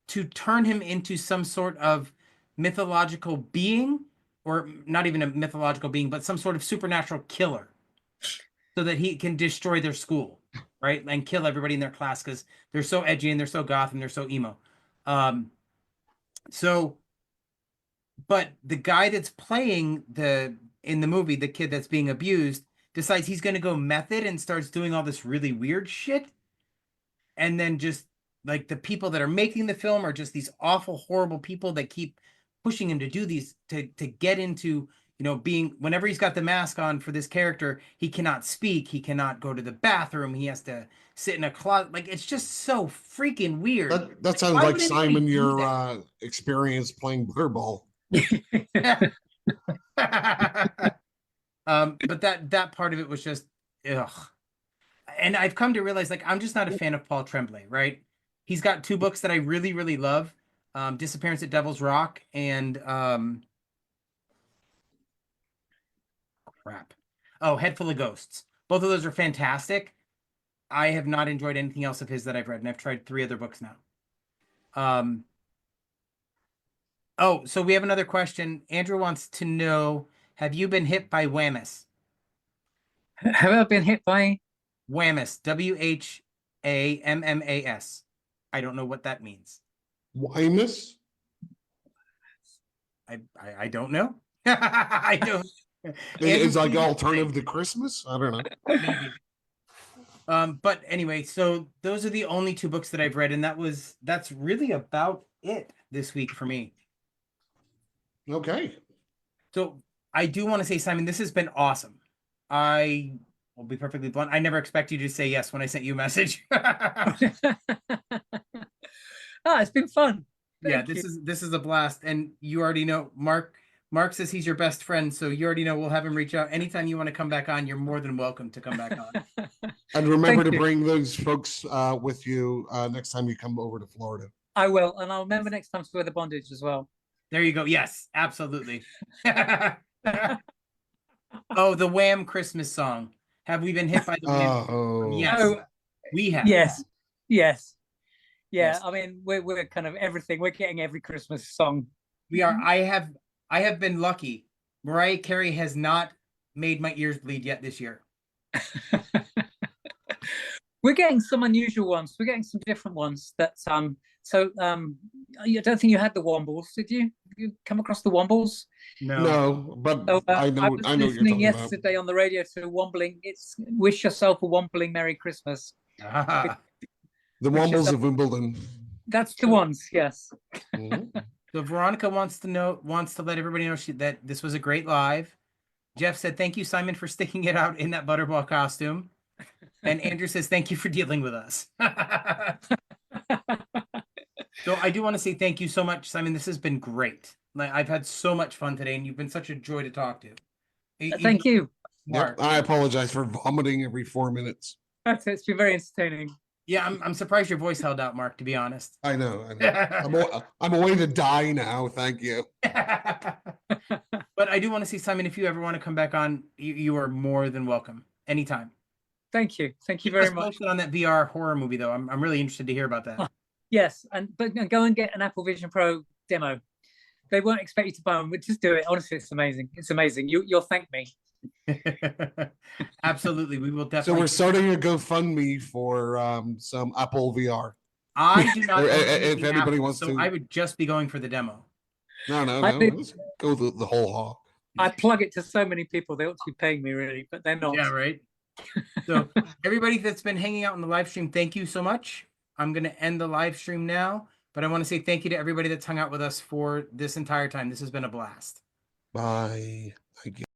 to turn him into some sort of mythological being, or not even a mythological being, but some sort of supernatural killer, so that he can destroy their school, right? And kill everybody in their class because they're so edgy and they're so goth and they're so emo. But the guy that's playing in the movie, the kid that's being abused, decides he's going to go method and starts doing all this really weird shit. And then just like the people that are making the film are just these awful, horrible people that keep pushing him to do these, to get into, being, whenever he's got the mask on for this character, he cannot speak. He cannot go to the bathroom. He has to sit in a closet. Like, it's just so freaking weird. That sounds like, Simon, your experience playing Butterball. But that part of it was just ugh. And I've come to realize, like, I'm just not a fan of Paul Tremblay, right? He's got 2 books that I really, really love. Disappearance at Devil's Rock and Head Full of Ghosts. Both of those are fantastic. I have not enjoyed anything else of his that I've read, and I've tried 3 other books now. So we have another question. Andrew wants to know, have you been hit by Whammas? Have I been hit by Whammas? WHAMMAS. I don't know what that means. Whammas? I don't know. I don't. It's like alternative to Christmas? I don't know. Maybe. But anyway, so those are the only 2 books that I've read, and that's really about it this week for me. Okay. So I do want to say, Simon, this has been awesome. I will be perfectly blunt. I never expect you to say yes when I sent you a message. It's been fun. This is a blast, and you already know Mark says he's your best friend, so you already know we'll have him reach out anytime you want to come back on. You're more than welcome to come back on. And remember to bring those folks with you next time you come over to Florida. I will, and I'll remember next time to wear the bondage as well. There you go. Yes, absolutely. Oh, the Wham Christmas song. Have we been hit by the Wham? Yes, we have. Yes. Yeah, yes. I mean, we're kind of everything. We're getting every Christmas song. We are. I have been lucky. Mariah Carey has not made my ears bleed yet this year. We're getting some unusual ones. We're getting some different ones. I don't think you had the Wombles, did you? You come across the Wombles? No, but I know. I was what you're listening talking yesterday on the radio to Wombling. It's "Wish Yourself a Wombling Merry Christmas." The Wombles of Wimbledon. That's the ones, yes. Mhm. So Veronica wants to let everybody know that this was a great live. Jeff said, "Thank you, Simon, for sticking it out in that butterball costume." And Andrew says, "Thank you for dealing with us." So I do want to say thank you so much, Simon. This has been great. Like, I've had so much fun today, and you've been such a joy to talk to. Thank you. Yep. I apologize for vomiting every 4 minutes. It's been very entertaining. Yeah, I'm surprised your voice held out, Mark, to be honest. I know. I'm away to die now. Thank you. But I do want to see, Simon, if you ever want to come back on, you are more than welcome anytime. Thank you. Thank you Keep us very much. posted on that VR horror movie, though. I'm really interested to hear about that. Yes, but go and get an Apple Vision Pro demo. They won't expect you to buy them, but just do it. Honestly, it's amazing. It's amazing. You'll thank me. Absolutely, we will So definitely. we're starting a GoFundMe for some Apple VR. I do not. Or, own if anything anybody Apple, wants so to- I would just be going for the demo. No. I think- Let's go the whole hog. I plug it to so many people. They ought to be paying me, really, but they're not. Yeah, right. So everybody that's been hanging out in the live stream, thank you so much. I'm going to end the live stream now, but I want to say thank you to everybody that's hung out with us for this entire time. This has been a blast. Bye. Thank you.